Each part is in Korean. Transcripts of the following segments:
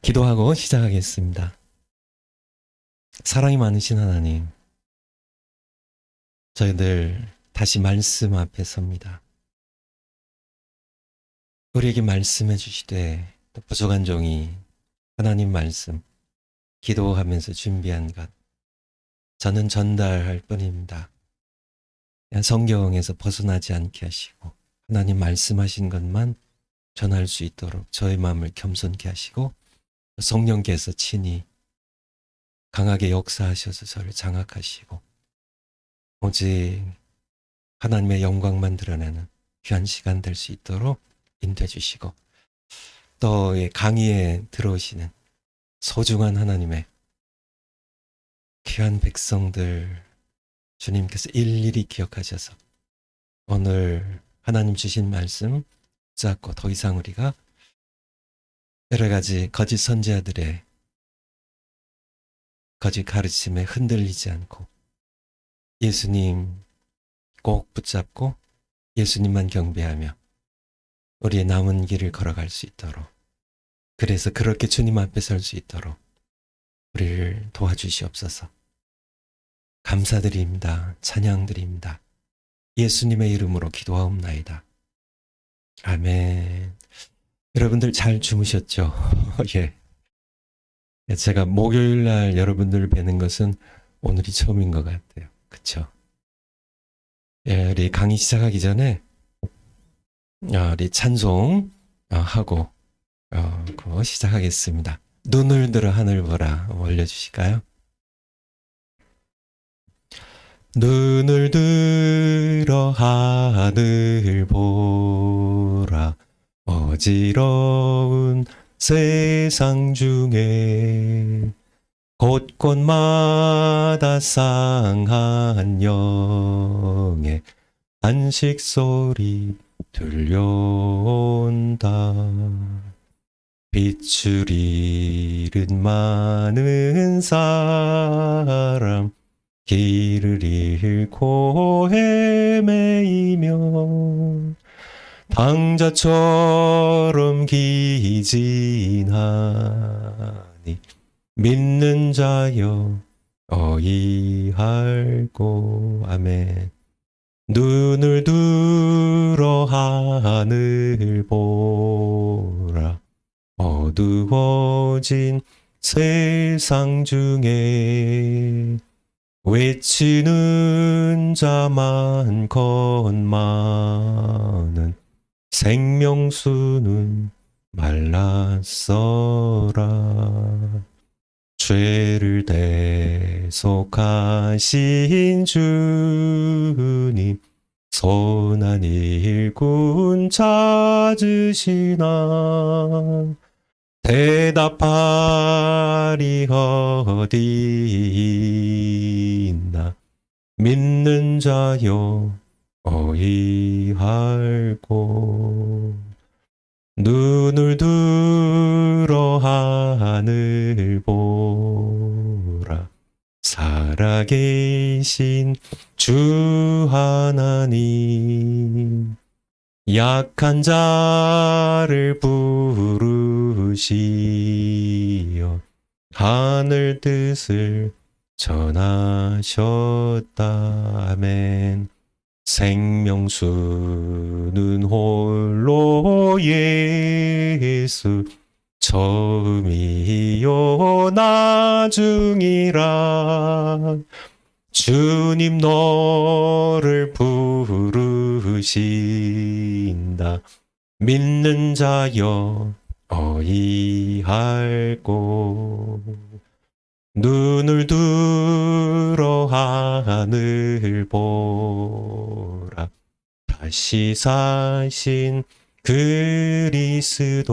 기도하고 시작하겠습니다. 사랑이 많으신 하나님, 저희들 다시 말씀 앞에 섭니다. 우리에게 말씀해 주시되 또 부족한 종이 하나님 말씀 기도하면서 준비한 것 저는 전달할 뿐입니다. 성경에서 벗어나지 않게 하시고 하나님 말씀하신 것만 전할 수 있도록 저의 마음을 겸손케 하시고 성령께서 친히 강하게 역사하셔서 저를 장악하시고 오직 하나님의 영광만 드러내는 귀한 시간 될 수 있도록 인도해 주시고 또 강의에 들어오시는 소중한 하나님의 귀한 백성들 주님께서 일일이 기억하셔서 오늘 하나님 주신 말씀 붙잡고 더 이상 우리가 여러 가지 거짓 선지자들의 거짓 가르침에 흔들리지 않고 예수님 꼭 붙잡고 예수님만 경배하며 우리의 남은 길을 걸어갈 수 있도록, 그래서 그렇게 주님 앞에 설 수 있도록 우리를 도와주시옵소서. 감사드립니다. 찬양드립니다. 예수님의 이름으로 기도하옵나이다. 아멘. 여러분들 잘 주무셨죠? 예. 제가 목요일 날 여러분들을 뵈는 것은 오늘이 처음인 것 같아요. 그쵸? 예, 우리 강의 시작하기 전에 우리 찬송 하고 그거 시작하겠습니다. 눈을 들어 하늘 보라 올려주실까요? 눈을 들어 하늘 보라 어지러운 세상 중에 곳곳마다 상한 영의 안식 소리 들려온다. 빛을 잃은 많은 사람 길을 잃고 헤매이며 당자처럼 기진하니 믿는 자여 어이할꼬. 아멘. 눈을 들어 하늘 보라 어두워진 세상 중에 외치는 자 많건 많은 생명수는 말랐어라. 죄를 대속하신 주님 손안 일꾼 찾으시나 대답하리 어디 있나 믿는 자여 어이할꼬. 눈을 들어 하늘 보라 살아계신 주 하나님 약한 자를 부르시어 하늘 뜻을 전하셨다. 아멘. 생명수는 홀로 예수 처음이요 나중이라 주님 너를 부르신다. 믿는 자여 어이할꼬. 눈을 들어 하늘 보라 다시 사신 그리스도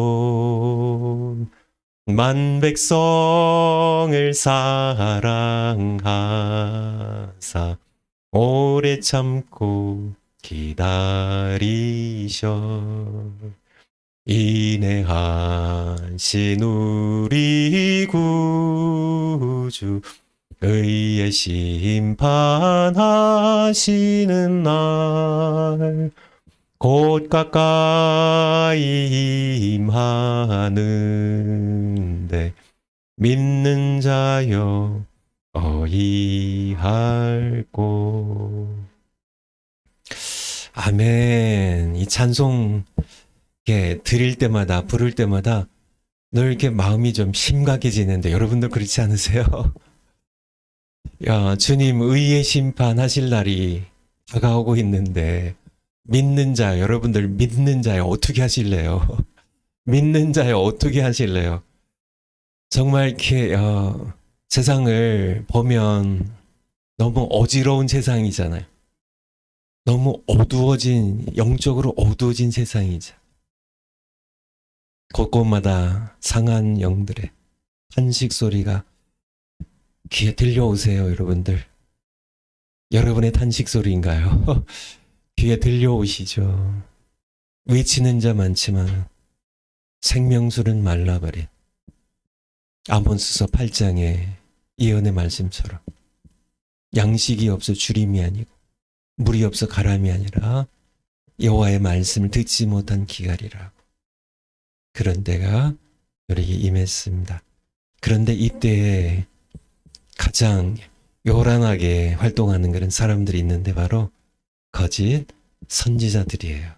만 백성을 사랑하사 오래 참고 기다리셔 인내하신 우리 구주 의의 심판하시는 날 곧 가까이 임하는데 믿는 자여 어이할꼬. 아멘. 이 찬송 드릴 때마다 부를 때마다 늘 이렇게 마음이 좀 심각해지는데 여러분들 그렇지 않으세요? 야, 주님 의의 심판하실 날이 다가오고 있는데 믿는 자, 여러분들 믿는 자여 어떻게 하실래요? 믿는 자여 어떻게 하실래요? 정말 이렇게 세상을 보면 너무 어지러운 세상이잖아요. 너무 어두워진, 영적으로 어두워진 세상이죠. 곳곳마다 상한 영들의 탄식 소리가 귀에 들려오세요, 여러분들. 여러분의 탄식 소리인가요? 귀에 들려오시죠. 외치는 자 많지만 생명수는 말라버린 아몬스서 8장의 예언의 말씀처럼 양식이 없어 주림이 아니고 물이 없어 가람이 아니라 여호와의 말씀을 듣지 못한 기갈이라고. 그런 때가 우리에게 임했습니다. 그런데 이때에 가장 요란하게 활동하는 그런 사람들이 있는데 바로 거짓 선지자들이에요.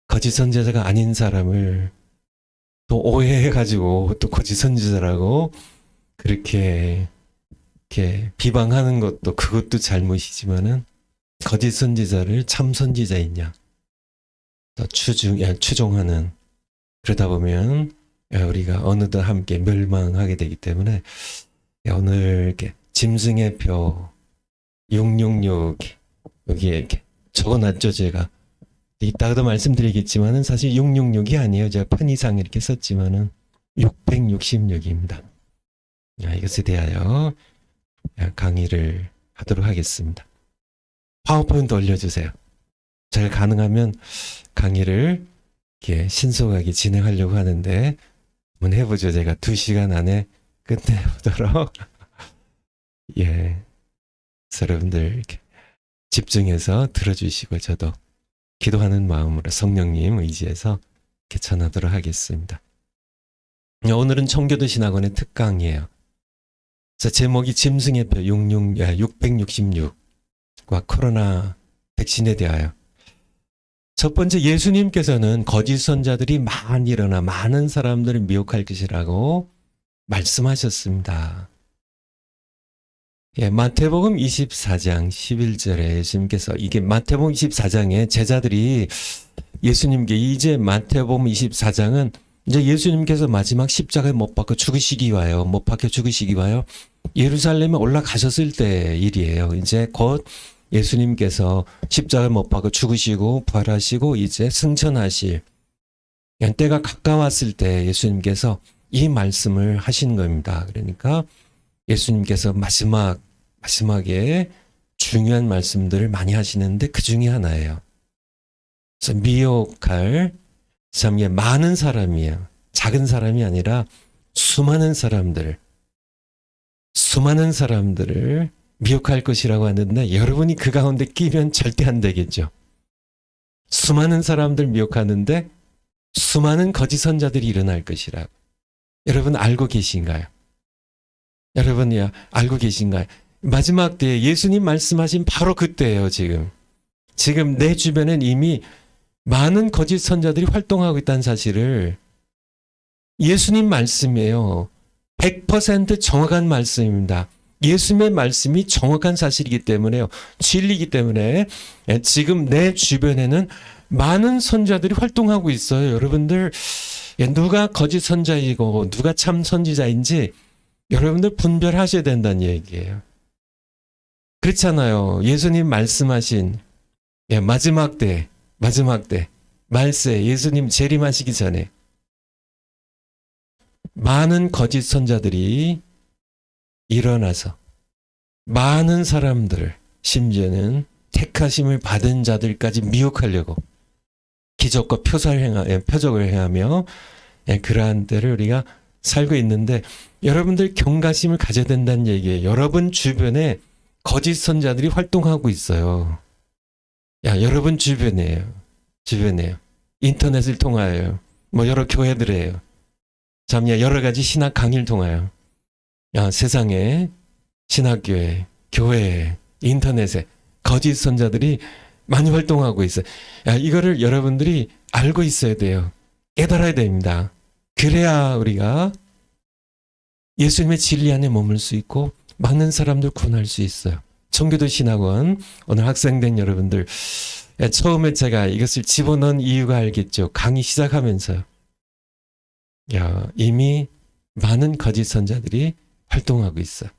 거짓 선지자가 아닌 사람을 또 오해해가지고 또 거짓 선지자라고 그렇게 비방하는 것도 그것도 잘못이지만은 거짓 선지자를 참 선지자이냐 또 추종하는, 그러다 보면 우리가 어느덧 함께 멸망하게 되기 때문에 오늘 이렇게 짐승의 표 666 여기에 이렇게 적어놨죠. 제가 이따가도 말씀드리겠지만은 사실 666이 아니에요. 제가 편의상 이렇게 썼지만은 666입니다. 이것에 대하여 강의를 하도록 하겠습니다. 파워포인트 올려주세요. 잘 가능하면 강의를 이렇게 신속하게 진행하려고 하는데 한번 해보죠. 제가 2시간 안에 끝내보도록. 예, 여러분들 이렇게 집중해서 들어주시고 저도 기도하는 마음으로 성령님 의지해서 이렇게 전하도록 하겠습니다. 오늘은 청교도 신학원의 특강이에요. 그래서 제목이 짐승의 표 666과 코로나 백신에 대하여. 첫 번째, 예수님께서는 거짓 선자들이 많이 일어나 많은 사람들을 미혹할 것이라고 말씀하셨습니다. 마태복음 24장 11절에 예수님께서, 이게 마태복음 24장에 제자들이 예수님께, 이제 마태복음 24장은 이제 예수님께서 마지막 십자가에 못 박혀 죽으시기 와요. 예루살렘에 올라가셨을 때 일이에요. 이제 곧 예수님께서 십자가에 못 박혀 죽으시고 부활하시고 이제 승천하실 때가 가까웠을 때 예수님께서 이 말씀을 하신 겁니다. 그러니까 예수님께서 마지막에 중요한 말씀들을 많이 하시는데 그 중에 하나예요. 그래서 미혹할 참 많은 사람이에요. 작은 사람이 아니라 수많은 사람들을 미혹할 것이라고 하는데 여러분이 그 가운데 끼면 절대 안 되겠죠. 수많은 사람들 미혹하는데 수많은 거짓 선자들이 일어날 것이라고. 여러분 알고 계신가요? 여러분이 알고 계신가요? 마지막 때에 예수님 말씀하신 바로 그때예요. 지금 내 주변엔 이미 많은 거짓 선자들이 활동하고 있다는 사실을, 예수님 말씀이에요. 100% 정확한 말씀입니다. 예수님의 말씀이 정확한 사실이기 때문에요. 진리이기 때문에 지금 내 주변에는 많은 선자들이 활동하고 있어요. 여러분들, 누가 거짓 선자이고 누가 참 선지자인지 여러분들 분별하셔야 된다는 얘기예요. 그렇잖아요. 예수님 말씀하신 마지막 때 말세, 예수님 재림하시기 전에 많은 거짓 선자들이 일어나서 많은 사람들, 심지어는 택하심을 받은 자들까지 미혹하려고 기적과 표적을 행하며 그러한 때를 우리가 살고 있는데, 여러분들 경각심을 가져야 된다는 얘기예요. 여러분 주변에 거짓 선자들이 활동하고 있어요. 여러분 주변에요. 인터넷을 통하여 여러 교회들이에요. 참, 여러 가지 신학 강의를 통하여 세상에 신학교에, 교회에, 인터넷에 거짓 선자들이 많이 활동하고 있어요. 이거를 여러분들이 알고 있어야 돼요. 깨달아야 됩니다. 그래야 우리가 예수님의 진리 안에 머물 수 있고 많은 사람들 구원할 수 있어요. 청교도 신학원 오늘 학생된 여러분들, 처음에 제가 이것을 집어넣은 이유가 알겠죠. 강의 시작하면서요. 이미 많은 거짓 선자들이 활동하고 있어요.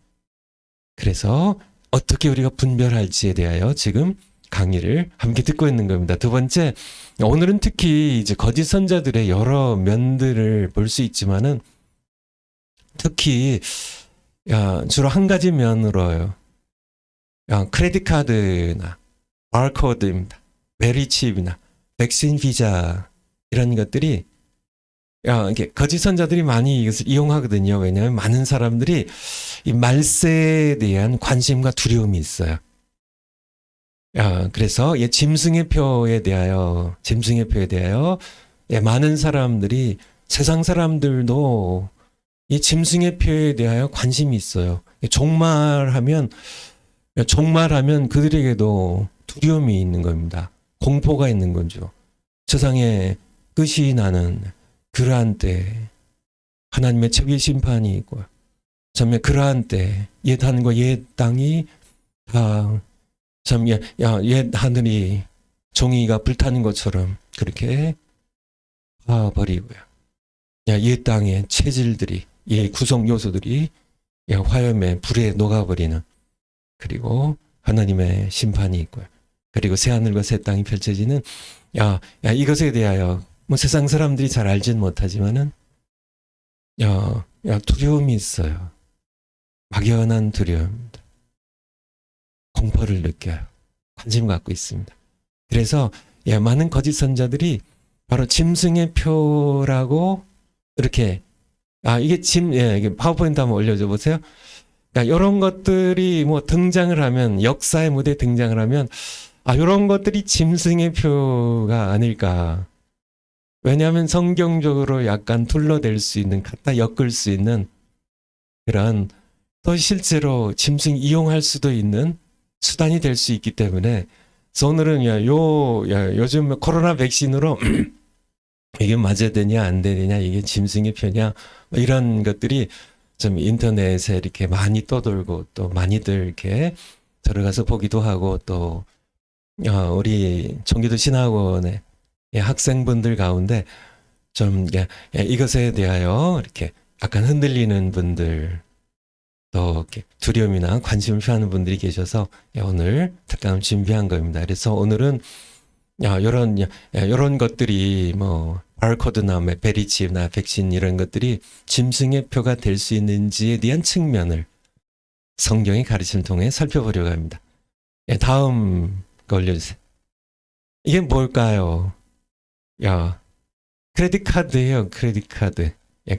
그래서 어떻게 우리가 분별할지에 대하여 지금 강의를 함께 듣고 있는 겁니다. 두 번째, 오늘은 특히 이제 거짓 선자들의 여러 면들을 볼 수 있지만은 특히 주로 한 가지 면으로요. 크레딧 카드나 바코드입니다. 메리칩이나 백신 비자 이런 것들이 이렇게 거짓 선자들이 많이 이것을 이용하거든요. 왜냐하면 많은 사람들이 이 말세에 대한 관심과 두려움이 있어요. 그래서 짐승의 표에 대하여 많은 사람들이, 세상 사람들도 이 짐승의 표에 대하여 관심이 있어요. 종말하면 그들에게도 두려움이 있는 겁니다. 공포가 있는 거죠. 세상에 끝이 나는 그러한 때 하나님의 책임 심판이 있고, 참 그러한 때 옛 하늘과 옛 땅이 다 참 옛 하늘이 종이가 불타는 것처럼 그렇게 봐버리고요. 옛 땅의 체질들이, 구성 요소들이 화염에 불에 녹아버리는, 그리고 하나님의 심판이 있고요. 그리고 새 하늘과 새 땅이 펼쳐지는 이것에 대하여 뭐 세상 사람들이 잘 알지는 못하지만은 두려움이 있어요. 막연한 두려움입니다. 공포를 느껴요. 관심 갖고 있습니다. 그래서 많은 거짓 선자들이 바로 짐승의 표라고 이렇게 이게 이게 파워포인트 한번 올려줘 보세요. 그러니까 이런 것들이 뭐 등장을 하면, 역사의 무대에 등장을 하면 이런 것들이 짐승의 표가 아닐까. 왜냐하면 성경적으로 약간 둘러댈 수 있는, 갖다 엮을 수 있는 그런, 또 실제로 짐승 이용할 수도 있는 수단이 될 수 있기 때문에, 그래서 오늘은 요즘 코로나 백신으로 이게 맞아야 되냐 안 되냐, 이게 짐승의 표냐, 이런 것들이 좀 인터넷에 이렇게 많이 떠돌고, 또 많이들 이렇게 들어가서 보기도 하고, 또 우리 청교도 신학원의 학생분들 가운데 좀 이것에 대하여 이렇게 약간 흔들리는 분들, 또 이렇게 두려움이나 관심을 표하는 분들이 계셔서 오늘 특강을 준비한 겁니다. 그래서 오늘은 이런 것들이 뭐 바코드나 베리칩이나 백신 이런 것들이 짐승의 표가 될 수 있는지에 대한 측면을 성경의 가르침을 통해 살펴보려고 합니다. 다음 거 올려주세요. 이게 뭘까요? 크레딧 카드예요. 크레딧 카드.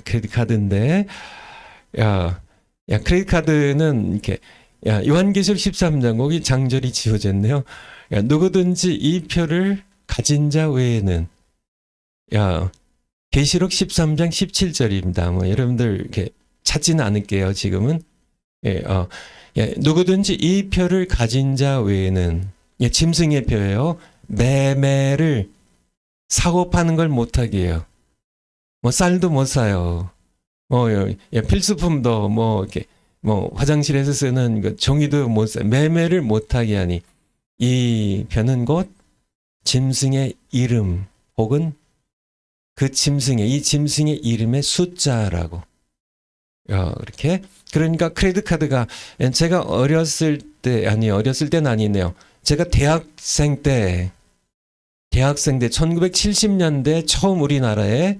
크레딧 카드인데, 크레딧 카드는 이렇게, 요한계시록 13장, 거기 장절이 지어졌네요. 누구든지 이 표를 가진 자 외에는, 계시록 13장 17절입니다. 뭐 여러분들 이렇게 찾지는 않을게요. 지금은. 누구든지 이 표를 가진 자 외에는, 짐승의 표예요. 매매를 사고 파는 걸 못하게 해요. 뭐 쌀도 못 사요. 필수품도 이렇게 화장실에서 쓰는 종이도 못 사. 매매를 못하게 하니, 이 표는 곧 짐승의 이름 혹은 이 짐승의 이름의 숫자라고. 이렇게. 그러니까 크레딧 카드가, 제가 어렸을 때는 아니네요. 제가 대학생 때 1970년대 처음 우리나라에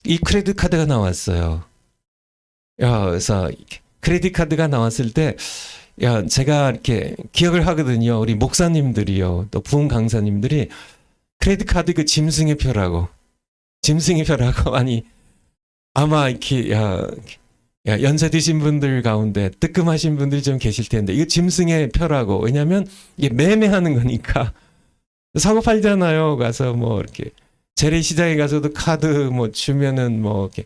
이 크레딧 카드가 나왔어요. 그래서 크레딧 카드가 나왔을 때, 제가 이렇게 기억을 하거든요. 우리 목사님들이요, 또 부흥 강사님들이 크레딧 카드 그 짐승의 표라고 아니, 아마 이렇게 연세 드신 분들 가운데 뜨끔하신 분들이 좀 계실 텐데, 이거 짐승의 표라고. 왜냐하면 이게 매매하는 거니까. 사고 팔잖아요. 가서 이렇게 재래시장에 가서도 카드 주면은 이렇게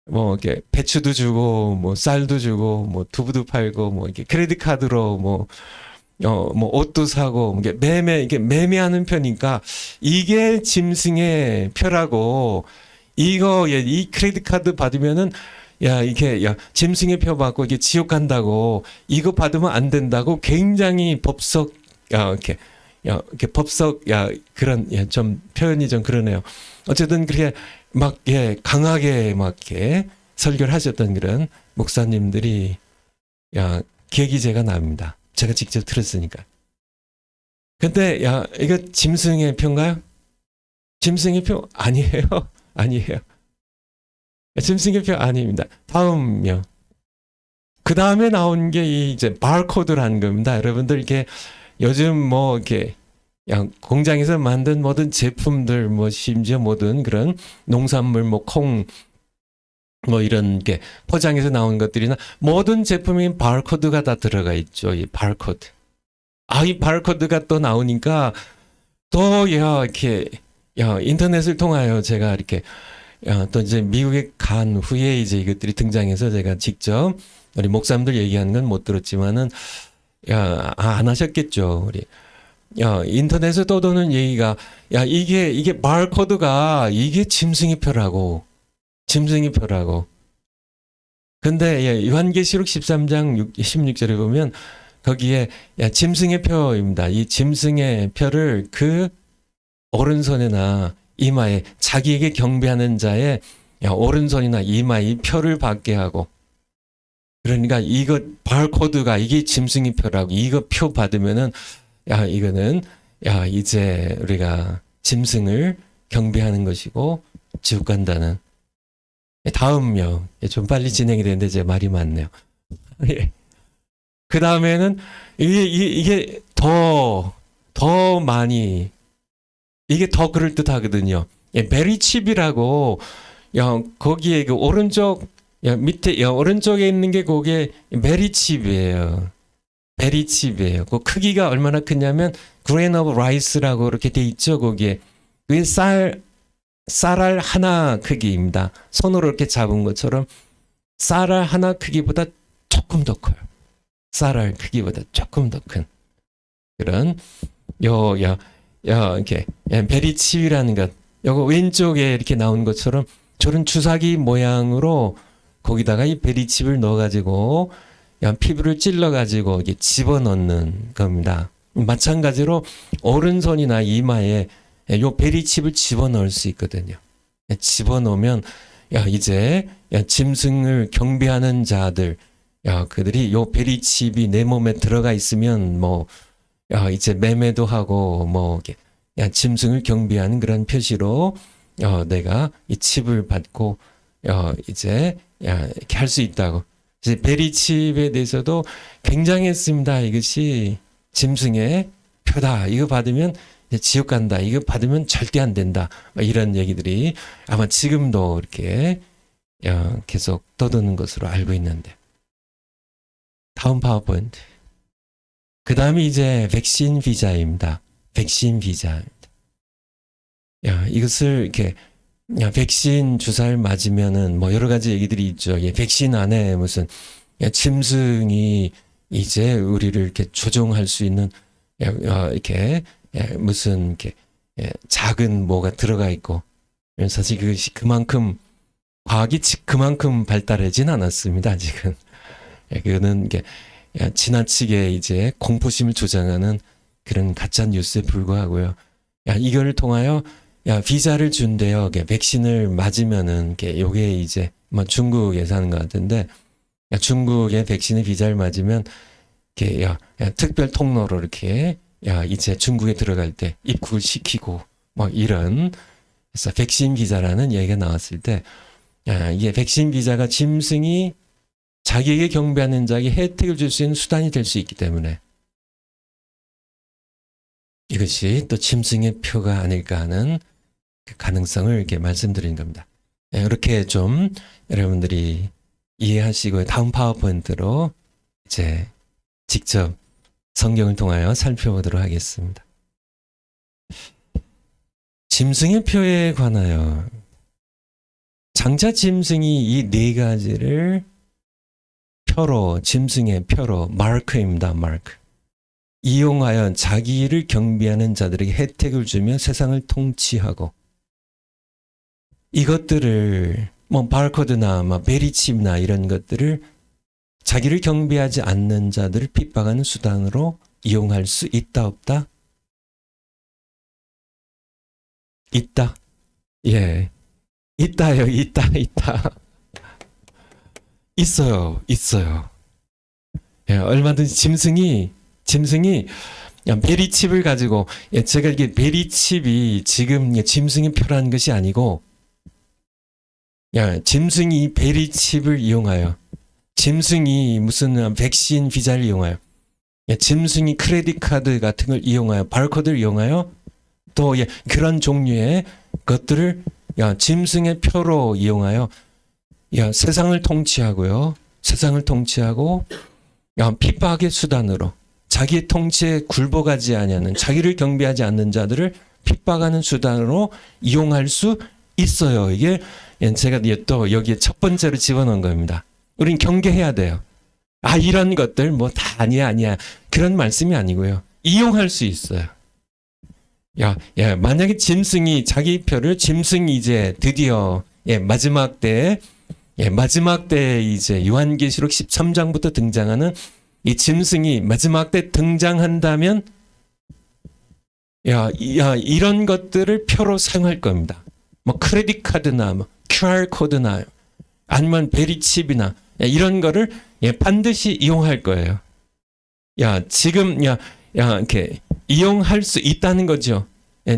뭐 이렇게 배추도 주고 뭐 쌀도 주고 뭐 두부도 팔고 뭐 이렇게 크레딧 카드로 뭐 옷도 사고 이게 이게 매매하는 편이니까 이게 짐승의 표라고 이거 이 크레딧 카드 받으면은 야 이게 야 짐승의 표 받고 이게 지옥 간다고 이거 받으면 안 된다고 굉장히 법석 이렇게 법석 그런 좀 표현이 좀 그러네요. 어쨌든 그렇게 막 강하게 막 이렇게 설교를 하셨던 그런 목사님들이 기억이 제가 납니다. 제가 직접 들었으니까. 근데 이거 짐승의 표인가요? 짐승의 표 아니에요. 아니에요. 짐승의 표 아닙니다. 다음요. 그 다음에 나온 게 이제 바코드라는 겁니다. 여러분들 이게 요즘 뭐 이렇게 공장에서 만든 모든 제품들 뭐 심지어 모든 그런 농산물 뭐 콩 뭐 이런 게 포장해서 나온 것들이나 모든 제품에 바코드가 다 들어가 있죠. 이 바코드. 이 바코드가 또 나오니까 또 이렇게 인터넷을 통하여 제가 이렇게 또 이제 미국에 간 후에 이제 이것들이 등장해서 제가 직접 우리 목사님들 얘기하는 건 못 들었지만은 안 하셨겠죠. 우리 인터넷에 떠도는 얘기가 이게 바코드가 이게 짐승의 표라고. 짐승의 표라고. 근데 요한계시록 13장 16절에 보면 거기에 짐승의 표입니다. 이 짐승의 표를 그 오른손이나 이마에 자기에게 경배하는 자의 오른손이나 이마에 이 표를 받게 하고 그러니까 이거 바코드가 이게 짐승의 표라고 이거 표 받으면은 이거는 이제 우리가 짐승을 경배하는 것이고 지옥 간다는 다음요. 좀 빨리 진행이 되는데 제 말이 많네요. 그 다음에는 이게 더 많이 이게 더 그럴듯하거든요. 베리칩이라고 거기에 그 오른쪽 밑에 오른쪽에 있는 게 그게 베리칩이에요. 베리칩이에요. 그 크기가 얼마나 크냐면 grain of rice라고 이렇게 돼 있죠. 거기에 그게 쌀알 하나 크기입니다. 손으로 이렇게 잡은 것처럼 쌀알 하나 크기보다 조금 더 커요. 쌀알 크기보다 조금 더 큰 그런 이렇게 베리칩이라는 것. 요거 왼쪽에 이렇게 나온 것처럼 저런 주사기 모양으로 거기다가 이 베리칩을 넣어가지고 피부를 찔러가지고 이렇게 집어넣는 겁니다. 마찬가지로 오른손이나 이마에 요 베리칩을 집어넣을 수 있거든요. 집어넣으면 이제 짐승을 경배하는 자들 그들이 요 베리칩이 내 몸에 들어가 있으면 뭐 이제 매매도 하고 뭐 짐승을 경배하는 그런 표시로 내가 이 칩을 받고 이제 이렇게 할 수 있다고. 이제 베리칩에 대해서도 굉장했습니다. 이것이 짐승의 표다. 이거 받으면 지옥 간다. 이거 받으면 절대 안 된다. 이런 얘기들이 아마 지금도 이렇게 계속 떠도는 것으로 알고 있는데. 다음 파워포인트. 그 다음이 이제 백신 비자입니다. 백신 비자입니다. 이것을 이렇게 백신 주사를 맞으면은 뭐 여러 가지 얘기들이 있죠. 백신 안에 무슨 짐승이 이제 우리를 이렇게 조종할 수 있는 이렇게 무슨 이렇게 작은 뭐가 들어가 있고 사실 그것이 그만큼 과학이 그만큼 발달하진 않았습니다. 아직은 그거는 이게 지나치게 이제 공포심을 조장하는 그런 가짜 뉴스에 불과하고요. 이걸 통하여 비자를 준대요. 백신을 맞으면은 요게 이제 뭐 중국에서 하는 것 같은데 중국의 백신의 비자를 맞으면 특별 통로로 이렇게 이제 중국에 들어갈 때 입국을 시키고 뭐 이런 그래서 백신 비자라는 얘기가 나왔을 때 이게 백신 비자가 짐승이 자기에게 경배하는 자에게 혜택을 줄 수 있는 수단이 될 수 있기 때문에 이것이 또 짐승의 표가 아닐까 하는 그 가능성을 이렇게 말씀드리는 겁니다. 이렇게 좀 여러분들이 이해하시고 다음 파워포인트로 이제 직접 성경을 통하여 살펴보도록 하겠습니다. 짐승의 표에 관하여 장차 짐승이 이 네 가지를 표로, 짐승의 표로, 마크입니다. 마크. 이용하여 자기를 경배하는 자들에게 혜택을 주며 세상을 통치하고, 이것들을 뭐 바르코드나 뭐 베리칩이나 이런 것들을 자기를 경배하지 않는 자들을 핍박하는 수단으로 이용할 수 있다 없다? 있다. 예. 있다요. 있다. 있어요. 예, 얼마든지 짐승이 베리칩을 가지고, 예, 제가 이게 베리칩이 지금 짐승이 표라는 것이 아니고, 야, 짐승이 베리칩을 이용하여, 짐승이 무슨 백신 비자를 이용하여, 야, 짐승이 크레딧 카드 같은 걸 이용하여, 바르코드를 이용하여, 또 예, 그런 종류의 것들을 야, 짐승의 표로 이용하여 야, 세상을 통치하고요. 세상을 통치하고 야, 핍박의 수단으로 자기의 통치에 굴복하지 아니하는, 자기를 경배하지 않는 자들을 핍박하는 수단으로 이용할 수 있어요. 이게 제가 또 여기에 첫 번째로 집어넣은 겁니다. 우린 경계해야 돼요. 아, 이런 것들 뭐 다 아니야. 그런 말씀이 아니고요. 이용할 수 있어요. 야, 만약에 짐승이 자기 표를, 짐승이 이제 드디어 마지막 때 이제 요한계시록 13장부터 등장하는 이 짐승이 마지막 때 등장한다면 이런 것들을 표로 사용할 겁니다. 뭐 크레딧 카드나 뭐 QR 코드나 아니면 베리칩이나 이런 거를 반드시 이용할 거예요. 지금 이렇게 이용할 수 있다는 거죠.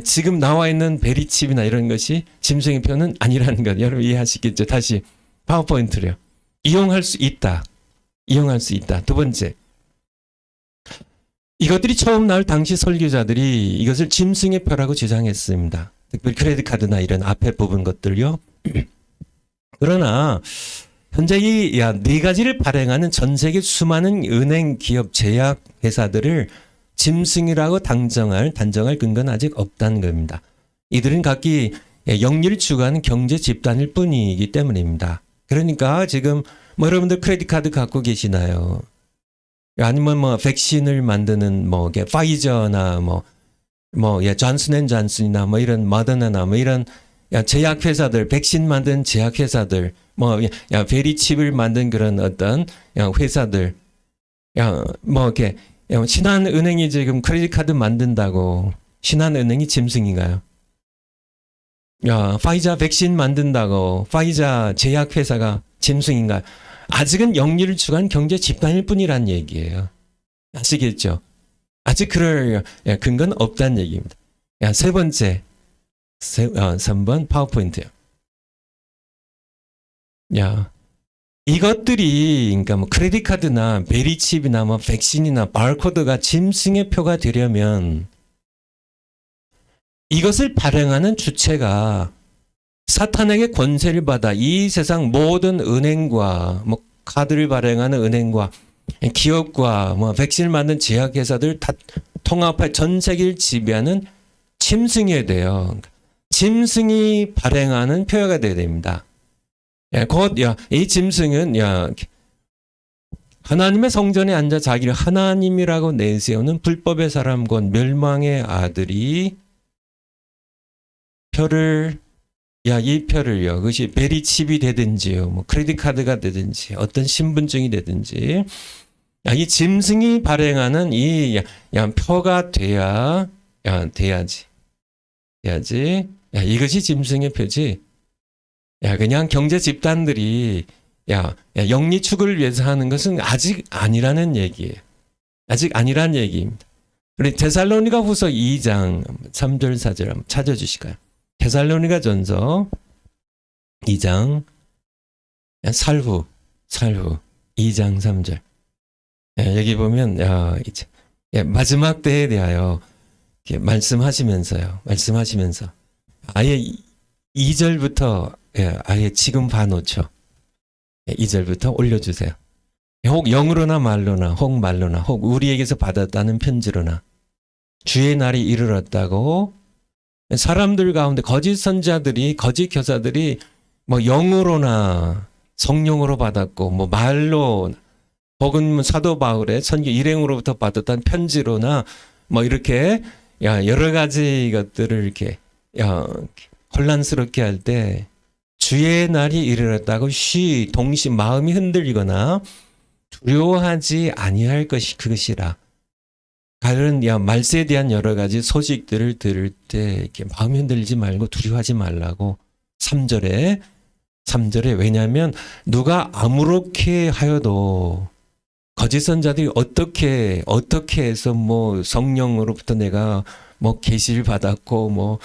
지금 나와 있는 베리칩이나 이런 것이 짐승의 표는 아니라는 것, 여러분 이해하시겠죠? 다시 파워포인트로요. 이용할 수 있다. 두 번째, 이것들이 처음 나올 당시 설교자들이 이것을 짐승의 표라고 주장했습니다. 특별히 크레딧 카드나 이런 앞에 부분 것들요. 그러나 현재 이 네 가지를 발행하는 전 세계 수많은 은행, 기업, 제약 회사들을 짐승이라고 단정할 근거는 아직 없다는 겁니다. 이들은 각기 영리를 추구하는 경제 집단일 뿐이기 때문입니다. 그러니까 지금 뭐 여러분들 크레딧 카드 갖고 계시나요? 아니면 뭐 백신을 만드는 뭐 파이저나 존슨앤존슨이나 뭐 이런 모더나나 뭐 이런 제약 회사들, 백신 만든 제약 회사들, 베리칩을 만든 그런 어떤 회사들, 이렇게 신한은행이 지금 크레딧 카드 만든다고 신한은행이 짐승인가요? 파이자 백신 만든다고 파이자 제약 회사가 짐승인가요? 아직은 영리를 추구한 경제 집단일 뿐이란 얘기예요. 아시겠죠? 아직 그럴 근거는 없다는 얘기입니다. 세 번째, 3번 파워포인트요. 이것들이 그러니까 뭐 크레딧 카드나 베리칩이나 뭐 백신이나 바코드가 짐승의 표가 되려면 이것을 발행하는 주체가 사탄에게 권세를 받아 이 세상 모든 은행과 뭐 카드를 발행하는 은행과 기업과 뭐 백신을 만든 제약회사들 다 통합해 전 세계를 지배하는 짐승이어야 돼요. 짐승이 발행하는 표가 돼야 됩니다. 곧 이 짐승은 하나님의 성전에 앉아 자기를 하나님이라고 내세우는 불법의 사람 곧 멸망의 아들이 표를 이 표를요. 그것이 베리칩이 되든지요, 뭐 크레딧 카드가 되든지 어떤 신분증이 되든지 이 짐승이 발행하는 이 표가 돼야지. 이것이 짐승의 표지. 그냥 경제 집단들이 영리 추구를 위해서 하는 것은 아직 아니라는 얘기예요. 아직 아니라는 얘기입니다. 우리 데살로니가 후서 2장 3절 4절 한번 찾아주실까요? 데살로니가 전서 2장 살후 2장 3절. 여기 보면 이제 마지막 때에 대하여 말씀하시면서 아예 2절부터 아예 지금 봐놓죠. 2절부터 올려주세요. 혹 영으로나 말로나 혹 말로나 혹 우리에게서 받았다는 편지로나 주의 날이 이르렀다고 사람들 가운데 거짓 선자들이 거짓 교사들이 뭐 영으로나 성령으로 받았고 뭐 말로 혹은 사도 바울의 선교 일행으로부터 받았던 편지로나 뭐 이렇게 여러 가지 것들을 이렇게 혼란스럽게 할 때 주의 날이 이르렀다고 동시 마음이 흔들리거나 두려워하지 아니할 것이 그것이라. 다른 말세에 대한 여러 가지 소식들을 들을 때 이렇게 마음이 흔들리지 말고 두려워하지 말라고 3절에 왜냐하면 누가 아무렇게 하여도 거짓 선자들이 어떻게 해서 뭐 성령으로부터 내가 뭐 계시를 받았고 뭐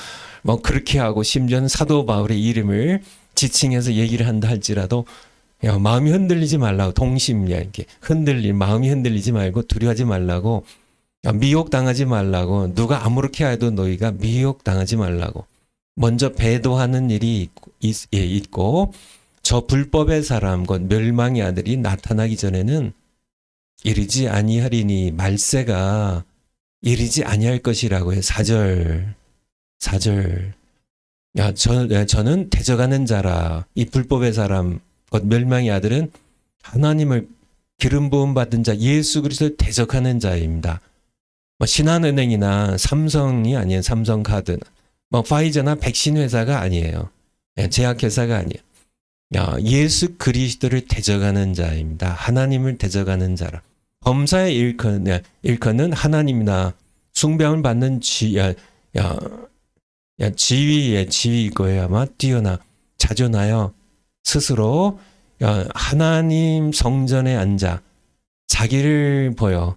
그렇게 하고 심지어는 사도 바울의 이름을 지칭해서 얘기를 한다 할지라도 마음이 흔들리지 말라고 이렇게 마음이 흔들리지 말고 두려워하지 말라고 미혹당하지 말라고 누가 아무렇게 해도 너희가 미혹당하지 말라고 먼저 배도하는 일이 있고 저 불법의 사람 곧 멸망의 아들이 나타나기 전에는 이르지 아니하리니 말세가 이르지 아니할 것이라고 해. 4절 저는 대적하는 자라. 이 불법의 사람 곧 멸망의 아들은 하나님을 기름 부음 받은 자 예수 그리스도를 대적하는 자입니다. 뭐 신한은행이나 삼성이 아니에요. 삼성카드나 뭐 파이저나 백신 회사가 아니에요. 제약회사가 아니에요. 예수 그리스도를 대적하는 자입니다. 하나님을 대적하는 자라. 범사의 일컨은 하나님이나 숭배함을 받는 지위이고요. 아마 뛰어나 자존하여 스스로 하나님 성전에 앉아 자기를 보여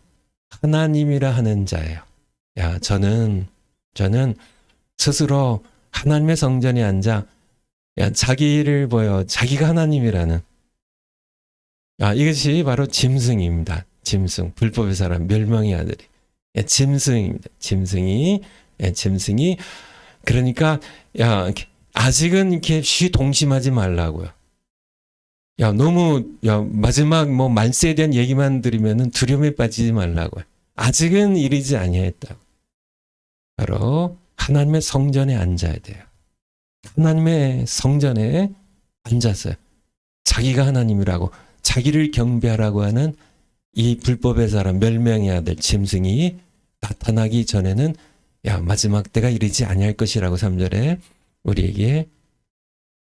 하나님이라 하는 자예요. 저는 스스로 하나님의 성전에 앉아 자기를 보여 자기가 하나님이라는 이것이 바로 짐승입니다. 짐승, 불법의 사람, 멸망의 아들이 짐승입니다. 짐승이 그러니까 아직은 이렇게 동심하지 말라고요. 너무 마지막 뭐 말세에 대한 얘기만 들으면은 두려움에 빠지지 말라고요. 아직은 이르지 아니했다고. 바로 하나님의 성전에 앉아야 돼요. 하나님의 성전에 앉았어요. 자기가 하나님이라고 자기를 경배하라고 하는 이 불법의 사람 멸망의 아들 짐승이 나타나기 전에는 마지막 때가 이르지 아니할 것이라고 3절에 우리에게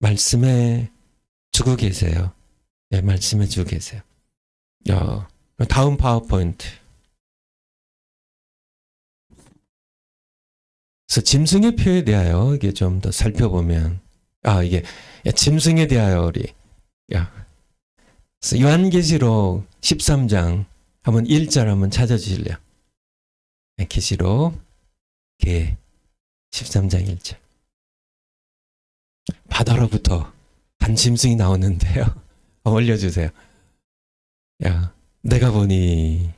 말씀해 주고 계세요. 말씀해 주고 계세요. 다음 파워포인트. 그래서 짐승의 표에 대하여 이게 좀 더 살펴보면 이게 짐승에 대하여 우리 그래서 요한계시록 13장 한번 1절 한번 찾아주실래요? 계시록 개 13장 1절. 바다로부터 한 짐승이 나오는데요. 올려주세요. 내가 보니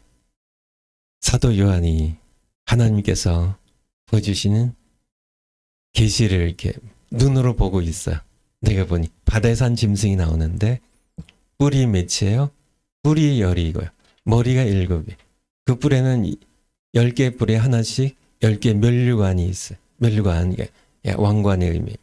사도 요한이 하나님께서 보여주시는 계시를 이렇게 눈으로 보고 있어요. 내가 보니 바다에서 한 짐승이 나오는데 뿔이 몇이에요? 뿔이 10이고요. 머리가 7이. 그 뿔에는 10개 뿔에 하나씩 10개 면류관이 있어요. 면류관, 왕관의 의미입니다.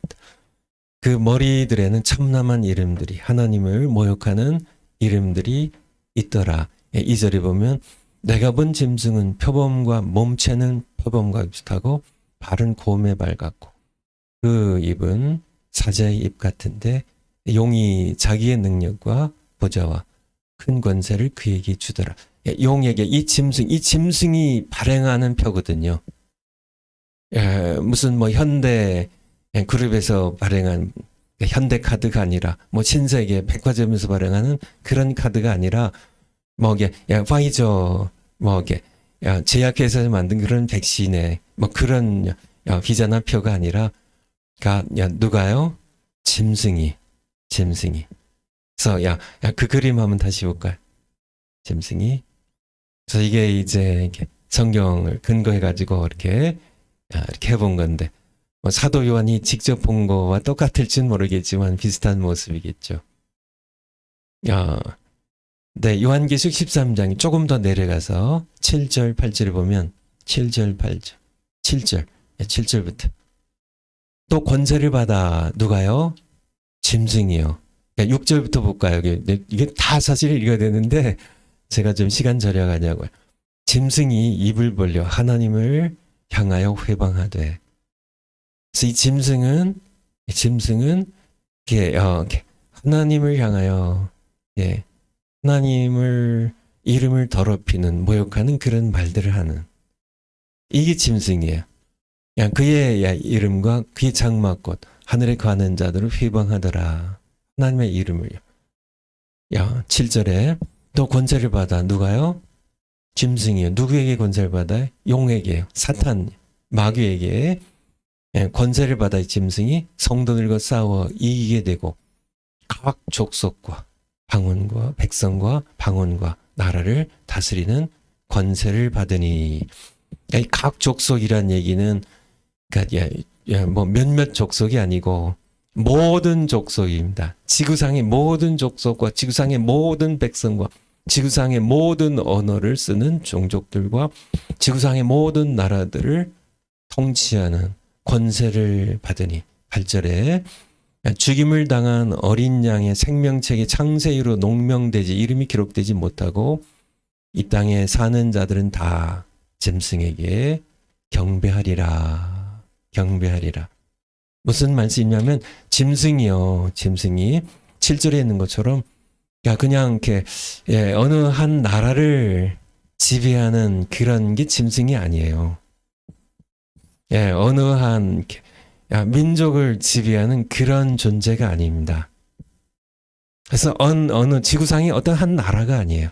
그 머리들에는 참남한 이름들이 하나님을 모욕하는 이름들이 있더라. 2절에 보면 내가 본 짐승은 표범과 몸체는 표범과 비슷하고 발은 곰의 발 같고 그 입은 사자의 입 같은데 용이 자기의 능력과 보좌와 큰 권세를 그에게 주더라. 용에게 이 짐승이 발행하는 표거든요. 무슨 뭐 현대 그룹에서 발행한 현대 카드가 아니라 뭐 신세계 백화점에서 발행하는 그런 카드가 아니라 뭐 이게 파이저 뭐 이게 제약회사에서 만든 그런 백신의 뭐 그런 비자나 표가 아니라 누가요? 짐승이. 그래서 그 그림 한번 다시 볼까요? 짐승이. 그래서 이게 이제 이렇게 성경을 근거해 가지고 이렇게 해본 건데 뭐 사도 요한이 직접 본 거와 똑같을지는 모르겠지만 비슷한 모습이겠죠. 네, 요한계시록 13장이 조금 더 내려가서 7절, 8절을 보면 7절, 8절, 7절부터 또 권세를 받아 누가요? 짐승이요. 6절부터 볼까요? 이게 다 사실 읽어야 되는데 제가 좀 시간 절약하냐고요. 짐승이 입을 벌려 하나님을 향하여 회방하되. 그래서 이 짐승은 하나님을 향하여 하나님을 이름을 더럽히는 모욕하는 그런 말들을 하는 이게 짐승이에요. 그의 이름과 그의 장막꽃 하늘에 거하는 자들을 회방하더라. 하나님의 이름을요. 7절에 또 권세를 받아. 누가요? 짐승이요. 누구에게 권세를 받아요? 용에게요. 사탄, 마귀에게 권세를 받아. 짐승이 성도들과 싸워 이기게 되고 각 족속과 방언과 백성과 방언과 나라를 다스리는 권세를 받으니. 각 족속이란 얘기는 뭐 몇몇 족속이 아니고 모든 족속입니다. 지구상의 모든 족속과 지구상의 모든 백성과 지구상의 모든 언어를 쓰는 종족들과 지구상의 모든 나라들을 통치하는 권세를 받으니. 8절에 죽임을 당한 어린 양의 생명책의 창세기로 농명되지 이름이 기록되지 못하고 이 땅에 사는 자들은 다 짐승에게 경배하리라. 경배하리라. 무슨 말씀이냐면 짐승이요. 짐승이 7절에 있는 것처럼 그냥 이렇게 어느 한 나라를 지배하는 그런 게 짐승이 아니에요. 어느 한 민족을 지배하는 그런 존재가 아닙니다. 그래서 어느 지구상의 어떤 한 나라가 아니에요.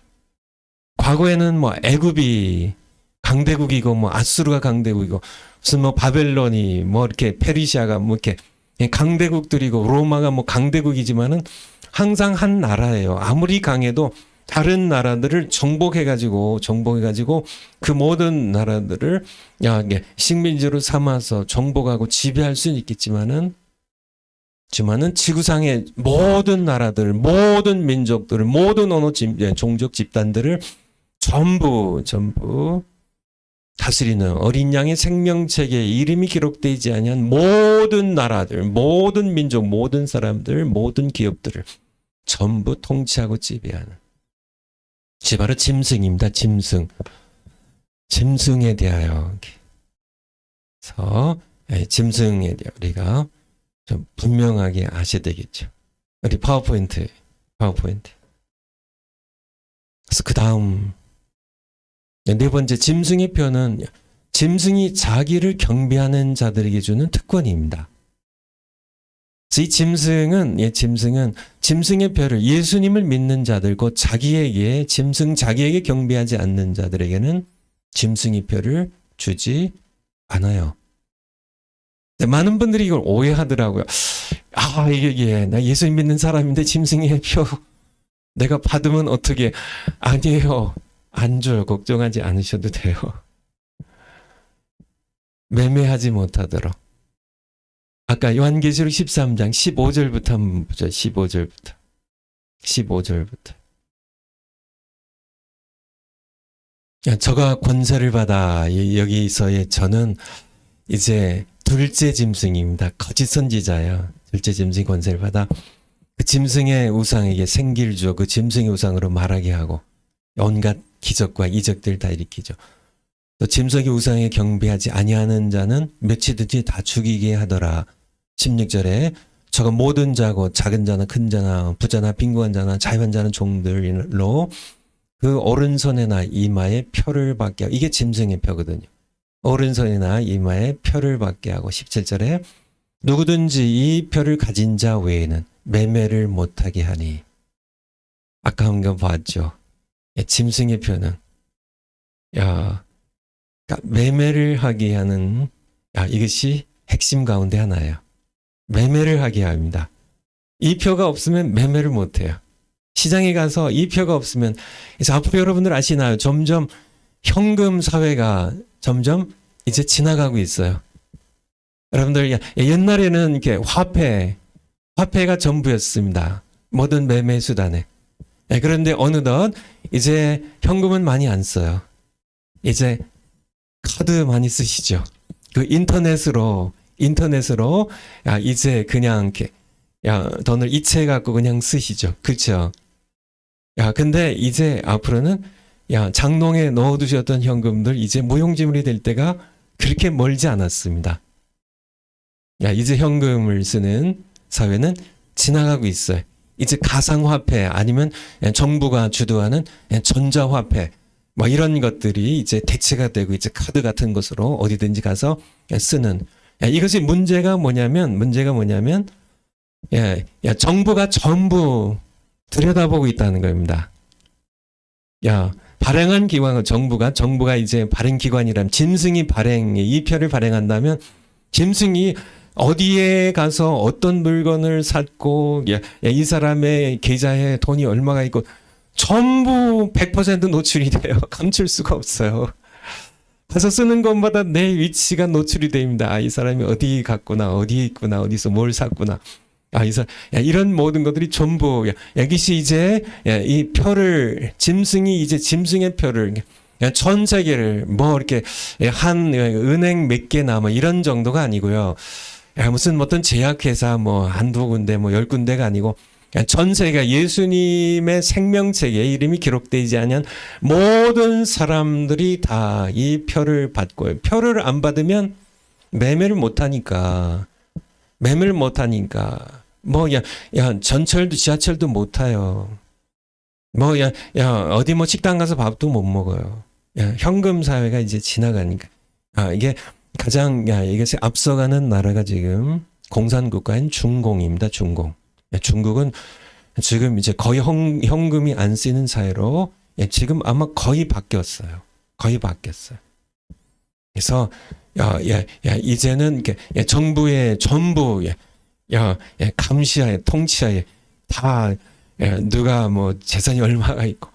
과거에는 뭐 애굽이 강대국이고 뭐 아수르가 강대국이고 무슨 뭐 바벨론이 뭐 이렇게 페르시아가 뭐 이렇게 강대국들이고 로마가 뭐 강대국이지만은 항상 한 나라예요. 아무리 강해도 다른 나라들을 정복해가지고 그 모든 나라들을 식민지로 삼아서 정복하고 지배할 수는 있겠지만은 지구상의 모든 나라들, 모든 민족들을, 모든 언어 종족 집단들을 전부 다스리는 어린 양의 생명책에 이름이 기록되지 아니한 모든 나라들, 모든 민족, 모든 사람들, 모든 기업들을 전부 통치하고 지배하는. 이 바로 짐승입니다. 짐승. 짐승에 대하여. 그래서 짐승에 대해 우리가 좀 분명하게 아셔야 되겠죠. 우리 파워포인트. 그래서 그 다음 네 번째 짐승의 표는 짐승이 자기를 경배하는 자들에게 주는 특권입니다. 이 짐승은 짐승의 표를 예수님을 믿는 자들 곧 자기에게 경배하지 않는 자들에게는 짐승의 표를 주지 않아요. 많은 분들이 이걸 오해하더라고요. 이게 나 예수님 믿는 사람인데 짐승의 표 내가 받으면 어떻게? 아니에요. 안 줘요. 걱정하지 않으셔도 돼요. 매매하지 못하도록. 아까 요한계시록 13장 15절부터 한번 보죠. 15절부터. 저가 권세를 받아. 여기서의 저는 이제 둘째 짐승입니다. 거짓 선지자예요. 둘째 짐승이 권세를 받아 그 짐승의 우상에게 생기를 주어 그 짐승의 우상으로 말하게 하고 온갖 기적과 이적들 다 일으키죠. 또 짐승의 우상에 경배하지 아니하는 자는 몇이든지 다 죽이게 하더라. 16절에 저가 모든 자고 작은 자나 큰 자나 부자나 빈곤한 자나 자유한 자는 종들로 그 오른손이나 이마에 표를 받게 하고 이게 짐승의 표거든요. 오른손이나 이마에 표를 받게 하고 17절에 누구든지 이 표를 가진 자 외에는 매매를 못하게 하니. 아까 한 거 봤죠. 짐승의 표는 그러니까 매매를 하게 하는 이것이 핵심 가운데 하나예요. 매매를 하게 합니다. 이 표가 없으면 매매를 못해요. 시장에 가서 이 표가 없으면 그래서 앞으로 여러분들 아시나요? 점점 현금 사회가 점점 이제 지나가고 있어요. 여러분들 옛날에는 이렇게 화폐가 전부였습니다. 모든 매매 수단에. 그런데 어느덧 이제 현금은 많이 안 써요. 이제 카드 많이 쓰시죠. 그 인터넷으로 이제 그냥 이렇게 돈을 이체 갖고 그냥 쓰시죠. 그렇죠? 근데 이제 앞으로는 장롱에 넣어두셨던 현금들 이제 무용지물이 될 때가 그렇게 멀지 않았습니다. 이제 현금을 쓰는 사회는 지나가고 있어요. 이제 가상화폐 아니면 정부가 주도하는 전자화폐 뭐 이런 것들이 이제 대체가 되고 이제 카드 같은 것으로 어디든지 가서 쓰는 이것이 문제가 뭐냐면 정부가 전부 들여다보고 있다는 겁니다. 발행한 기관은 정부가 이제 발행기관이라면 짐승이 이 표를 발행한다면 짐승이 어디에 가서 어떤 물건을 샀고 이 사람의 계좌에 돈이 얼마가 있고 전부 100% 노출이 돼요. 감출 수가 없어요. 가서 쓰는 것마다 내 위치가 노출이 됩니다. 이 사람이 어디 갔구나, 어디 있구나, 어디서 뭘 샀구나. 이런 모든 것들이 전부 여기시 이제 이 표를 짐승이 이제 짐승의 표를 전 세계를 뭐 이렇게 한 은행 몇 개나 뭐 이런 정도가 아니고요. 무슨 어떤 제약회사 뭐 한두 군데 뭐 10군데가 아니고 전 세계 예수님의 생명책에 이름이 기록되지 않은 모든 사람들이 다 이 표를 받고요. 표를 안 받으면 매매를 못 하니까 뭐 전철도 지하철도 못 타요. 어디 뭐 식당 가서 밥도 못 먹어요. 현금 사회가 이제 지나가니까 이게 가장 이것이 앞서가는 나라가 지금 공산국가인 중공입니다. 중국은 지금 이제 거의 현금이 안 쓰이는 사회로 지금 아마 거의 바뀌었어요. 그래서 이제는 정부의 전부 감시하에 통치하에 다 누가 뭐 재산이 얼마가 있고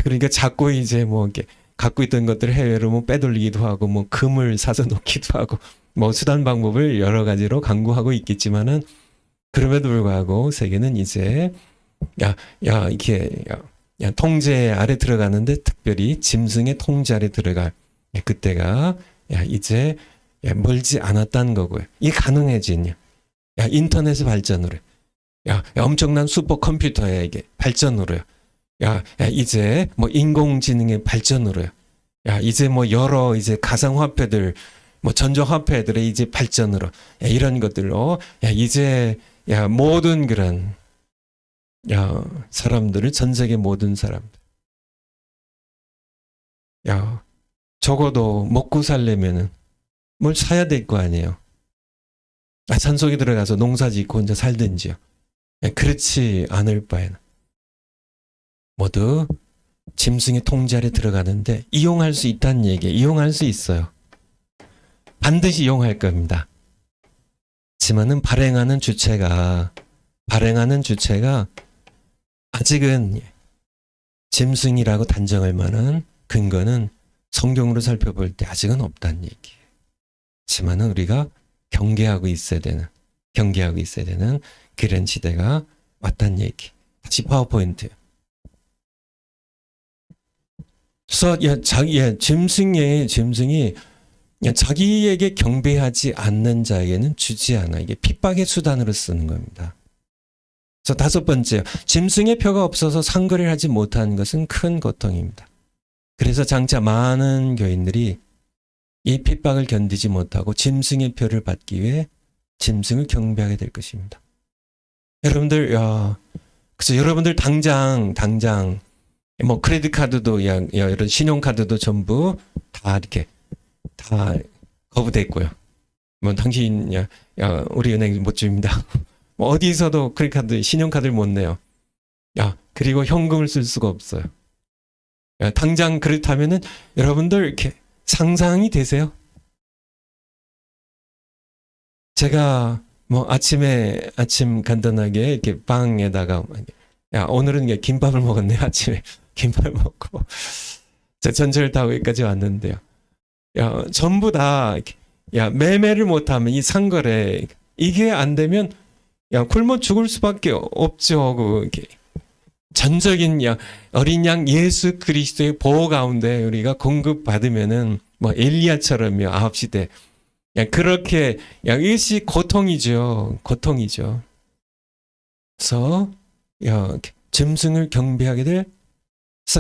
그러니까 자꾸 이제 뭐 이렇게 갖고 있던 것들을 해외로 뭐 빼돌리기도 하고 뭐 금을 사서 놓기도 하고 뭐 수단 방법을 여러 가지로 강구하고 있겠지만은 그럼에도 불구하고 세계는 이제 이렇게 통제 아래 들어가는데 특별히 짐승의 통제 아래 들어갈 그때가 이제 멀지 않았다는 거고요. 이 가능해진요. 인터넷의 발전으로 엄청난 슈퍼컴퓨터의 이게 발전으로요. 이제 뭐 인공지능의 발전으로요. 이제 뭐 여러 이제 가상화폐들 뭐 전자화폐들의 이제 발전으로 이런 것들로 이제 모든 그런 사람들을 전 세계 모든 사람들 적어도 먹고 살려면은 뭘 사야 될 거 아니에요. 산속에 들어가서 농사 짓고 혼자 살든지요. 그렇지 않을 바에는 모두 짐승의 통제 아래 들어가는데 이용할 수 있다는 얘기예요. 이용할 수 있어요. 반드시 이용할 겁니다. 하지만은 발행하는 주체가 아직은 짐승이라고 단정할 만한 근거는 성경으로 살펴볼 때 아직은 없다는 얘기예요. 하지만은 우리가 경계하고 있어야 되는 그런 시대가 왔다는 얘기. 다시 파워포인트. 그래서 짐승이 자기에게 경배하지 않는 자에게는 주지 않아. 이게 핍박의 수단으로 쓰는 겁니다. 그래서 다섯 번째, 짐승의 표가 없어서 상거래를 하지 못하는 것은 큰 고통입니다. 그래서 장차 많은 교인들이 이 핍박을 견디지 못하고 짐승의 표를 받기 위해 짐승을 경배하게 될 것입니다. 그래서 여러분들 당장 뭐 크레딧 카드도 이런 신용 카드도 전부 다 이렇게 다 거부됐고요. 뭐 당신 우리 은행 못 줍니다. 뭐 어디서도 크레딧 카드, 신용 카드를 못 내요. 그리고 현금을 쓸 수가 없어요. 당장 그렇다면은 여러분들 이렇게 상상이 되세요? 제가 뭐 아침 간단하게 이렇게 빵에다가 오늘은 이게 김밥을 먹었네요. 아침에 김밥을 먹고 전철 타고 여기까지 왔는데요. 전부 다 매매를 못하면 이 상거래 이게 안 되면 굶어 죽을 수밖에 없죠. 이렇게 전적인 어린 양 예수 그리스도의 보호 가운데 우리가 공급받으면은 뭐 엘리야처럼요 9시대 그렇게 이것이 고통이죠. 그래서 짐승을 경배하게 될,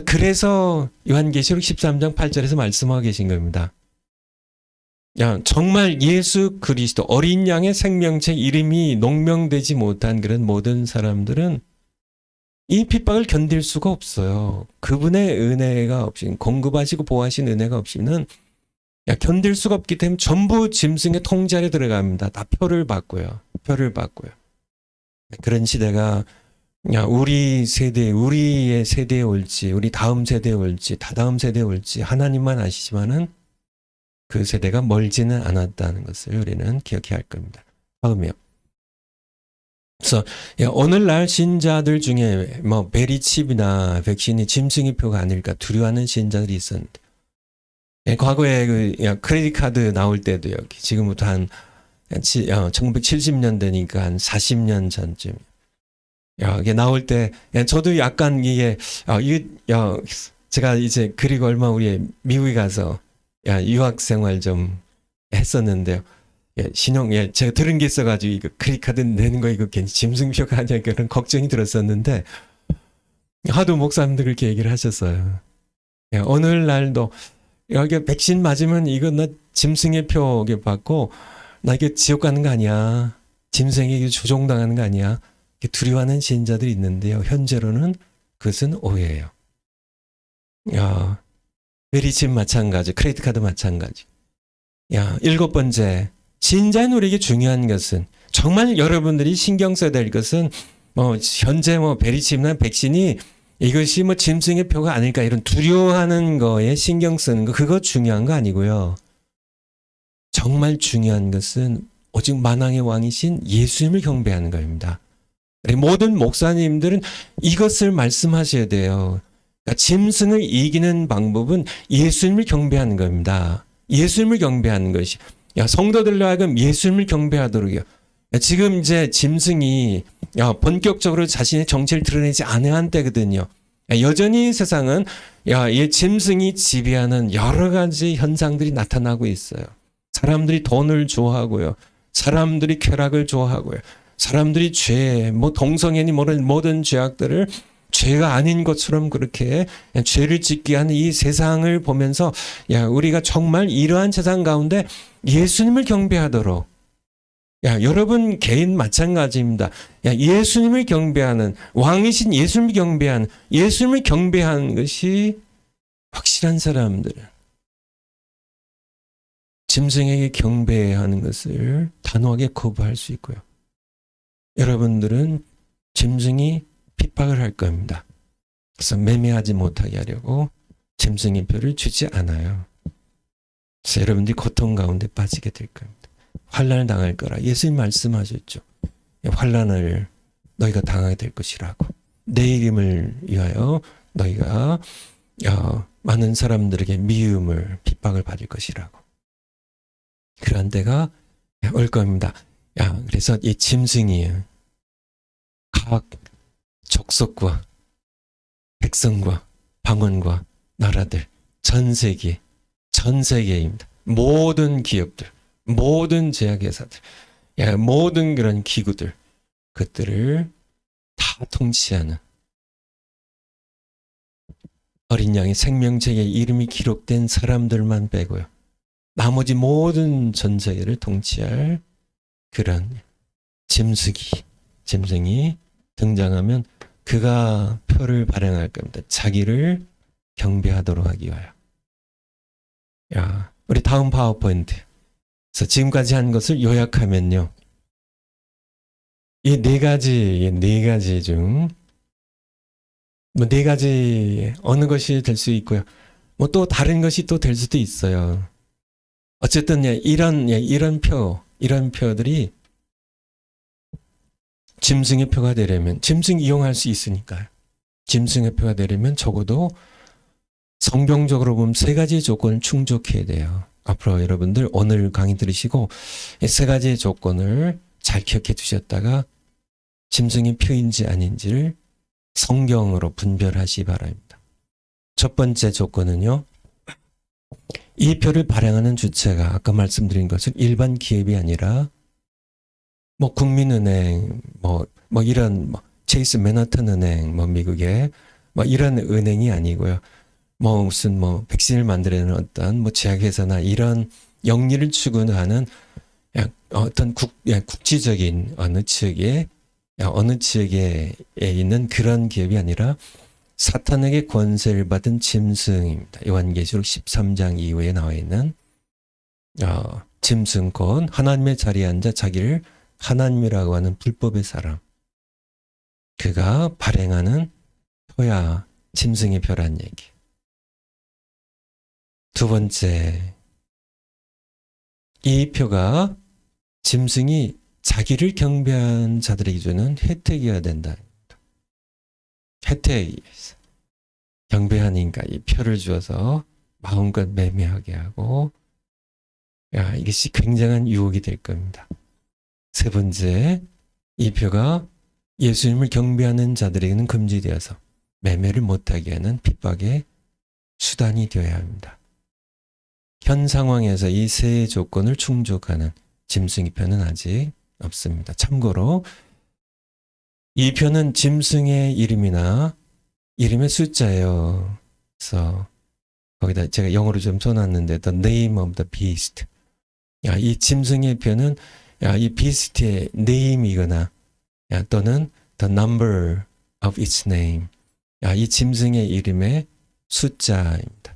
그래서 요한계시록 13장 8절에서 말씀하고 계신 겁니다. 정말 예수 그리스도 어린 양의 생명체 이름이 농명되지 못한 그런 모든 사람들은 이 핍박을 견딜 수가 없어요. 그분의 은혜가 없이, 공급하시고 보호하신 은혜가 없이는 견딜 수가 없기 때문에 전부 짐승의 통제 아래 들어갑니다. 다 표를 받고요. 표를 받고요. 그런 시대가 우리 세대, 우리의 세대에 올지, 우리 다음 세대에 올지, 다다음 세대에 올지 하나님만 아시지만은 그 세대가 멀지는 않았다는 것을 우리는 기억해야 할 겁니다. 다음이요. 그래서 오늘날 신자들 중에 뭐 베리칩이나 백신이 짐승의 표가 아닐까 두려워하는 신자들이 있었는데, 과거에 그 크레딧 카드 나올 때도 여기 지금부터 한 1970년대니까 한 40년 전쯤 이게 나올 때 저도 약간 이게 제가 이제 그리고 얼마 후에 미국에 가서 유학 생활 좀 했었는데요. 신용, 제가 들은 게 있어가지고, 이거 크레딧 카드 내는 거 이거 괜히 짐승표가 아니야. 그런 걱정이 들었었는데, 하도 목사님들 그렇게 얘기를 하셨어요. 오늘날도, 여기 백신 맞으면 이거 나 짐승의 표 받고, 나 이게 지옥 가는 거 아니야. 짐승에게 조종당하는 거 아니야. 두려워하는 신자들이 있는데요. 현재로는 그것은 오해예요. 베리칩 마찬가지, 크레딧 카드 마찬가지. 7번째. 신자인 우리에게 중요한 것은, 정말 여러분들이 신경 써야 될 것은 현재 베리칩이나 백신이 이것이 짐승의 표가 아닐까 이런 두려워하는 거에 신경 쓰는 거, 그거 중요한 거 아니고요. 정말 중요한 것은 오직 만왕의 왕이신 예수님을 경배하는 겁니다. 모든 목사님들은 이것을 말씀하셔야 돼요. 그러니까 짐승을 이기는 방법은 예수님을 경배하는 겁니다. 예수님을 경배하는 것이. 성도들로 하여금 예수님을 경배하도록요. 지금 이제 짐승이 본격적으로 자신의 정체를 드러내지 않은 때거든요. 여전히 세상은 이 짐승이 지배하는 여러 가지 현상들이 나타나고 있어요. 사람들이 돈을 좋아하고요. 사람들이 쾌락을 좋아하고요. 사람들이 죄, 동성애니 모든 죄악들을 죄가 아닌 것처럼 그렇게 죄를 짓게 하는 이 세상을 보면서 우리가 정말 이러한 세상 가운데 예수님을 경배하도록, 여러분 개인 마찬가지입니다. 예수님을 경배하는, 왕이신 예수님을 경배하는, 예수님을 경배하는 것이 확실한 사람들은 짐승에게 경배하는 것을 단호하게 거부할 수 있고요. 여러분들은 짐승이 핍박을 할 겁니다. 그래서 매매하지 못하게 하려고 짐승의 표를 주지 않아요. 그래서 여러분들이 고통 가운데 빠지게 될 겁니다. 환난을 당할 거라 예수님 말씀하셨죠. 환난을 너희가 당하게 될 것이라고. 내 이름을 위하여 너희가 많은 사람들에게 미움을, 핍박을 받을 것이라고. 그러한 때가 올 겁니다. 그래서 이 짐승이 각 족속과 백성과 방언과 나라들, 전 세계입니다. 모든 기업들, 모든 제약회사들, 모든 그런 기구들, 그것들을 다 통치하는 어린 양의 생명책에 이름이 기록된 사람들만 빼고요. 나머지 모든 전 세계를 통치할 그런 짐승이 등장하면 그가 표를 발행할 겁니다. 자기를 경배하도록 하기 위하여. 우리 다음 파워포인트. 그래서 지금까지 한 것을 요약하면요. 이 네 가지 중, 네 가지 어느 것이 될 수 있고요. 또 다른 것이 또 될 수도 있어요. 어쨌든 이런 표들이 짐승의 표가 되려면, 짐승 이용할 수 있으니까요. 짐승의 표가 되려면 적어도 성경적으로 보면 세 가지 조건을 충족해야 돼요. 앞으로 여러분들 오늘 강의 들으시고 이 세 가지의 조건을 잘 기억해 두셨다가 짐승의 표인지 아닌지를 성경으로 분별하시기 바랍니다. 첫 번째 조건은요. 이 표를 발행하는 주체가 아까 말씀드린 것은 일반 기업이 아니라 국민은행, 이런 체이스 맨하탄 은행, 뭐 미국의 뭐 이런 은행이 아니고요. 뭐 무슨 뭐 백신을 만들어내는 어떤 뭐 제약회사나 이런 영리를 추구하는 어떤 국지적인 어느 지역에 있는 그런 기업이 아니라 사탄에게 권세를 받은 짐승입니다. 요한계시록 13장 이후에 나와 있는 짐승 곧 하나님의 자리에 앉아 자기를 하나님이라고 하는 불법의 사람, 그가 발행하는 표야 짐승의 표란 얘기. 두 번째, 이 표가 짐승이 자기를 경배한 자들에게 주는 혜택이어야 된다. 혜택이 있어. 경배하니까 이 표를 주어서 마음껏 매매하게 하고, 이것이 굉장한 유혹이 될 겁니다. 세 번째, 이 표가 예수님을 경배하는 자들에게는 금지되어서 매매를 못하게 하는 핍박의 수단이 되어야 합니다. 현 상황에서 이 세 조건을 충족하는 짐승의 표는 아직 없습니다. 참고로 이 표는 짐승의 이름이나 이름의 숫자예요. 그래서 거기다 제가 영어로 좀 써놨는데 The name of the beast. 이 짐승의 표는 이 beast의 name이거나 또는 the number of its name. 이 짐승의 이름의 숫자입니다.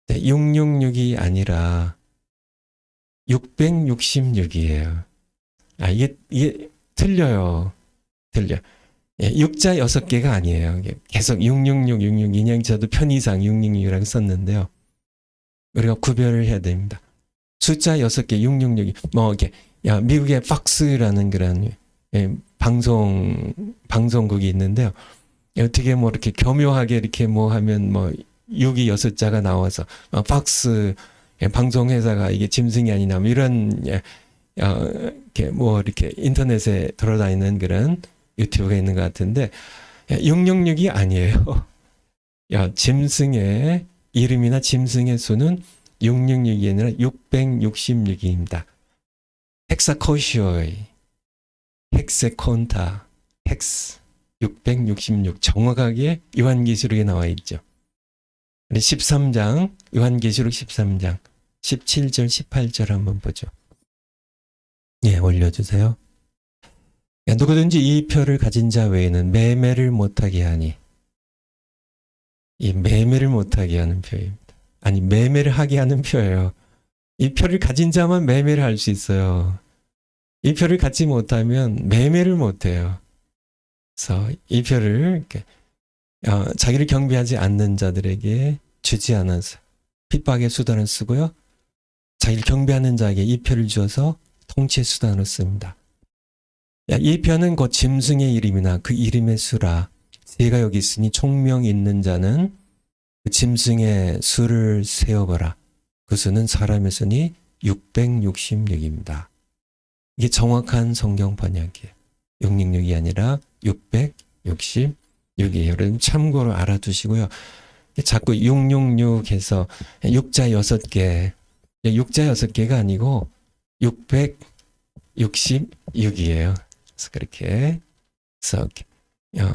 666이 아니라 666이에요. 이게 틀려요. 틀려. 6자 6개가 아니에요. 계속 666, 662냥 저도 편의상 666이라고 썼는데요. 우리가 구별을 해야 됩니다. 숫자 6개, 666이 뭐 이렇게 미국의 팍스라는 그런 방송국이 있는데요. 어떻게 뭐 이렇게 교묘하게 이렇게 뭐 하면 뭐 6이 6자가 나와서 팍스 방송회사가 이게 짐승이 아니냐 뭐 이런 이렇게 뭐 이렇게 인터넷에 돌아다니는 그런 유튜브가 있는 것 같은데 666이 아니에요. 짐승의 이름이나 짐승의 수는 666이 아니라 666입니다. 헥사코시오이, 헥세콘타, 헥스 666 정확하게 요한계시록에 나와 있죠. 13장 요한계시록 13장 17절 18절 한번 보죠. 올려주세요. 누구든지 이 표를 가진 자 외에는 매매를 못하게 하니, 이 매매를 못하게 하는 표입니다. 아니 매매를 하게 하는 표예요. 이 표를 가진 자만 매매를 할 수 있어요. 이 표를 갖지 못하면 매매를 못해요. 그래서 이 표를 이렇게 자기를 경배하지 않는 자들에게 주지 않아서 핍박의 수단을 쓰고요. 자기를 경배하는 자에게 이 표를 주어서 통치의 수단으로 씁니다. 이 표는 곧 짐승의 이름이나 그 이름의 수라. 제가 여기 있으니 총명 있는 자는 그 짐승의 수를 세어보라. 그 수는 사람의 수니 666입니다. 이게 정확한 성경 번역이에요. 666이 아니라 666이에요. 여러분 참고로 알아두시고요. 자꾸 666 해서 6자 6개, 6자 6개가 아니고 666이에요. 그래서 그렇게 해서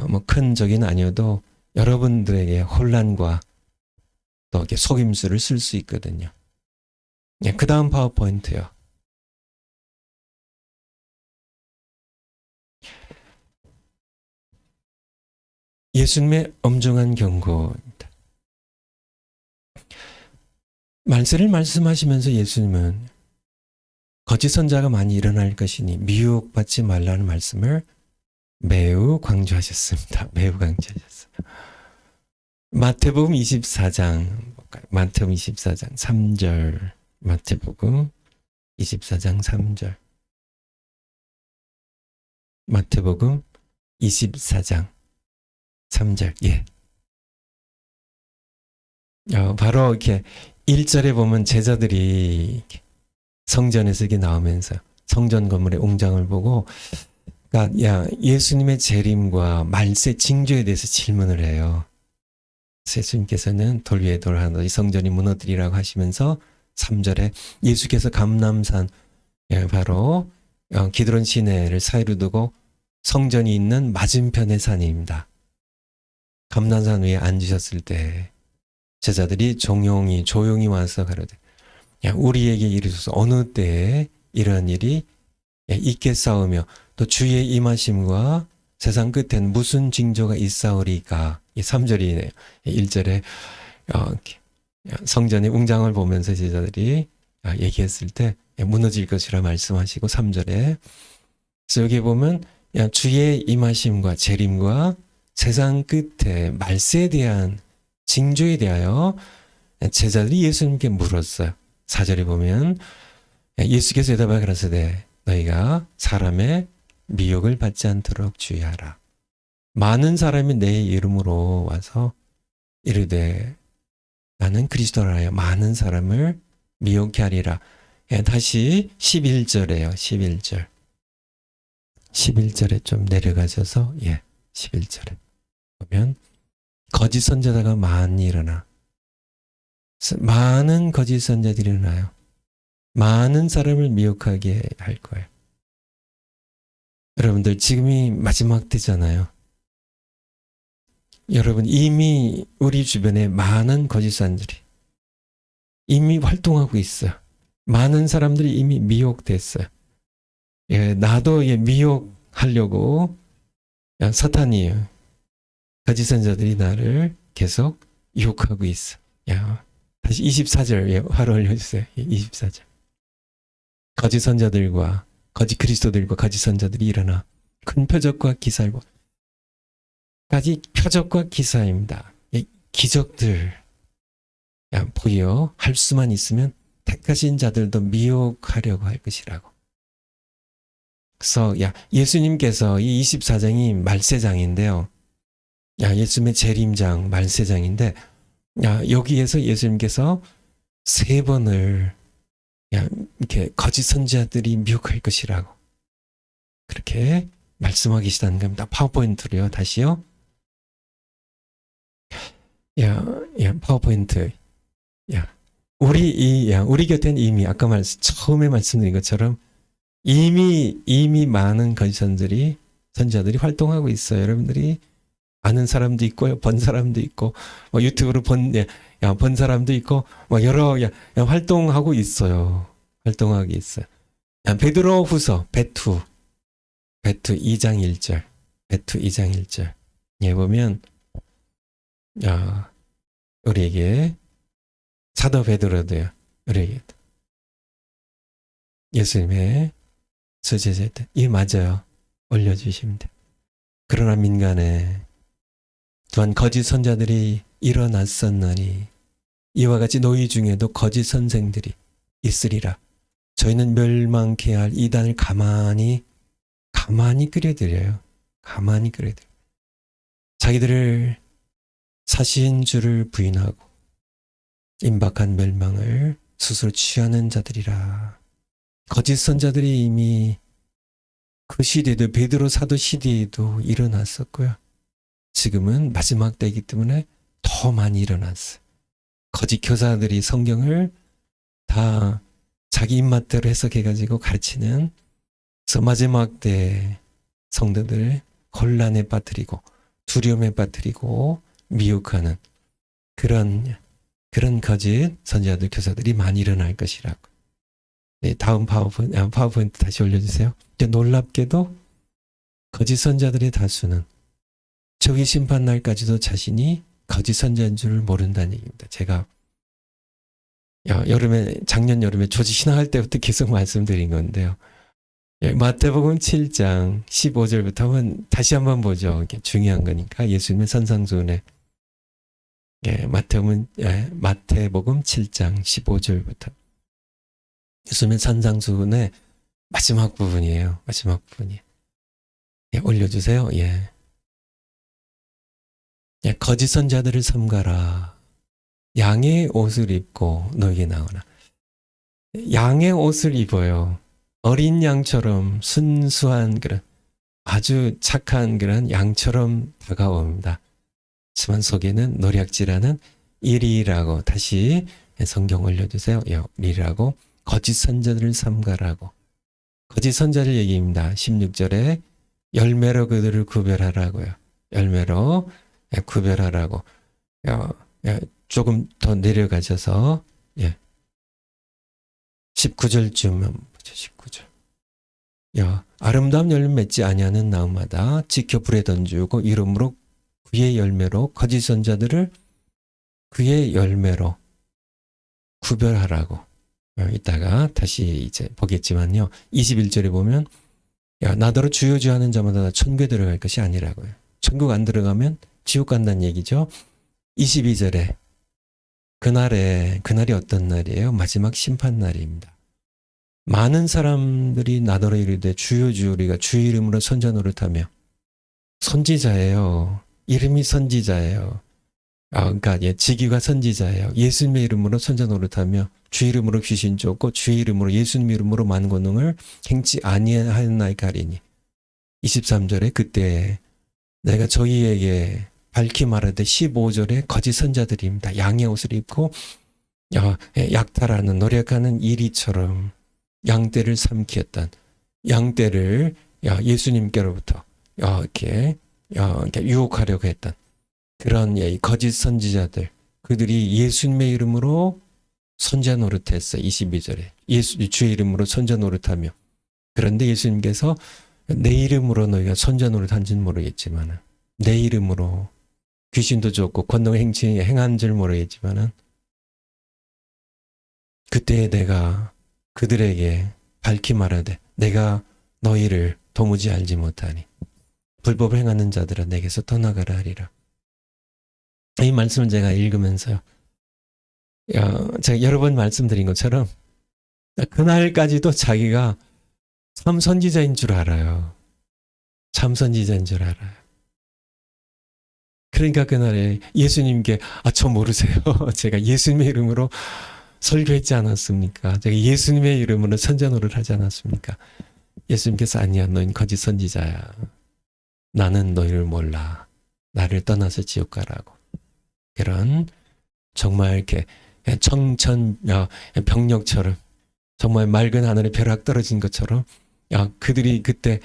뭐 큰 적은 아니어도 여러분들에게 혼란과 또 이렇게 속임수를 쓸 수 있거든요. 그 다음 파워포인트요. 예수님의 엄중한 경고입니다. 말세를 말씀하시면서 예수님은 거짓 선자가 많이 일어날 것이니 미혹받지 말라는 말씀을 매우 강조하셨습니다. 매우 강조하셨어요. 마태복음 24장, 마태복음 24장 3절, 마태복음 24장 3절, 마태복음 24장 3절, 바로 이렇게 1절에 보면 제자들이 성전에서 이렇게 나오면서 성전 건물의 웅장을 보고, 그러니까 예수님의 재림과 말세 징조에 대해서 질문을 해요. 예수님께서는 돌 위에 돌 하나 이 성전이 무너뜨리라고 하시면서 3절에 예수께서 감람산 바로 기드론 시내를 사이로 두고 성전이 있는 맞은편의 산입니다. 감난산 위에 앉으셨을 때 제자들이 조용히 와서 가로되 야, 우리에게 이르소서 어느 때에 이러한 일이 있겠사오며 또 주의 임하심과 세상 끝엔 무슨 징조가 있사오리까. 3절이네요. 1절에 성전의 웅장을 보면서 제자들이 얘기했을 때 무너질 것이라 말씀하시고 3절에 그래서 여기 보면 주의 임하심과 재림과 세상 끝에 말세에 대한 징조에 대하여 제자들이 예수님께 물었어요. 4절에 보면 예수께서 대답하여 가라사대 너희가 사람의 미혹을 받지 않도록 주의하라. 많은 사람이 내 이름으로 와서 이르되 나는 그리스도라 많은 사람을 미혹케 하리라. 다시 11절에요. 11절. 11절에 좀 내려가셔서 11절에 보면 거짓 선지자가 많이 일어나. 많은 거짓 선지자들이 일어나요. 많은 사람을 미혹하게 할 거예요. 여러분들 지금이 마지막 때잖아요. 여러분 이미 우리 주변에 많은 거짓 선지자들이 이미 활동하고 있어요. 많은 사람들이 이미 미혹됐어요. 나도 미혹하려고 사탄이 거짓 선지자들이 나를 계속 유혹하고 있어. 다시 24절 화를 올려주세요. 24절. 거짓 선지자들과 거짓 그리스도들과 거짓 선지자들이 일어나 큰 표적과 기사를 까지 표적과 기사입니다. 기적들 보여 할 수만 있으면 택하신 자들도 미혹하려고 할 것이라고. 그래서 예수님께서 이 24장이 말세장인데요. 예수님의 재림장 말세장인데 여기에서 예수님께서 3번을 이렇게 거짓 선지자들이 미혹할 것이라고 그렇게 말씀하고 계시다는 겁니다. 파워포인트로요. 다시요. 파워포인트. 우리 곁엔 이미 아까 처음에 말씀드린 것처럼 이미 많은 거짓 선지자들이 활동하고 있어요. 여러분들이 아는 사람도 있고요, 본 사람도 있고, 유튜브로 본 사람도 있고, 여러 활동하고 있어요. 활동하고 있어요. 베드로후서 베투 2장 1절, 베투 2장 1절. 보면 우리에게 사도 베드로도요. 우리에게 예수님의 수제자 때 맞아요. 올려주시면 돼. 그러나 민간에 또한 거짓 선자들이 일어났었나니 이와 같이 너희 중에도 거짓 선생들이 있으리라. 저희는 멸망케 할 이단을 가만히 끌어들여요. 가만히 끌어들여요. 자기들을 사신 주를 부인하고 임박한 멸망을 스스로 취하는 자들이라. 거짓 선자들이 이미 그 시대도 베드로 사도 시대에도 일어났었고요. 지금은 마지막 때이기 때문에 더 많이 일어났어요. 거짓 교사들이 성경을 다 자기 입맛대로 해석해가지고 가르치는, 그래서 마지막 때 성도들을 곤란에 빠뜨리고 두려움에 빠뜨리고 미혹하는 그런 거짓 선지자들 교사들이 많이 일어날 것이라고. 다음 파워포인트 다시 올려주세요. 놀랍게도 거짓 선지자들의 다수는 저기 심판날까지도 자신이 거짓 선지자인 줄을 모른다는 얘기입니다. 제가 작년 여름에 조지 신앙할 때부터 계속 말씀드린 건데요. 마태복음 7장 15절부터 다시 한번 보죠. 중요한 거니까. 예수님의 산상수훈에 마태복음 7장 15절부터 예수님의 산상수훈의 마지막 부분이에요. 마지막 부분이에요. 올려주세요. 거짓 선자들을 삼가라. 양의 옷을 입고 너에게 나오나. 양의 옷을 입어요. 어린 양처럼 순수한 그런 아주 착한 그런 양처럼 다가옵니다. 하지만 속에는 노략질하는 이리라고. 다시 성경 올려주세요. 이리라고 거짓 선자들을 삼가라고. 거짓 선자를 얘기입니다. 16절에 열매로 그들을 구별하라고요. 열매로 구별하라고. 조금 더 내려가셔서 19절쯤 보죠. 19절. 아름다운 열매 맺지 아니하는 나무마다 지켜 불에 던지고 이름으로 그의 열매로 거짓 선자들을 그의 열매로 구별하라고. 이따가 다시 이제 보겠지만요. 21절에 보면 나더러 주여 주여 하는 자마다 다 천국에 들어갈 것이 아니라고요. 천국 안 들어가면 지옥 간다는 얘기죠. 22절에 그날이 어떤 날이에요? 마지막 심판 날입니다. 많은 사람들이 나더러 이르되 주여 주여 우리가 주의 이름으로 선자 노릇하며 선지자예요. 이름이 선지자예요. 그러니까 직위가 선지자예요. 예수님의 이름으로 선자 노릇하며 주의 이름으로 귀신 쫓고 주의 이름으로 예수님 이름으로 많은 권능을 행치 아니하였나이까리니 23절에 그때 내가 저희에게 밝히 말하되 15절에 거짓 선자들입니다. 양의 옷을 입고 약탈하는 노력하는 이리처럼 양떼를 삼키었던 양떼를 예수님께로부터 이렇게 유혹하려고 했던 그런 거짓 선지자들 그들이 예수님의 이름으로 선자 노릇했어요. 22절에 주의 이름으로 선자 노릇하며 그런데 예수님께서 내 이름으로 너희가 선자 노릇한지는 모르겠지만 내 이름으로 귀신도 쫓고 권능 행한 줄 모르겠지만 그때 내가 그들에게 밝히 말하되 내가 너희를 도무지 알지 못하니 불법을 행하는 자들아 내게서 떠나가라 하리라. 이 말씀을 제가 읽으면서요. 제가 여러 번 말씀드린 것처럼 그날까지도 자기가 참 선지자인 줄 알아요. 참 선지자인 줄 알아요. 그러니까 그날에 예수님께 저 모르세요. 제가 예수님의 이름으로 설교했지 않았습니까? 제가 예수님의 이름으로 선자 노릇 하지 않았습니까? 예수님께서 아니야 너희는 거짓 선지자야. 나는 너희를 몰라. 나를 떠나서 지옥 가라고. 그런 정말 이렇게 청천 병력처럼 정말 맑은 하늘에 벼락 떨어진 것처럼 그들이 그때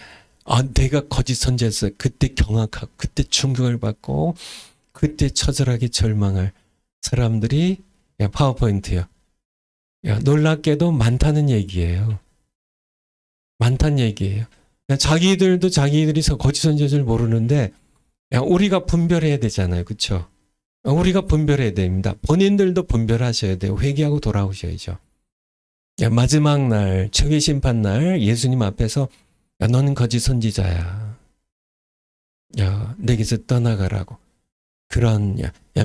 내가 거짓 선지자였어. 그때 경악하고 그때 충격을 받고 그때 처절하게 절망할 사람들이 파워포인트요. 놀랍게도 많다는 얘기예요. 많다는 얘기예요. 자기들도 자기들이 거짓 선지자인 줄 모르는데 우리가 분별해야 되잖아요. 그렇죠? 우리가 분별해야 됩니다. 본인들도 분별하셔야 돼요. 회개하고 돌아오셔야죠. 마지막 날, 최후의 심판 날 예수님 앞에서 너는 거짓 선지자야. 내게서 떠나가라고. 그런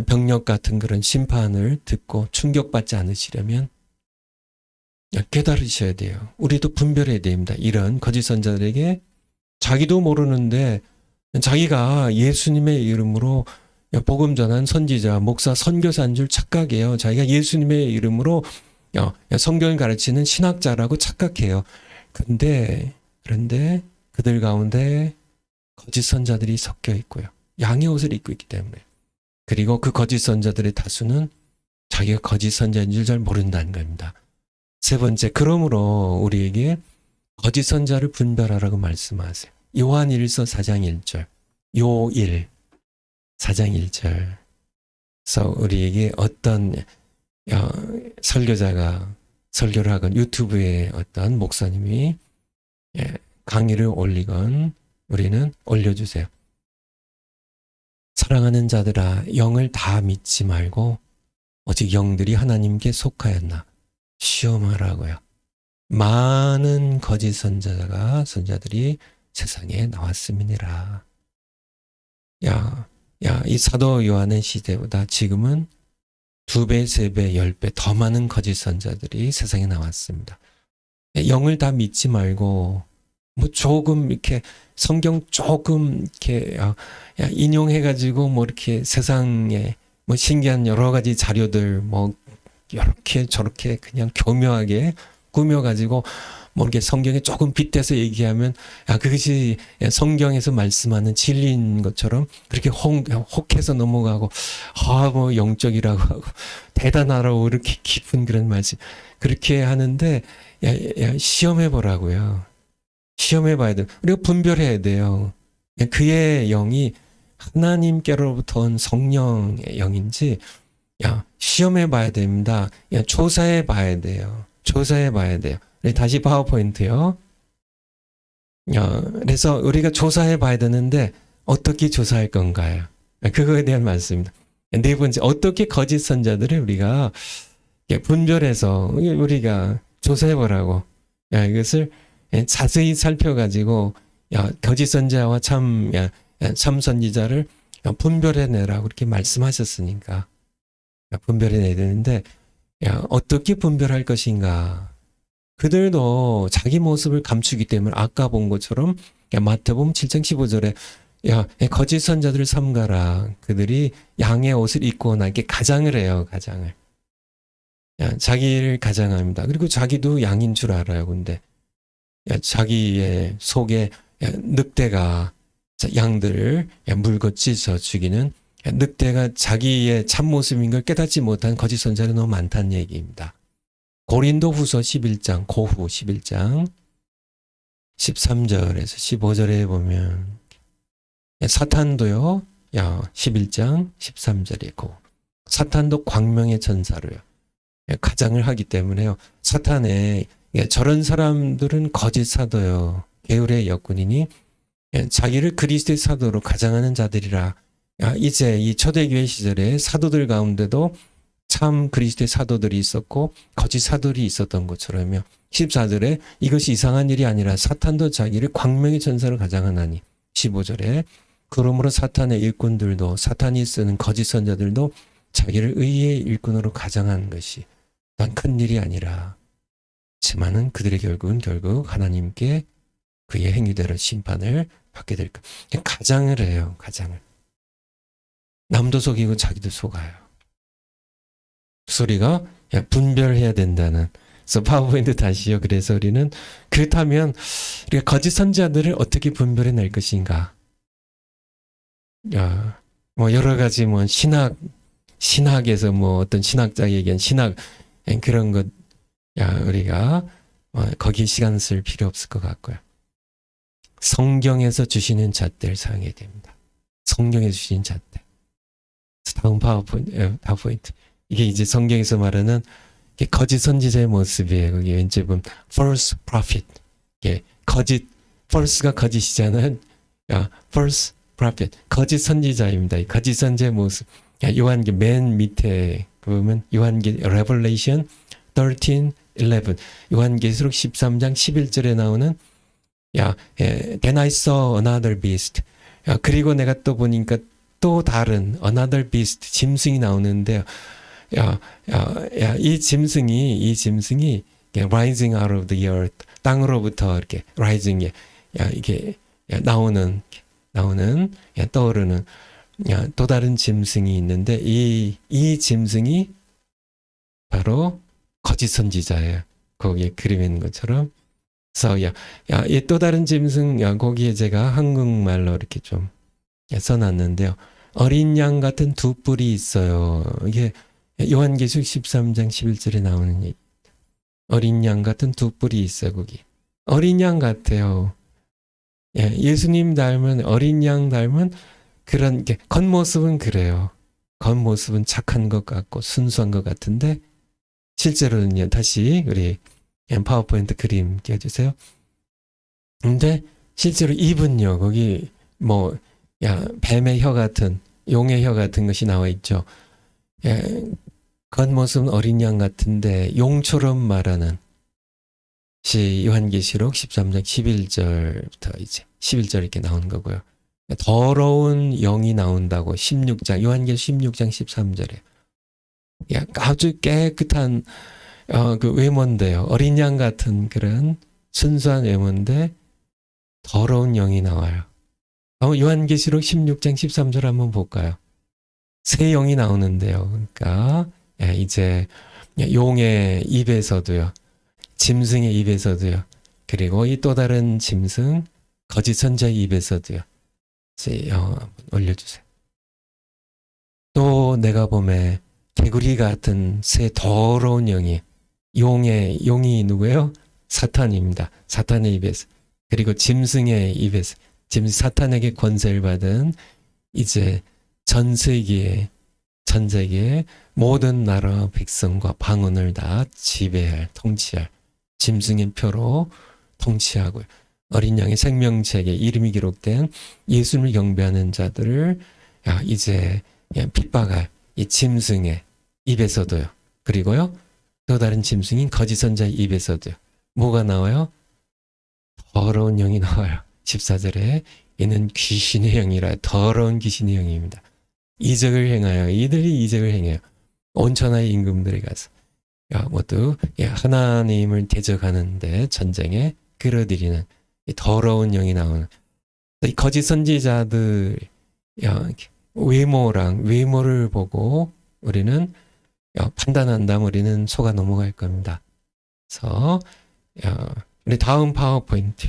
병력 같은 그런 심판을 듣고 충격받지 않으시려면 깨달으셔야 돼요. 우리도 분별해야 됩니다. 이런 거짓 선자들에게 자기도 모르는데 자기가 예수님의 이름으로 복음 전한 선지자, 목사, 선교사인 줄 착각해요. 자기가 예수님의 이름으로 성경을 가르치는 신학자라고 착각해요. 그런데 그들 가운데 거짓 선자들이 섞여 있고요. 양의 옷을 입고 있기 때문에. 그리고 그 거짓 선자들의 다수는 자기가 거짓 선자인 줄 잘 모른다는 겁니다. 세 번째, 그러므로 우리에게 거짓 선자를 분별하라고 말씀하세요. 요한일서 4장 1절. 요1 4장 1절. 그래서 우리에게 어떤 설교자가 설교를 하건 유튜브에 어떤 목사님이 강의를 올리건 우리는 올려주세요. 사랑하는 자들아 영을 다 믿지 말고 오직 영들이 하나님께 속하였나 시험하라고요. 많은 거짓 선자들이 세상에 나왔음이니라. 이 사도 요한의 시대보다 지금은 2배, 3배, 10배 더 많은 거짓 선자들이 세상에 나왔습니다. 영을 다 믿지 말고 조금 이렇게 성경 조금 이렇게 인용해가지고 이렇게 세상에 신기한 여러 가지 자료들 이렇게 저렇게 그냥 교묘하게 꾸며가지고 이렇게 성경에 조금 빗대서 얘기하면 그것이 성경에서 말씀하는 진리인 것처럼 그렇게 혹해서 넘어가고 영적이라고 하고 대단하라고 이렇게 깊은 그런 말씀 그렇게 하는데 시험해 보라고요. 시험해 봐야 돼요. 우리가 분별해야 돼요. 그의 영이 하나님께로부터 온 성령의 영인지 시험해 봐야 됩니다. 조사해 봐야 돼요. 조사해 봐야 돼요. 다시 파워포인트요. 그래서 우리가 조사해 봐야 되는데 어떻게 조사할 건가요? 그거에 대한 말씀입니다. 네 번째, 어떻게 거짓 선자들을 우리가 분별해서 우리가 조사해 보라고. 이것을 자세히 살펴가지고 거짓 선자와 참 선지자를 분별해내라고 그렇게 말씀하셨으니까 분별해내야 되는데 어떻게 분별할 것인가. 그들도 자기 모습을 감추기 때문에 아까 본 것처럼 마태복음 7장 15절에 거짓 선자들을 삼가라. 그들이 양의 옷을 입고 나에게 가장을 해요. 가장을. 자기를 가장합니다. 그리고 자기도 양인 줄 알아요. 근데 자기의 속에 늑대가 양들을 물고 찢어 죽이는 늑대가 자기의 참모습인 걸 깨닫지 못한 거짓 선자는 너무 많다는 얘기입니다. 고린도 후서 11장, 고후 11장 13절에서 15절에 보면 사탄도요, 11장 13절에 사탄도 광명의 전사로요. 가장을 하기 때문에요. 사탄의 저런 사람들은 거짓 사도요. 게으르의 역군이니 자기를 그리스도의 사도로 가장하는 자들이라. 이제 이 초대교회 시절에 사도들 가운데도 참 그리스도의 사도들이 있었고 거짓 사도들이 있었던 것처럼요. 14절에 이것이 이상한 일이 아니라 사탄도 자기를 광명의 전사로 가장하나니. 15절에 그러므로 사탄의 일꾼들도 사탄이 쓰는 거짓 선자들도 자기를 의의 일꾼으로 가장한 것이 난 큰 일이 아니라 지만은 그들의 결국 하나님께 그의 행위대로 심판을 받게 될 것. 가장을 해요. 가장을. 남도 속이고 자기도 속아요. 소리가 분별해야 된다는. 그래서 파워포인트 다시요. 그래서 우리는 그렇다면 우리가 거짓 선지자들을 어떻게 분별해낼 것인가. 뭐 여러 가지 뭐 신학에서 뭐 어떤 신학자가 얘기한 신학 그런 것 우리가 거기에 시간 쓸 필요 없을 것 같고요. 성경에서 주시는 잣대를 사용해야 됩니다. 성경에서 주신 잣대. 다음 파워포인트. 이게 이제 성경에서 말하는 거짓 선지자의 모습이에요. 거기 왼쪽에 보면 false prophet. false가 거짓이잖아요. false prophet. 거짓 선지자입니다. 거짓 선지자의 모습. 요한계 맨 밑에 보면 요한계 Revelation 13:11. 요한계시록 13장 11절에 나오는 Then I saw another beast. 그리고 내가 또 보니까 또 다른 another beast 짐승이 나오는데요. 이 짐승이 rising out of the earth 땅으로부터 이렇게 rising 이게 나오는 떠오르는 또 다른 짐승이 있는데 이 짐승이 바로 거짓 선지자예요. 거기에 그림에 있는 것처럼. 그래서 이 또 다른 짐승 거기에 제가 한국말로 이렇게 좀 써놨는데요. 어린 양 같은 두 뿔이 있어요. 이게 요한계시록 13장 11절에 나오는 얘기. 어린 양 같은 두 뿔이 있어요. 거기. 어린 양 같아요. 예수님 닮은 어린 양 닮은 그런 게 겉모습은 그래요. 겉모습은 착한 것 같고 순수한 것 같은데 실제로는요. 다시 우리 파워포인트 그림 띄워주세요. 근데 실제로 입은요. 거기 뱀의 혀 같은 용의 혀 같은 것이 나와 있죠. 겉모습은 어린 양 같은데 용처럼 말하는 요한계시록 13장 11절부터 이제 11절 이렇게 나오는 거고요. 더러운 영이 나온다고 16장 요한계시록 16장 13절에 아주 깨끗한 그 외모인데요. 어린 양 같은 그런 순수한 외모인데 더러운 영이 나와요. 요한계시록 16장 13절 한번 볼까요? 새 영이 나오는데요. 그러니까 이제 용의 입에서도요. 짐승의 입에서도요. 그리고 이 또 다른 짐승 거짓 선자의 입에서도요. 한번 올려주세요. 또 내가 보매 개구리 같은 새 더러운 영이 용이 누구예요? 사탄입니다. 사탄의 입에서 그리고 짐승의 입에서 사탄에게 권세를 받은 이제 전 세계의 모든 나라 백성과 방언을 다 지배할, 통치할 짐승의 표로 통치하고요. 어린 양의 생명책에 이름이 기록된 예수님을 경배하는 자들을 이제 핍박할 이 짐승의 입에서도요. 그리고요. 또 다른 짐승인 거짓 선자의 입에서도요. 뭐가 나와요? 더러운 영이 나와요. 14절에 이는 귀신의 영이라, 더러운 귀신의 영입니다. 이적을 행하여, 이들이 이적을 행해요. 온 천하의 임금들이 가서 모두 하나님을 대적하는데 전쟁에 끌어들이는 이 더러운 영이 나오는 이 거짓 선지자들 외모를 보고 우리는 판단한다면 우리는 속아 넘어갈 겁니다. 그래서 우리 다음 파워포인트.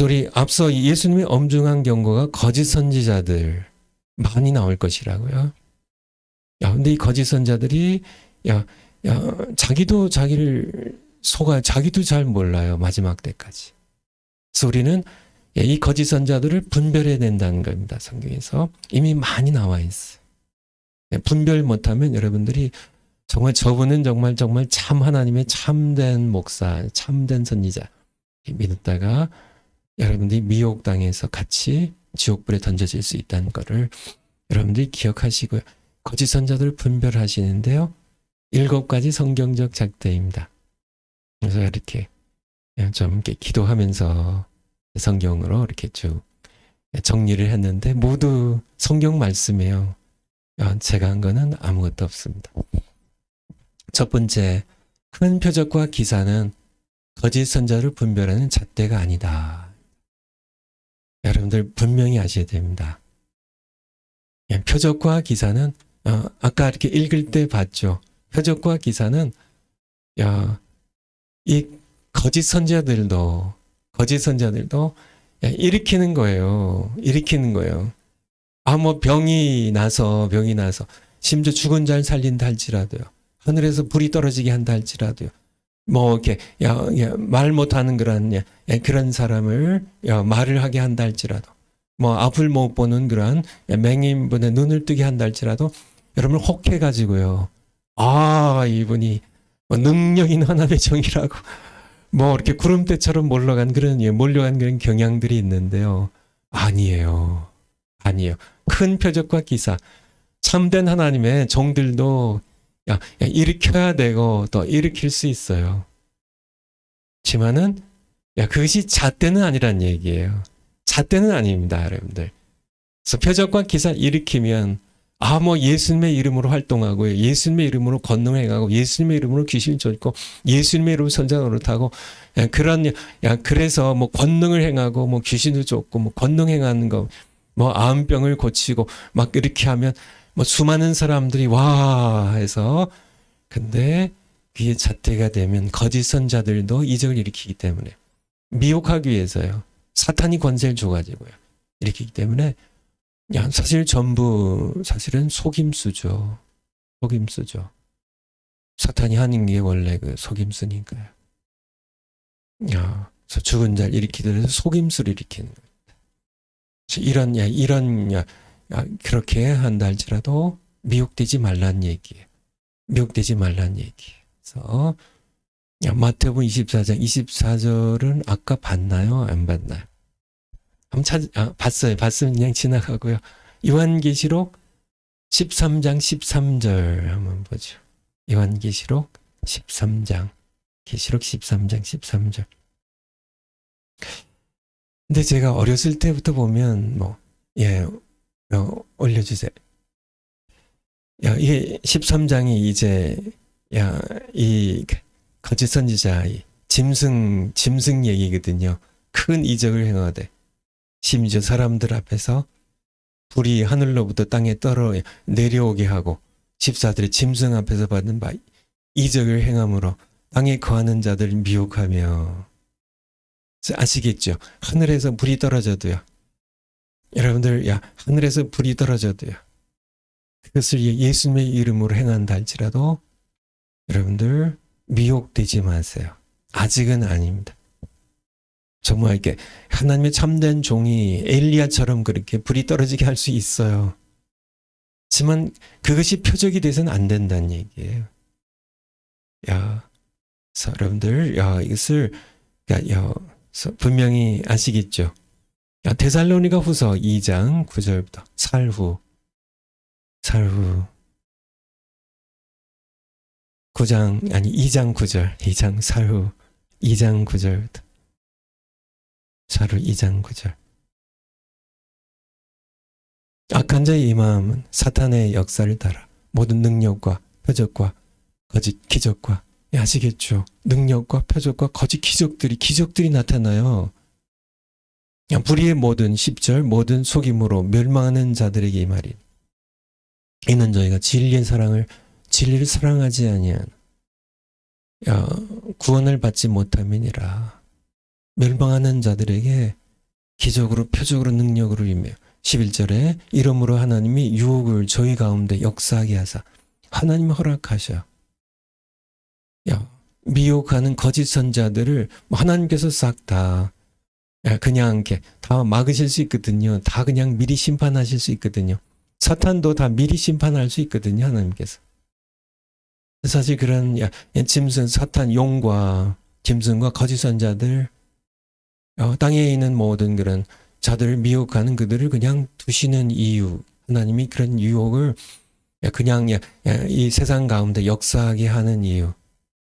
우리 앞서 예수님의 엄중한 경고가 거짓 선지자들 많이 나올 것이라고요. 근데 이 거짓 선자들이 자기도 자기를 자기도 잘 몰라요. 마지막 때까지. 그래서 우리는 이 거짓 선자들을 분별해야 된다는 겁니다. 성경에서 이미 많이 나와 있어요. 분별 못하면 여러분들이 정말 저분은 정말 참 하나님의 참된 목사, 참된 선지자 믿었다가 여러분들이 미혹당해서 같이 지옥불에 던져질 수 있다는 것을 여러분들이 기억하시고요. 거짓 선자들을 분별하시는데요. 7가지 성경적 작대입니다. 그래서 이렇게 좀 이렇게 기도하면서 성경으로 이렇게 쭉 정리를 했는데 모두 성경 말씀이에요. 제가 한 거는 아무것도 없습니다. 첫 번째, 큰 표적과 기사는 거짓 선자를 분별하는 잣대가 아니다. 여러분들 분명히 아셔야 됩니다. 표적과 기사는 아까 이렇게 읽을 때 봤죠. 표적과 기사는 이 거짓 선자들도 일으키는 거예요. 뭐 병이 나서 심지어 죽은 자를 살린다 할지라도요. 하늘에서 불이 떨어지게 한다 할지라도요. 뭐 이렇게 말 못하는 그런 사람을 말을 하게 한다 할지라도, 뭐 앞을 못 보는 그런 맹인분의 눈을 뜨게 한다 할지라도 여러분 혹해가지고요. 이분이 뭐 능력 있는 하나님의 종이라고 뭐 이렇게 구름대처럼 몰려간 그런 경향들이 있는데요. 아니에요. 큰 표적과 기사, 참된 하나님의 종들도 일으켜야 되고 또 일으킬 수 있어요. 하지만은 그것이 잣대는 아니란 얘기예요. 잣대는 아닙니다, 여러분들. 그래서 표적과 기사 일으키면 뭐 예수님의 이름으로 활동하고요. 예수님의 이름으로 권능을 행하고 예수님의 이름으로 귀신을 쫓고 예수님의 이름으로 선자 노릇하고 그래서 뭐 권능을 행하고 뭐 귀신을 쫓고 뭐 권능 행하는 거 뭐 암병을 고치고 막 이렇게 하면 뭐 수많은 사람들이 와 해서, 근데 그게 잣대가 되면 거짓 선자들도 이적을 일으키기 때문에 미혹하기 위해서요. 사탄이 권세를 줘가지고요. 일으키기 때문에 사실은 속임수죠. 사탄이 하는 게 원래 그 속임수니까요. 그래서 죽은 자를 일으키더라도 속임수를 일으키는 거예요. 그렇게 한다 할지라도 미혹되지 말란 얘기예요. 그래서 마태복음 24장 24절은 아까 봤나요? 안 봤나요? 한번 봤으면 그냥 지나가고요. 요한계시록 13장 13절 한번 보죠. 요한계시록 13장, 계시록 13장 13절. 근데 제가 어렸을 때부터 보면 올려주세요. 이게 13장이 이제 이 거짓 선지자 짐승 얘기거든요. 큰 이적을 행하되 심지어 사람들 앞에서 불이 하늘로부터 땅에 내려오게 하고 집사들이 짐승 앞에서 받은 바 이적을 행함으로 땅에 거하는 자들을 미혹하며. 아시겠죠? 하늘에서 불이 떨어져도요. 여러분들 하늘에서 불이 떨어져도요. 그것을 예수님의 이름으로 행한다 할지라도 여러분들 미혹되지 마세요. 아직은 아닙니다. 정말 이렇게 하나님의 참된 종이 엘리야처럼 그렇게 불이 떨어지게 할 수 있어요. 하지만 그것이 표적이 돼서는 안 된다는 얘기예요. 여러분들, 이것을 분명히 아시겠죠? 데살로니가 후서 2장 9절부터 살후 2장 9절 살후 2장 9절부터 살후 2장 9절 악한 자의 이 마음은 사탄의 역사를 따라 모든 능력과 표적과 거짓 기적과 아시겠죠? 능력과 표적과 거짓 기적들이 나타나요. 불의의 모든 10절 모든 속임으로 멸망하는 자들에게 이 말이 이는 저희가 진리를 사랑하지 아니한 구원을 받지 못함이니라. 멸망하는 자들에게 기적으로 표적으로 능력으로 임해요. 11절에 이러므로 하나님이 유혹을 저희 가운데 역사하게 하사 하나님이 허락하셔. 미혹하는 거짓 선자들을 하나님께서 싹 다 그냥 이렇게 다 막으실 수 있거든요. 다 그냥 미리 심판하실 수 있거든요. 사탄도 다 미리 심판할 수 있거든요. 하나님께서. 사실 그런 사탄 용과 짐승과 거짓 선자들 땅에 있는 모든 그런 자들을 미혹하는 그들을 그냥 두시는 이유, 하나님이 그런 유혹을 그냥 이 세상 가운데 역사하게 하는 이유,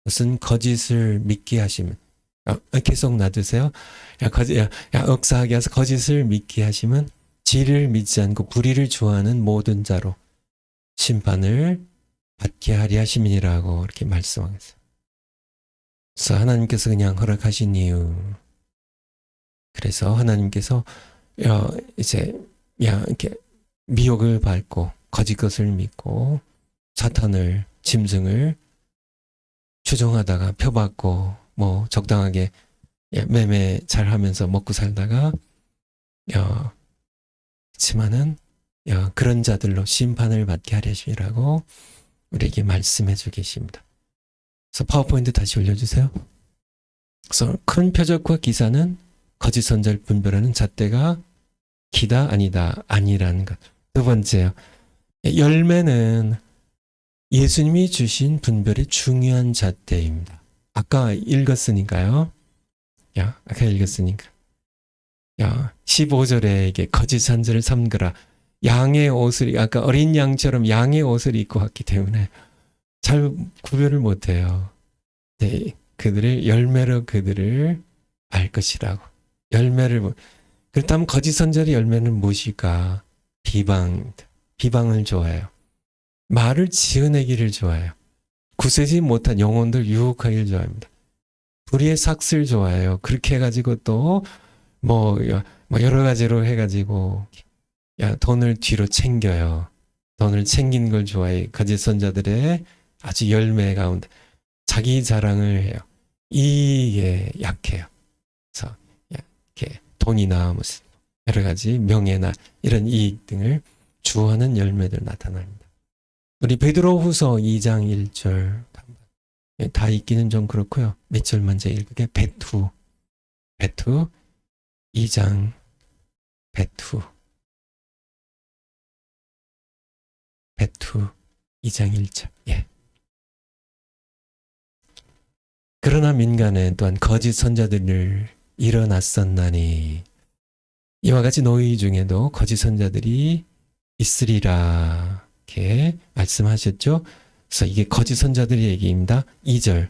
무슨 거짓을 믿게 하시면 계속 놔두세요. 역사하게 해서 거짓을 믿게 하시면 진리를 믿지 않고 불의를 좋아하는 모든 자로 심판을 받게 하리 하심이니라고 이렇게 말씀하겠어요. 그래서 하나님께서 그냥 허락하신 이유. 그래서 하나님께서 이제 이렇게 미혹을 받고 거짓 것을 믿고 사탄을 짐승을 추종하다가 표받고 뭐 적당하게 매매 잘 하면서 먹고 살다가 그렇지만은 그런 자들로 심판을 받게 하려 하심이라고 우리에게 말씀해 주고 계십니다. 그래서 파워포인트 다시 올려주세요. 그래서 큰 표적과 기사는 거짓 선자를 분별하는 잣대가 기다 아니다 아니라는 것. 두 번째요. 열매는 예수님이 주신 분별의 중요한 잣대입니다. 아까 읽었으니까요. 아까 읽었으니까. 15절에 이게 거짓 선자를 삼그라. 양의 옷을 아까 어린 양처럼 양의 옷을 입고 왔기 때문에 잘 구별을 못해요. 네, 그들의 열매로 그들을 알 것이라고. 열매를 그렇다면 거짓 선자의 열매는 무엇일까? 비방을 좋아해요. 말을 지어내기를 좋아해요. 구세지 못한 영혼들 유혹하기를 좋아합니다. 불의의 삭슬 좋아해요. 그렇게 해가지고 또 뭐 여러 가지로 해가지고 돈을 뒤로 챙겨요. 돈을 챙긴 걸 좋아해. 거짓 선자들의 아주 열매 가운데 자기 자랑을 해요. 이게 약해요. 그래서 이렇게 돈이나 무슨 여러 가지 명예나 이런 이익 등을 주어하는 열매들 나타납니다. 우리 베드로후서 2장 1절 다 읽기는 좀 그렇고요. 몇 절만 제가 읽을게요. 베투 2장 베투 2장 1절. 그러나 민간에 또한 거짓 선자들을 일어났었나니 이와 같이 너희 중에도 거짓 선자들이 있으리라 이렇게 말씀하셨죠. 그래서 이게 거짓 선자들의 얘기입니다. 2절.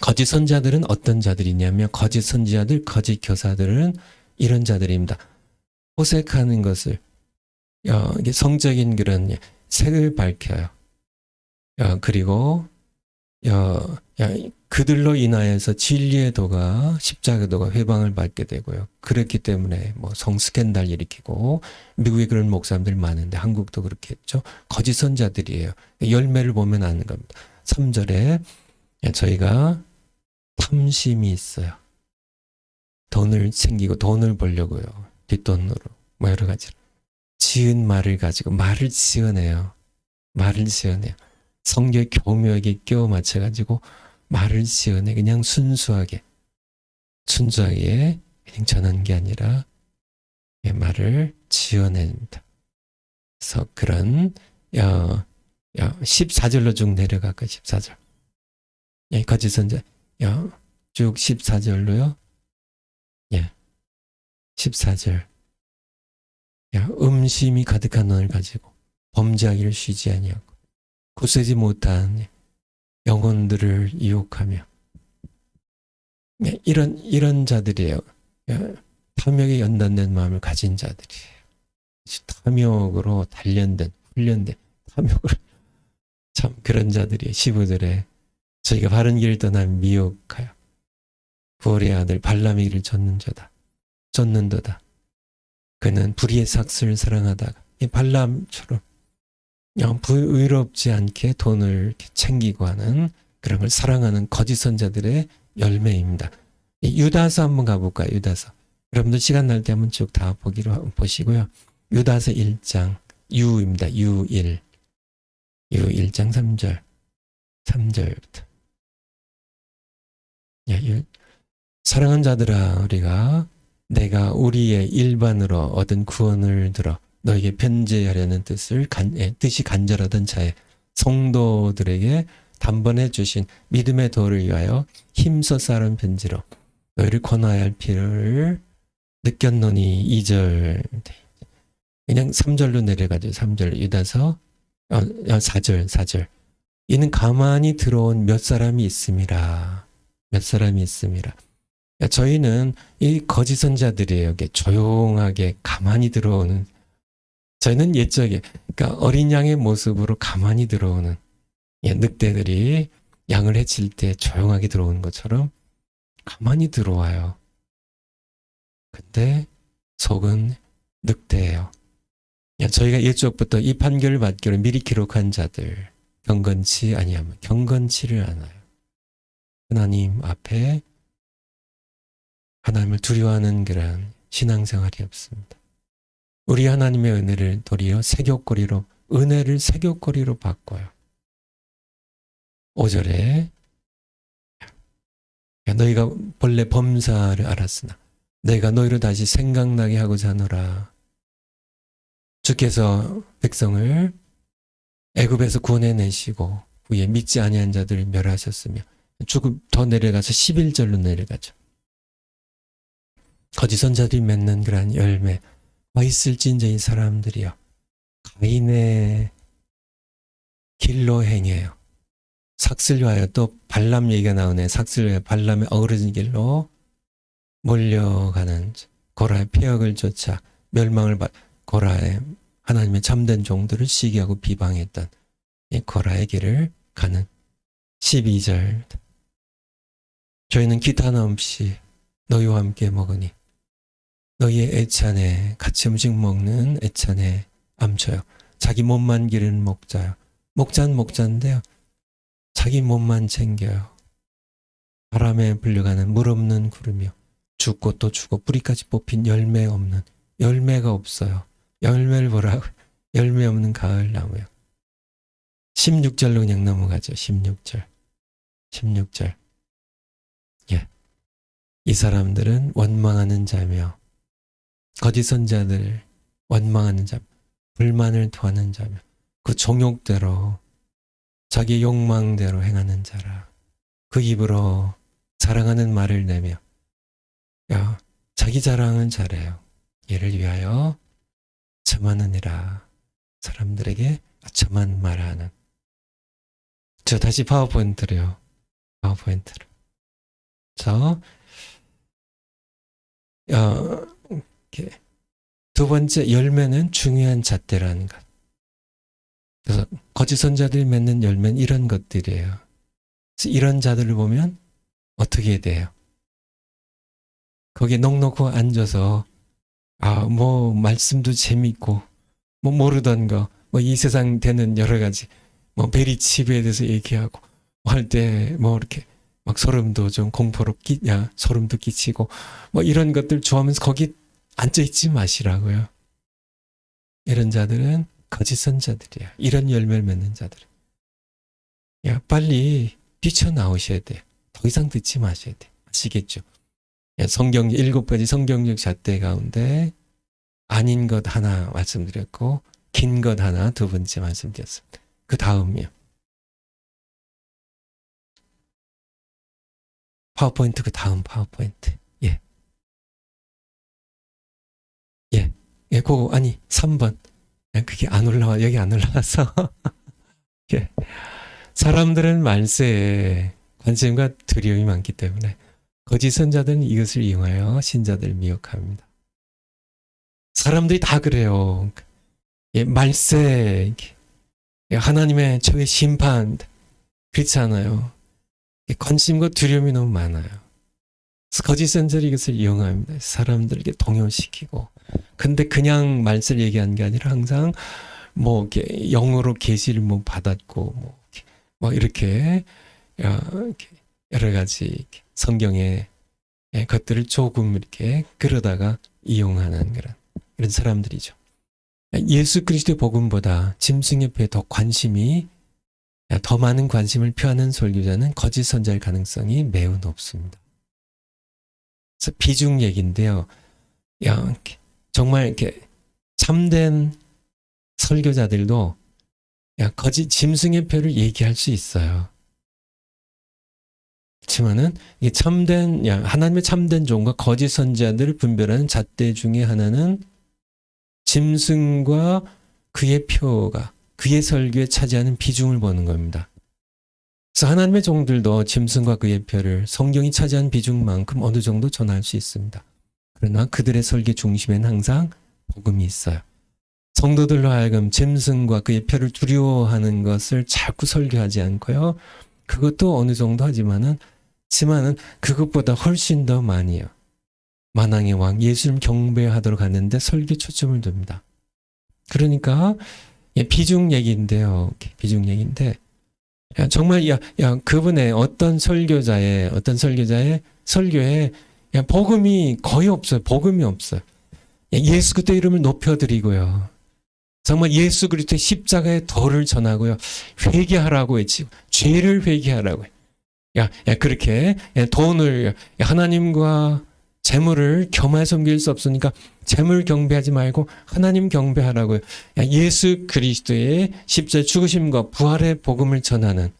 거짓 선자들은 어떤 자들이냐면 거짓 선지자들, 거짓 교사들은 이런 자들입니다. 호색하는 것을 이게 성적인 그런 색을 밝혀요. 그리고 그들로 인하여서 진리의 도가 십자가 도가 회방을 받게 되고요. 그렇기 때문에 뭐 성스캔들 일으키고 미국에 그런 목사님들 많은데 한국도 그렇게 했죠. 거짓 선자들이에요. 열매를 보면 아는 겁니다. 3절에 저희가 탐심이 있어요. 돈을 챙기고 돈을 벌려고요. 뒷돈으로 뭐 여러 가지로 지은 말을 가지고 말을 지어내요. 성경의 교묘하게 끼워 맞춰가지고 말을 지어내 그냥 순수하게 그냥 전한 게 아니라 말을 지어냅니다. 그래서 그런 14절로 쭉 내려갈까 14절. 거짓 선자 쭉 14절로요. 14절. 음심이 가득한 너를 가지고 범죄하기를 쉬지 아니하고 굳세지 못한 영혼들을 유혹하며 이런 자들이에요. 탐욕에 연단된 마음을 가진 자들이에요. 탐욕으로 단련된 훈련된 탐욕으로 참 그런 자들이 시부들의 저희가 바른 길을 떠난 미혹하여 부올의 아들 발람의 길을 쫓는도다. 그는 불의의 삭슬을 사랑하다가 이 발람처럼 의롭지 않게 돈을 이렇게 챙기고 하는 그런 걸 사랑하는 거짓 선자들의 열매입니다. 유다서 한번 가볼까요? 유다서. 여러분들 시간 날 때 한번 쭉 다 보시고요. 유다서 1장 유입니다. 유1 1장 3절부터 사랑하는 자들아 우리가 내가 우리의 일반으로 얻은 구원을 들어 너에게 편지하려는 뜻이 간절하던 자의 성도들에게 단번에 주신 믿음의 도를 위하여 힘써 쌓은 편지로 너희를 권하여 할 필요를 느꼈노니 2절 그냥 3절로 내려가죠. 3절 유다서 4절 이는 가만히 들어온 몇 사람이 있음이라. 저희는 이 거짓 선자들이에요. 조용하게 가만히 들어오는 저희는 옛적에 그러니까 어린 양의 모습으로 가만히 들어오는 늑대들이 양을 해칠 때 조용하게 들어오는 것처럼 가만히 들어와요. 근데 속은 늑대예요. 저희가 옛적부터 이 판결을 받기로 미리 기록한 자들 경건치를 않아요. 하나님 앞에 하나님을 두려워하는 그런 신앙생활이 없습니다. 우리 하나님의 은혜를 도리어 은혜를 새교거리로 바꿔요. 5절에 너희가 본래 범사를 알았으나 내가 너희를 다시 생각나게 하고자 하노라. 주께서 백성을 애굽에서 구원해내시고 후에 믿지 아니한 자들을 멸하셨으며 조금 더 내려가서 11절로 내려가죠. 거짓 선자들이 맺는 그러한 열매 와 있을진저 이 사람들이여 가인의 길로 행해요. 삭슬과여 또 발람 얘기가 나오네. 삭슬과여 발람의 어그러진 길로 몰려가는 고라의 폐역을 쫓아 멸망을 고라의 하나님의 참된 종들을 시기하고 비방했던 이 고라의 길을 가는 12절 저희는 기탄 없이 너희와 함께 먹으니 너희의 애찬에 같이 음식 먹는 애찬에 암쳐요. 자기 몸만 기르는 목자요. 목자는 목자인데요. 자기 몸만 챙겨요. 바람에 불려가는 물 없는 구름이요. 죽고 또 죽고 뿌리까지 뽑힌 열매가 없어요. 열매를 보라고 열매 없는 가을 나무요. 16절로 그냥 넘어가죠. 16절. 이 사람들은 원망하는 자며 거짓 선자들 원망하는 자, 불만을 토하는 자며 그 종욕대로 자기 욕망대로 행하는 자라. 그 입으로 자랑하는 말을 내며 자기 자랑은 잘해요. 이를 위하여 참하느니라. 사람들에게 참한 말하는. 저 다시 파워포인트로요. 두 번째 열매는 중요한 잣대라는 것. 그래서 거짓 선자들이 맺는 열매는 이런 것들이에요. 그래서 이런 자들을 보면 어떻게 돼요? 거기에 넋놓고 앉아서 말씀도 재밌고 모르던 거 이 세상 되는 여러 가지 베리치브에 대해서 얘기하고 할 때 이렇게 막 소름도 좀 소름도 끼치고 이런 것들 좋아하면서 거기 앉아있지 마시라고요. 이런 자들은 거짓 선자들이야. 이런 열매를 맺는 자들. 야, 빨리 뛰쳐나오셔야 돼요. 더 이상 듣지 마셔야 돼요. 아시겠죠? 야, 성경 7가지 성경적 잣대 가운데 아닌 것 하나 말씀드렸고 긴 것 하나 두 번째 말씀드렸습니다. 그 다음이요. 파워포인트 그 다음 파워포인트. 예. 예. 예, 그거 아니 3번. 그게 안 올라와. 여기 안 올라와서. 예. 사람들은 말세에 관심과 두려움이 많기 때문에 거짓 선자들은 이것을 이용하여 신자들을 미혹합니다. 사람들이 다 그래요. 예, 말세, 하나님의 최후의 심판, 그렇지 않아요. 관심과 두려움이 너무 많아요. 그래서 거짓 선자들이 이것을 이용합니다. 사람들에게 동요시키고. 근데 그냥 말세를 얘기한 게 아니라 항상 뭐 이렇게 영어로 계시를 뭐 받았고 뭐 이렇게 여러 가지 성경의 것들을 조금 이렇게 그러다가 이용하는 그런 사람들이죠. 예수 그리스도의 복음보다 짐승의 표에 더 많은 관심을 표하는 설교자는 거짓 선자일 가능성이 매우 높습니다. 그래서 비중 얘기인데요. 정말 이렇게 참된 설교자들도 거짓 짐승의 표를 얘기할 수 있어요. 그렇지만은 이게 하나님의 참된 종과 거짓 선자들을 분별하는 잣대 중에 하나는 짐승과 그의 표가 그의 설교에 차지하는 비중을 보는 겁니다. 그래서 하나님의 종들도 짐승과 그의 표를 성경이 차지한 비중만큼 어느 정도 전할 수 있습니다. 그러나 그들의 설교 중심에는 항상 복음이 있어요. 성도들로 하여금 짐승과 그의 표를 두려워하는 것을 자꾸 설교하지 않고요. 그것도 어느 정도 하지만은 그것보다 훨씬 더 많이요. 만왕의 왕 예수님 경배하도록 하는데 설교 초점을 둡니다. 그러니까 비중 얘기인데요. 비중 얘기인데 정말 그분의 어떤 설교자의 설교에 복음이 거의 없어요. 복음이 없어요. 예수 그리스도 이름을 높여드리고요. 정말 예수 그리스도의 십자가의 도를 전하고요. 회개하라고 외치고 죄를 회개하라고 해요. 그렇게 돈을 하나님과 재물을 겸하여 섬길 수 없으니까 재물 경배하지 말고 하나님 경배하라고요. 예수 그리스도의 십자가의 죽으심과 부활의 복음을 전하는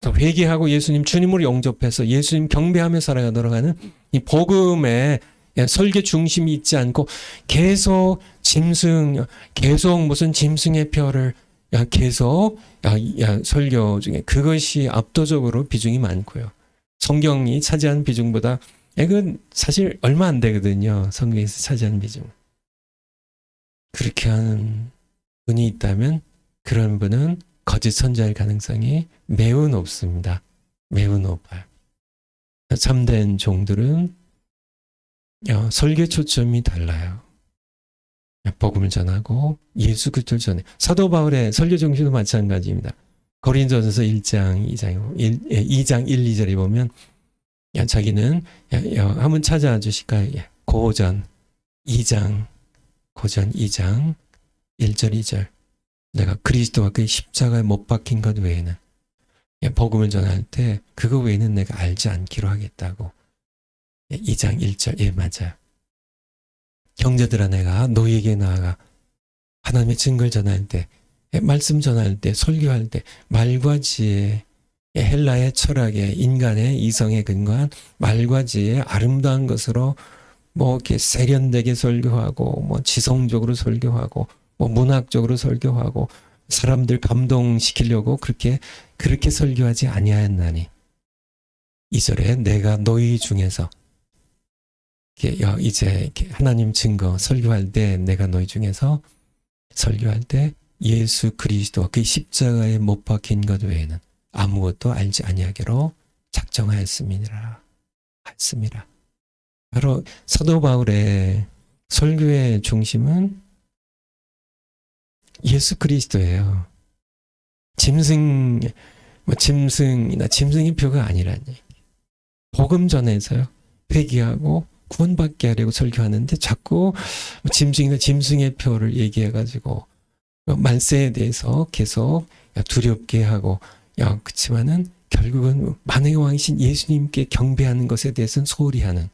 회개하고 예수님 주님으로 영접해서 예수님 경배하며 살아가도록 하는 이 복음의 설교 중심이 있지 않고 계속 무슨 짐승의 표를 계속 설교 중에 그것이 압도적으로 비중이 많고요. 성경이 차지하는 비중보다 이건 사실 얼마 안 되거든요. 성경에서 차지하는 비중. 그렇게 하는 분이 있다면 그런 분은 거짓 선자일 가능성이 매우 높습니다. 매우 높아요. 참된 종들은 설교 초점이 달라요. 복음을 전하고 예수 그리스도를 전해. 사도 바울의 설교 정신도 마찬가지입니다. 고린도전서 1장 2장 1, 2절에 보면 자기는 한번 찾아와 주실까요? 고전 2장 1절 2절 내가 그리스도와 그의 십자가에 못 박힌 것 외에는 복음을 전할 때 그거 외에는 내가 알지 않기로 하겠다고. 2장 1절 맞아요. 형제들아 내가 너희에게 나아가 하나님의 증거를 전할 때 말씀 전할 때 설교할 때 말과 지혜 헬라의 철학에 인간의 이성에 근거한 말과 지혜의 아름다운 것으로 이렇게 세련되게 설교하고 지성적으로 설교하고 문학적으로 설교하고 사람들 감동시키려고 그렇게 설교하지 아니하였나니 2절에 내가 너희 중에서 이제 하나님 증거 설교할 때 내가 너희 중에서 설교할 때 예수 그리스도와 그 십자가에 못 박힌 것 외에는 아무것도 알지 아니하기로 작정하였습니다. 바로 사도 바울의 설교의 중심은 예수 그리스도예요. 짐승이나 짐승의 표가 아니라니. 복음 전에서요. 회개하고 구원받게 하려고 설교하는데 자꾸 짐승이나 짐승의 표를 얘기해가지고 말세에 대해서 계속 두렵게 하고 그렇지만은 결국은 만왕의 왕이신 예수님께 경배하는 것에 대해서는 소홀히 하는,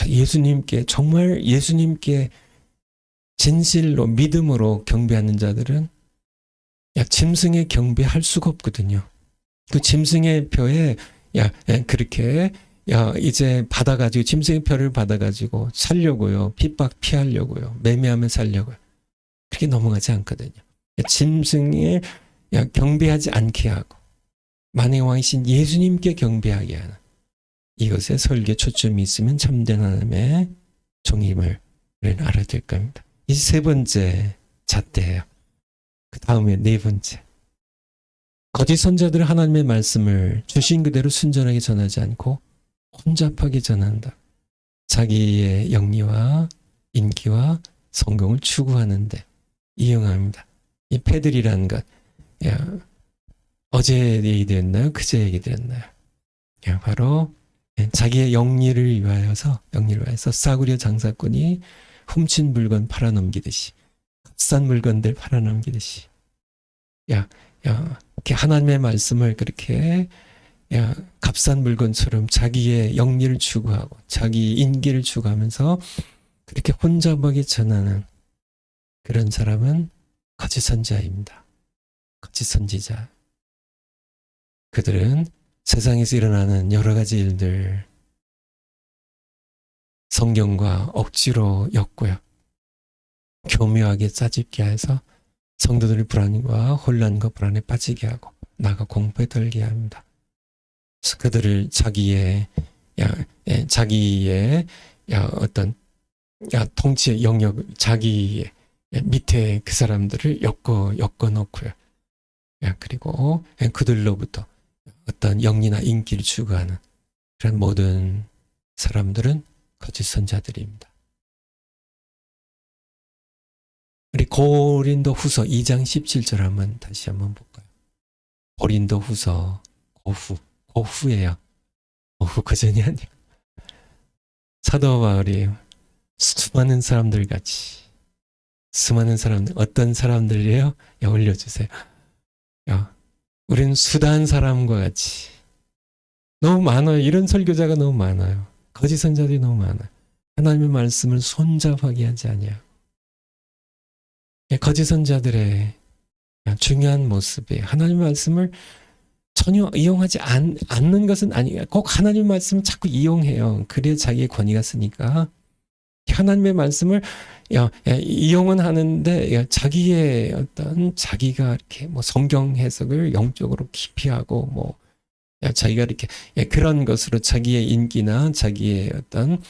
예수님께 정말 예수님께 진실로 믿음으로 경배하는 자들은 짐승에 경배할 수가 없거든요. 그 짐승의 뼈에 그렇게 이제 받아가지고 짐승의 뼈를 받아가지고 살려고요. 핍박 피하려고요. 매매하며 살려고요. 그렇게 넘어가지 않거든요. 짐승에 경배하지 않게 하고 만왕의 왕이신 예수님께 경배하게 하는, 이것에 설계 초점이 있으면 참된 하나님의 종임을 우리는 알아들 겁니다. 이 세 번째 잣대예요. 그 다음에 네 번째. 거짓 선자들은 하나님의 말씀을 주신 그대로 순전하게 전하지 않고 혼잡하게 전한다. 자기의 영리와 인기와 성공을 추구하는데 이용합니다. 이 패들이라는 것, 어제 얘기드렸나요? 그제 얘기드렸나요? 바로 자기의 영리를 위하여서 싸구려 장사꾼이 훔친 물건 팔아넘기듯이, 값싼 물건들 팔아넘기듯이, 이렇게 하나님의 말씀을 그렇게 값싼 물건처럼 자기의 영리를 추구하고 자기 인기를 추구하면서 그렇게 혼잡하게 전하는 그런 사람은 거짓 선지자입니다. 거짓 선지자. 그들은 세상에서 일어나는 여러 가지 일들 성경과 억지로 엮고요. 교묘하게 짜집게 해서 성도들의 불안과 혼란과 불안에 빠지게 하고 나가 공포에 떨게 합니다. 그래서 그들을 자기의 어떤 통치의 영역, 자기 밑에 그 사람들을 엮어 놓고요. 그리고 그들로부터 어떤 영리나 인기를 추구하는 그런 모든 사람들은 거짓 선자들입니다. 우리 고린도 후서 2장 17절 한번 다시 한번 볼까요? 고린도 후서 고후예요. 고후 그전이 아니에요. 사도 바울이 수많은 사람들 같이, 수많은 사람들, 어떤 사람들이에요? 올려주세요. 우리는 수다한 사람과 같이, 너무 많아요. 이런 설교자가 너무 많아요. 거짓 선자들이 너무 많아요. 하나님의 말씀을 손잡하게 하지 아니하고, 거짓 선자들의 중요한 모습이 하나님의 말씀을 전혀 이용하지 않는 것은 아니에요. 꼭 하나님의 말씀을 자꾸 이용해요. 그래야 자기의 권위가 쓰니까. 하나님의 말씀을 이용은 하는데 자기의 어떤 자기가 이렇게 뭐 성경 해석을 영적으로 깊이 하고 자기가 이렇게 그런 것으로 자기의 인기나 자기의 어떤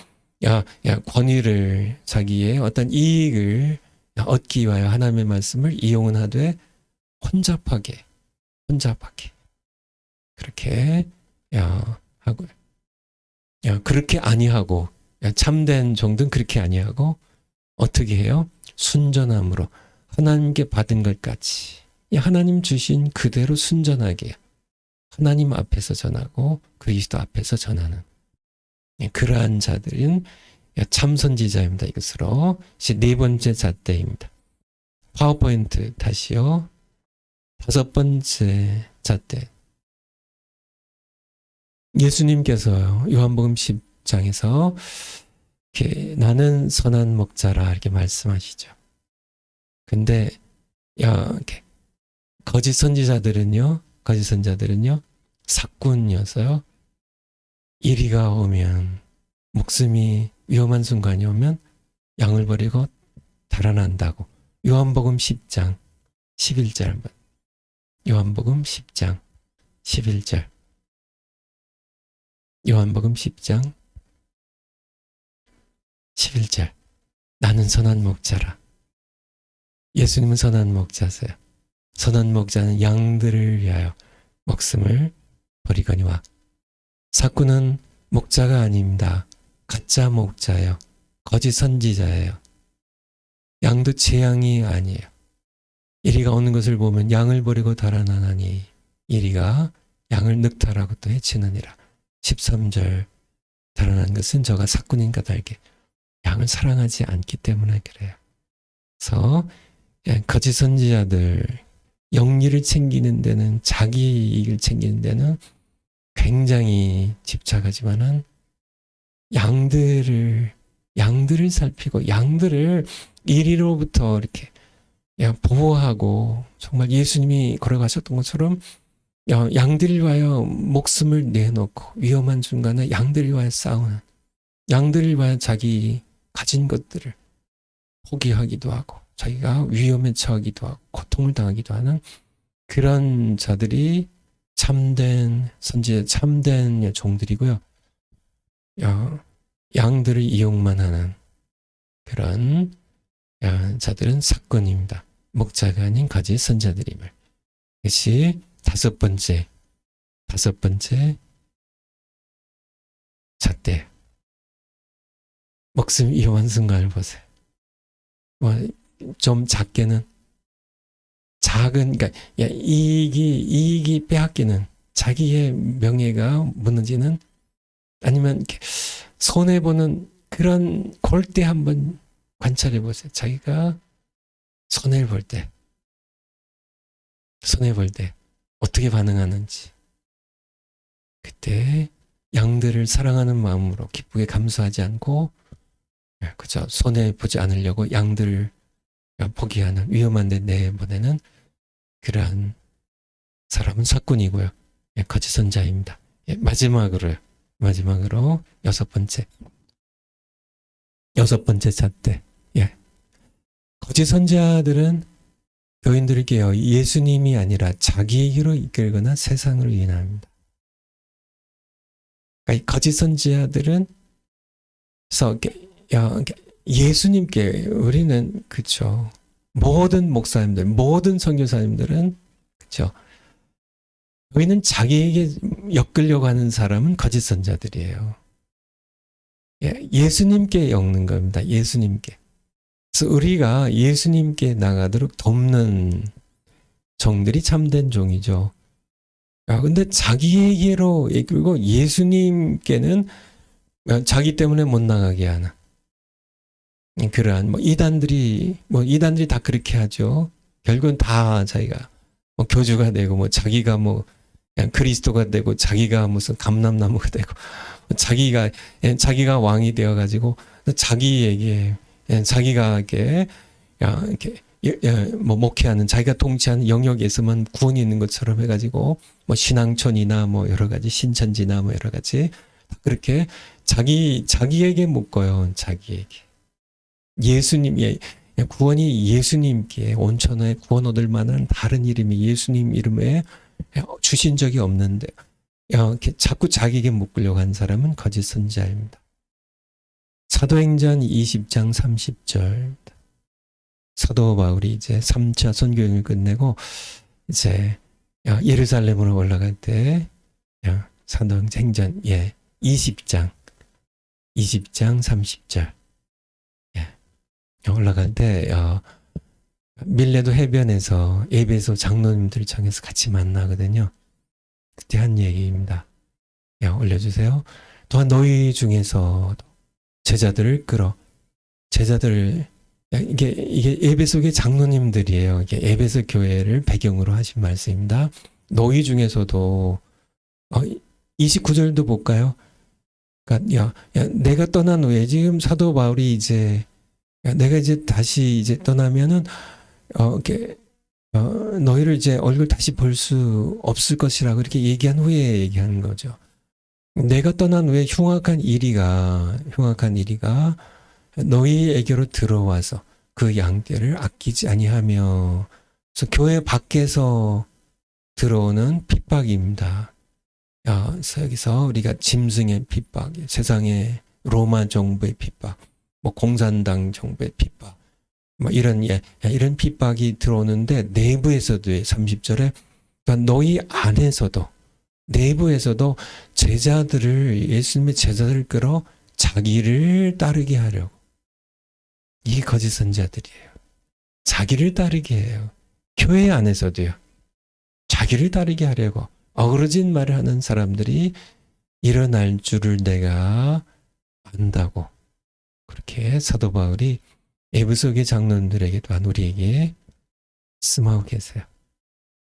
권위를, 자기의 어떤 이익을 얻기 위하여 하나님의 말씀을 이용은 하되 혼잡하게 그렇게 하고, 그렇게 아니하고, 참된 정도는 그렇게 아니하고 어떻게 해요? 순전함으로 하나님께 받은 것 같이 하나님 주신 그대로 순전하게 하나님 앞에서 전하고 그리스도 앞에서 전하는 그러한 자들은 참선지자입니다. 이것으로 네 번째 잣대입니다. 파워포인트 다시요. 다섯 번째 잣대. 예수님께서 요한복음 10장에서 이렇게 나는 선한 목자라 이렇게 말씀하시죠. 근데 이렇게 거짓 선지자들은요 사꾼이어서요, 이리가 오면, 목숨이 위험한 순간이 오면 양을 버리고 달아난다고. 요한복음 10장 11절 한번. 요한복음 10장 11절. 요한복음 10장 11절. 나는 선한 목자라. 예수님은 선한 목자세요. 선한 목자는 양들을 위하여 목숨을 버리거니와, 사꾼은 목자가 아닙니다. 가짜 목자예요. 거짓 선지자예요. 양도 제 양이 아니에요. 이리가 오는 것을 보면 양을 버리고 달아나나니 이리가 양을 늑탈하고 또 해치느니라. 13절. 달아난 것은 저가 사꾼인 까닭에 양을 사랑하지 않기 때문에 그래요. 그래서 거짓 선지자들, 영리를 챙기는 데는, 자기 이익을 챙기는 데는 굉장히 집착하지만은 양들을 살피고 양들을 이리로부터 이렇게 보호하고, 정말 예수님이 걸어가셨던 것처럼 양들을 위하여 목숨을 내놓고 위험한 순간에 양들을 위하여 싸우는, 양들을 위하여 자기 가진 것들을 포기하기도 하고 자기가 위험에 처하기도 하고 고통을 당하기도 하는 그런 자들이 참된 선지자, 참된 종들이고요. 양들을 이용만 하는 그런 자들은 사건입니다. 목자가 아닌 거짓 선자들임을. 이것이 다섯 번째 잣대. 목숨 위험한 순간을 보세요. 좀 작게는 작은, 그러니까 이익이 빼앗기는, 자기의 명예가 무너지는, 아니면 이렇게 손해보는 그런, 그럴 때 한번 관찰해 보세요. 자기가 손해를 볼 때 어떻게 반응하는지. 그때 양들을 사랑하는 마음으로 기쁘게 감수하지 않고, 그저 손해보지 않으려고 양들을 포기하는, 위험한 데 내보내는 그러한 사람은 사꾼이고요. 거짓 선자입니다. 마지막으로 여섯 번째 잣대. 거짓 선자들은 교인들에게요, 예수님이 아니라 자기에게로 이끌거나 세상을 인합니다. 그러니까 거짓 선지자들은 예수님께, 우리는 그쵸, 모든 목사님들, 모든 선교사님들은 그쵸, 저희는 자기에게 엮으려고 하는 사람은 거짓 선자들이에요. 예수님께 엮는 겁니다. 예수님께. 그래서 우리가 예수님께 나가도록 돕는 종들이 참된 종이죠. 근데 자기에게로 이끌고 예수님께는 자기 때문에 못 나가게 하는 그러한, 이단들이 다 그렇게 하죠. 결국은 다 자기가 교주가 되고, 자기가 그냥 그리스도가 되고, 자기가 무슨 감람나무가 되고, 자기가 왕이 되어가지고, 자기에게, 자기가 이렇게 목회하는, 자기가 통치하는 영역에서만 구원이 있는 것처럼 해가지고, 신앙촌이나 여러 가지 신천지나 여러 가지 그렇게 자기에게 묶어요. 자기에게. 구원이 예수님께 온천에 구원 얻을 만한 다른 이름이 예수님 이름에 주신 적이 없는데, 자꾸 자기에게 묶으려고 한 사람은 거짓 선지자입니다. 사도행전 20장 30절. 사도 바울이 이제 3차 선교행을 끝내고 이제 예루살렘으로 올라갈 때, 사도행전 20장 30절. 올라갈 때 밀레도 해변에서 에베소 장로님들 청에서 같이 만나거든요. 그때 한 얘기입니다. 올려주세요. 또한 너희 중에서 제자들을 끌어. 이게 에베소의 장로님들이에요. 이게 에베소 교회를 배경으로 하신 말씀입니다. 너희 중에서도 29절도 볼까요? 그러니까 내가 떠난 후에, 지금 사도 바울이 이제 내가 이제 다시 떠나면은 너희를 이제 얼굴 다시 볼 수 없을 것이라고 이렇게 얘기한 후에 얘기하는 거죠. 내가 떠난 후에 흉악한 이리가 너희에게로 들어와서 그 양떼를 아끼지 아니하며. 그래서 교회 밖에서 들어오는 핍박입니다. 그래서 여기서 우리가 짐승의 핍박, 세상의 로마 정부의 핍박, 공산당 정부의 핍박, 이런 핍박이 들어오는데, 내부에서도 30절에 너희 안에서도, 내부에서도 예수님의 제자들을 끌어 자기를 따르게 하려고. 이게 거짓 선지자들이에요. 자기를 따르게 해요. 교회 안에서도요. 자기를 따르게 하려고 어그러진 말을 하는 사람들이 일어날 줄을 내가 안다고. 그렇게 사도 바울이 에베소의 장로들에게 또한 우리에게 말씀하고 계세요.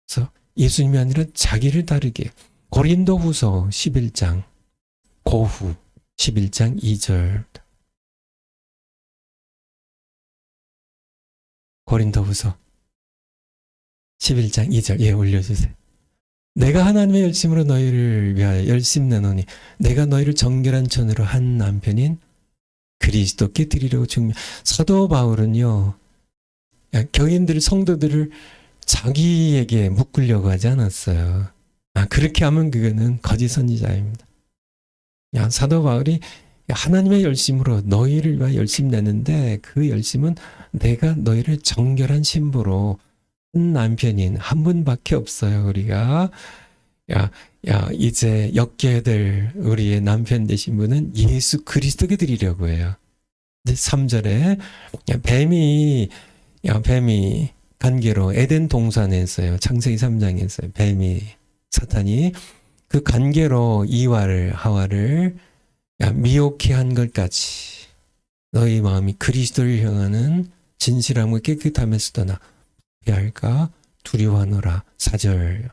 그래서 예수님이 아니라 자기를 따르게. 고린도후서 11장 고후 11장 2절. 고린도후서 11장 2절. 예, 올려주세요. 내가 하나님의 열심으로 너희를 위하여 열심 내노니 내가 너희를 정결한 천으로 한 남편인 그리스도께 드리려고 중매. 사도 바울은요, 교인들 성도들을 자기에게 묶으려고 하지 않았어요. 그렇게 하면 그거는 거짓 선지자입니다. 사도 바울이 하나님의 열심으로 너희를 위하여 열심 내는데 그 열심은 내가 너희를 정결한 신부로 한 남편인 한 분밖에 없어요. 우리가 이제 엮여야 될 우리의 남편 되신 분은 예수 그리스도께 드리려고 해요. 3절에 뱀이 간계로 에덴 동산에서요. 창세기 3장에서요. 뱀이 사탄이 그 간계로 하와를 미혹해 한 것까지 너희 마음이 그리스도를 향하는 진실함과 깨끗함에서 떠나 할까 두려워하노라. 4절.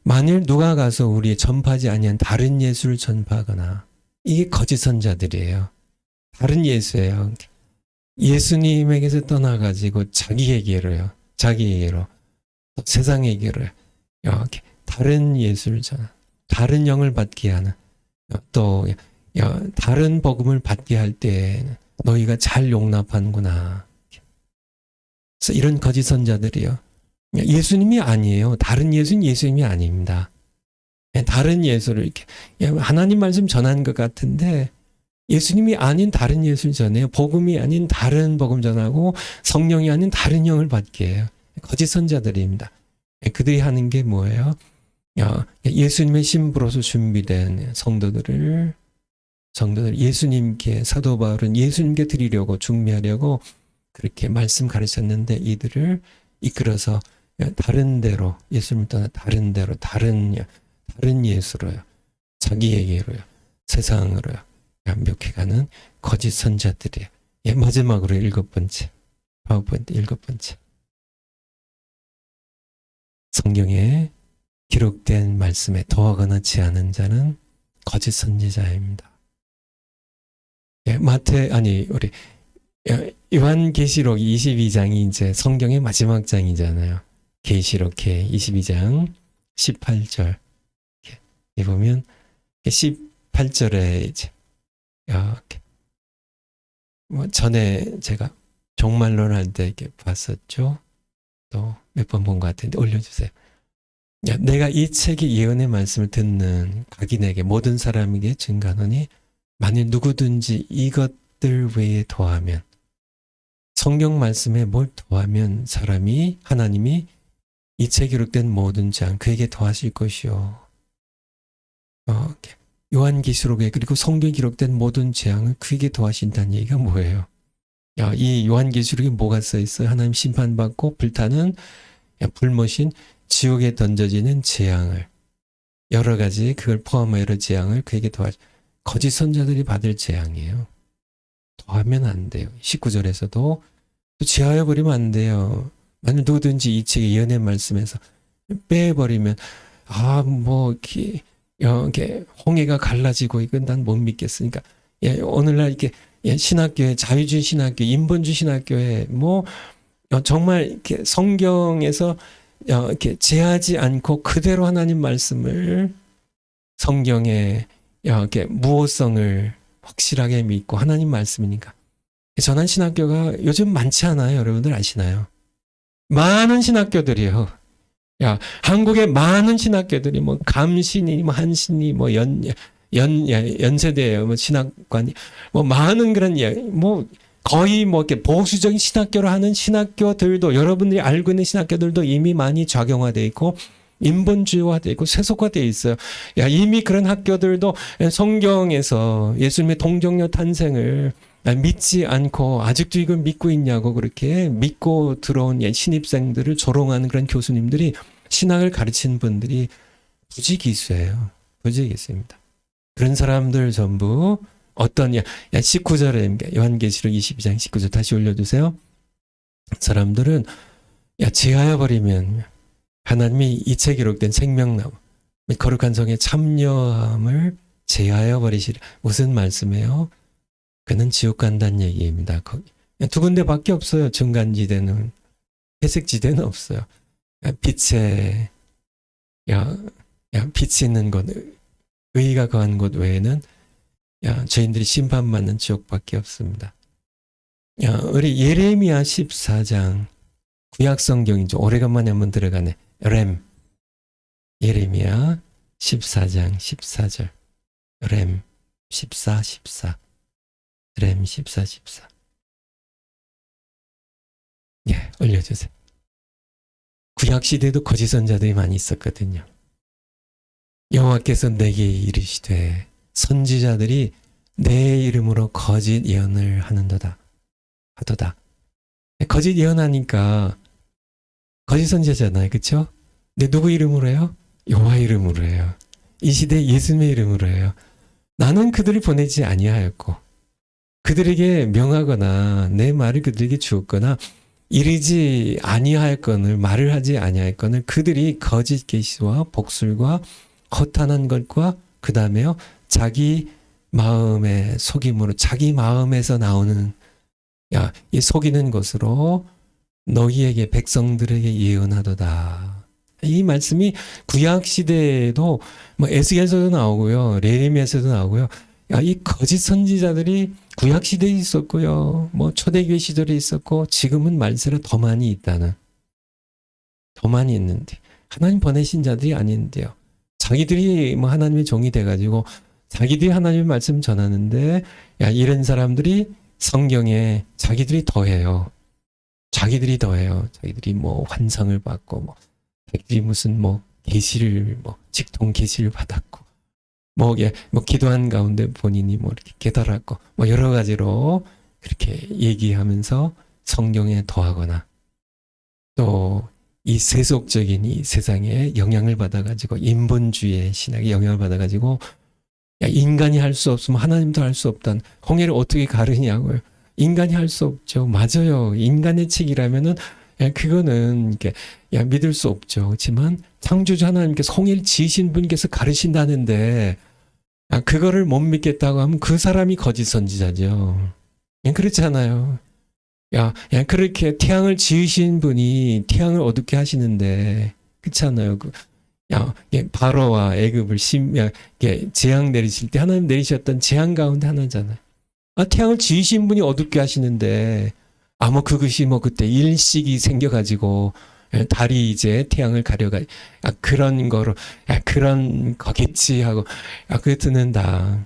만일 누가 가서 우리의 전파하지 아니한 다른 예수를 전파하거나, 이게 거짓 선자들이에요. 다른 예수예요. 예수님에게서 떠나가지고 자기에게로 세상에게로 다른 예수를 전하, 다른 영을 받게 하는, 또 다른 복음을 받게 할 때 너희가 잘 용납하는구나. 그래서 이런 거짓 선자들이요. 예수님이 아니에요. 다른 예수는 예수님이 아닙니다. 다른 예수를 이렇게 하나님 말씀 전하는 것 같은데 예수님이 아닌 다른 예수를 전해요. 복음이 아닌 다른 복음 전하고 성령이 아닌 다른 영을 받게 해요. 거짓 선자들입니다. 그들이 하는 게 뭐예요? 예수님의 신부로서 준비된 성도들 예수님께, 사도 바울은 예수님께 드리려고 중매하려고 그렇게 말씀 가르쳤는데 이들을 이끌어서 다른 데로, 예수님을 떠나 다른 데로, 다른 예수로요, 자기에게로요, 세상으로요 묘해가는 거짓 선자들이에요. 마지막으로 7번째, 파워포인트 7번째. 성경에 기록된 말씀에 더하거나 지하는 자는 거짓 선지자입니다. 우리 요한계시록 22장이 이제 성경의 마지막 장이잖아요. 계시록해 22장 18절. 이 보면 18절에 이제 이렇게 전에 제가 종말론 할 때 이렇게 봤었죠. 또 몇 번 본 것 같은데 올려주세요. 내가 이 책의 예언의 말씀을 듣는 각인에게 모든 사람에게 증가하노니 만일 누구든지 이것들 외에 더하면, 성경 말씀에 뭘 더하면 하나님이 이 책에 기록된 모든 장 그에게 더하실 것이요. 요한계시록에 그리고 성경에 기록된 모든 재앙을 그에게 더하신다는 얘기가 뭐예요? 이 요한계시록에 뭐가 써 있어요? 하나님 심판받고 불타는 불못인 지옥에 던져지는 재앙을, 여러 가지 그걸 포함한 여러 재앙을 그에게 거짓 선자들이 받을 재앙이에요. 더하면 안 돼요. 19절에서도 또 제하여 버리면 안 돼요. 만약 누구든지 이 책의 예언의 말씀에서 빼버리면 이렇게 홍해가 갈라지고 이건 난 못 믿겠으니까 오늘날 이렇게 신학교에, 자유주의 신학교, 인본주의 신학교에 정말 이렇게 성경에서 이렇게 제하지 않고 그대로 하나님 말씀을, 성경의 이렇게 무호성을 확실하게 믿고 하나님 말씀이니까 전한 신학교가 요즘 많지 않아요? 여러분들 아시나요? 많은 신학교들이요. 한국의 많은 신학교들이 감신이, 한신이, 연세대예요. 신학관이 많은 그런 거의 이렇게 보수적인 신학교를 하는 신학교들도, 여러분들이 알고 있는 신학교들도 이미 많이 작용화되어 있고 인본주의화되어 있고 세속화되어 있어요. 이미 그런 학교들도 성경에서 예수님의 동정녀 탄생을 믿지 않고 아직도 이걸 믿고 있냐고 그렇게 믿고 들어온 신입생들을 조롱하는 그런 교수님들이, 신학을 가르치는 분들이 부지기수예요. 부지기수입니다. 그런 사람들 전부 19절에 요한계시록 22장 19절 다시 올려주세요. 사람들은 제하여 버리면 하나님이 이체 기록된 생명나무 거룩한 성에 참여함을 제하여 버리시라. 무슨 말씀이에요? 그는 지옥 간다는 얘기입니다. 거기 두 군데밖에 없어요. 중간지대는. 회색지대는 없어요. 빛에 빛이 있는 곳, 의가 거한 곳 외에는 죄인들이 심판받는 지옥밖에 없습니다. 우리 예레미야 14장 구약성경이죠. 오래간만에 한번 들어가네. 예레미야 14장 14절 램 14, 14 예, 올려주세요. 구약시대에도 거짓 선자들이 많이 있었거든요. 여호와께서 내게 이르시되 선지자들이 내 이름으로 거짓 예언을 하도다. 거짓 예언하니까 거짓 선지자잖아요. 그렇죠? 근데 누구 이름으로 해요? 여호와 이름으로 해요. 이 시대에 예수님의 이름으로 해요. 나는 그들을 보내지 아니하였고 그들에게 명하거나 내 말을 그들에게 주었거나 이르지 아니하였거늘 말을 하지 아니하였거늘 그들이 거짓 계시와 복술과 허탄한 것과 그 다음에요 자기 마음의 속임으로 자기 마음에서 나오는 이 속이는 것으로 너희에게 백성들에게 예언하도다. 이 말씀이 구약 시대에도 뭐 에스겔서도 나오고요, 예레미야서도 나오고요. 이 거짓 선지자들이 구약 시대에 있었고요, 뭐 초대교회 시절에 있었고 지금은 말세로 더 많이 있다는, 더 많이 있는데 하나님 보내신 자들이 아닌데요. 자기들이 뭐 하나님의 종이 돼가지고 자기들이 하나님의 말씀 전하는데 이런 사람들이 성경에 자기들이 더해요. 자기들이 뭐 환상을 받고 뭐 자기들이 무슨 뭐 계시를 뭐 직통 계시를 받았고 뭐 기도한 가운데 본인이 뭐 이렇게 깨달았고 뭐 여러 가지로 그렇게 얘기하면서 성경에 더하거나 또 이 세속적인 이 세상에 영향을 받아가지고 인본주의의 신학에 영향을 받아가지고 인간이 할 수 없으면 하나님도 할 수 없다는, 홍해를 어떻게 가르냐고요. 인간이 할 수 없죠. 맞아요. 인간의 책이라면은 그거는 이렇게 믿을 수 없죠. 그렇지만 창조주 하나님께서 홍해를 지으신 분께서 가르신다는데 그거를 못 믿겠다고 하면 그 사람이 거짓 선지자죠. 그렇잖아요. 그렇게 태양을 지으신 분이 태양을 어둡게 하시는데 그렇잖아요. 바로와 애굽을 재앙 내리실 때 하나님 내리셨던 재앙 가운데 하나잖아요. 태양을 지으신 분이 어둡게 하시는데 뭐 그것이 뭐 그때 일식이 생겨가지고 달이 이제 태양을 가려가 그런 거로 그런 거겠지 하고 그게 듣는다.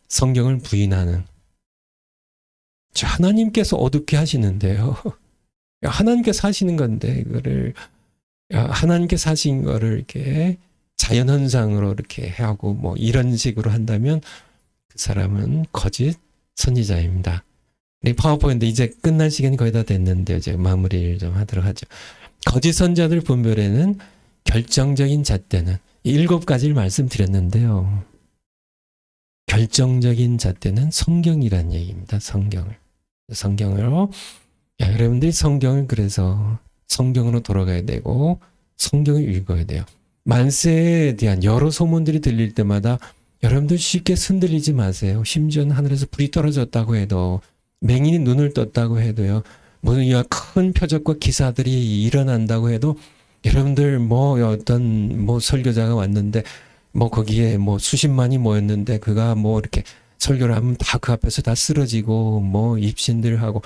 성경을 부인하는. 하나님께서 어둡게 하시는데요. 하나님께서 하시는 건데 이거를 하나님께서 하신 거를 이렇게 자연현상으로 이렇게 하고 뭐 이런 식으로 한다면 그 사람은 거짓 선지자입니다. 우리 파워포인트 이제 끝날 시간이 거의 다 됐는데 이제 마무리를 좀 하도록 하죠. 거짓 선지자들 분별에는 결정적인 잣대는 7가지를 말씀드렸는데요. 결정적인 잣대는 성경이란 얘기입니다. 성경으로 여러분들이 성경을 그래서 성경으로 돌아가야 되고 성경을 읽어야 돼요. 만세에 대한 여러 소문들이 들릴 때마다 여러분들 쉽게 흔들리지 마세요. 심지어는 하늘에서 불이 떨어졌다고 해도 맹인이 눈을 떴다고 해도요. 무슨 큰 표적과 기사들이 일어난다고 해도 여러분들 뭐 어떤 뭐 설교자가 왔는데 뭐 거기에 뭐 수십만이 모였는데 그가 뭐 이렇게 설교를 하면 다 그 앞에서 다 쓰러지고 뭐 입신들 하고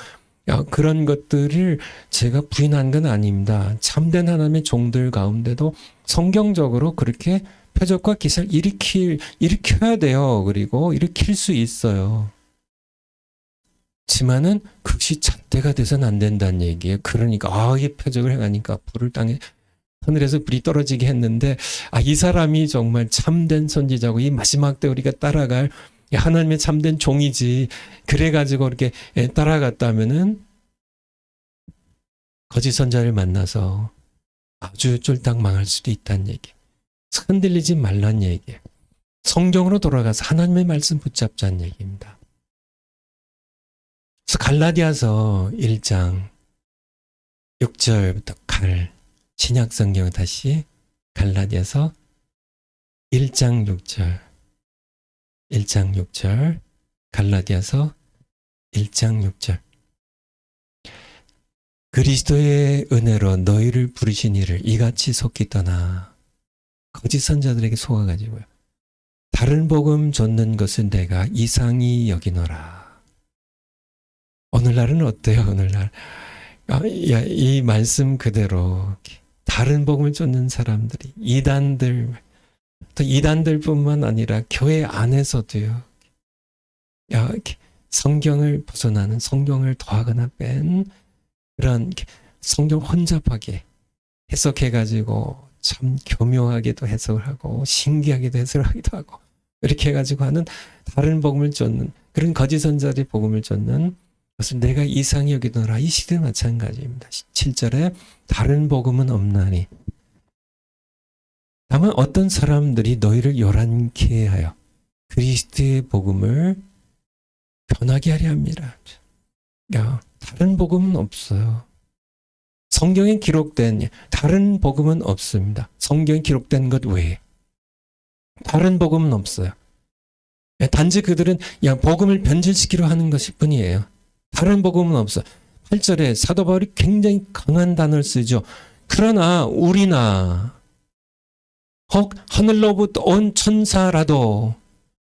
그런 것들을 제가 부인한 건 아닙니다. 참된 하나님의 종들 가운데도 성경적으로 그렇게 표적과 기사를 일으켜야 돼요. 그리고 일으킬 수 있어요. 지만은 그것이 잣대가 돼서는 안 된다는 얘기예요. 그러니까 이 표적을 행하니까 불을 땅에 하늘에서 불이 떨어지게 했는데 이 사람이 정말 참된 선지자고 이 마지막 때 우리가 따라갈 하나님의 참된 종이지. 그래가지고 이렇게 따라갔다면은 거짓 선자를 만나서 아주 쫄딱 망할 수도 있다는 얘기. 흔들리지 말란 얘기예요. 성경으로 돌아가서 하나님의 말씀 붙잡자는 얘기입니다. 그래서 갈라디아서 1장 6절부터 신약 성경 다시 갈라디아서 1장 6절. 1장 6절. 갈라디아서 1장 6절. 그리스도의 은혜로 너희를 부르신 이를 이같이 속기 떠나 거짓 선자들에게 속아가지고요. 다른 복음 줬는 것은 내가 이상히 여기노라. 오늘날은 어때요? 오늘날 이 말씀 그대로 다른 복음을 쫓는 사람들이 이단들, 또 이단들뿐만 아니라 교회 안에서도요. 성경을 벗어나는, 성경을 더하거나 뺀 그런 성경 혼잡하게 해석해가지고 참 교묘하게도 해석을 하고 신기하게도 해석을 하기도 하고 이렇게 해가지고 하는 다른 복음을 쫓는 그런 거짓 선자들의 복음을 쫓는 것을 내가 이상히 여기노라. 이 시대 마찬가지입니다. 7절에 다른 복음은 없나니 다만 어떤 사람들이 너희를 요란케 하여 그리스도의 복음을 변하게 하려 합니다. 다른 복음은 없어요. 성경에 기록된 다른 복음은 없습니다. 성경에 기록된 것 외에 다른 복음은 없어요. 단지 그들은 복음을 변질시키려 하는 것일 뿐이에요. 다른 복음은 없어. 8절에 사도 바울이 굉장히 강한 단어를 쓰죠. 그러나 우리나 혹 하늘로부터 온 천사라도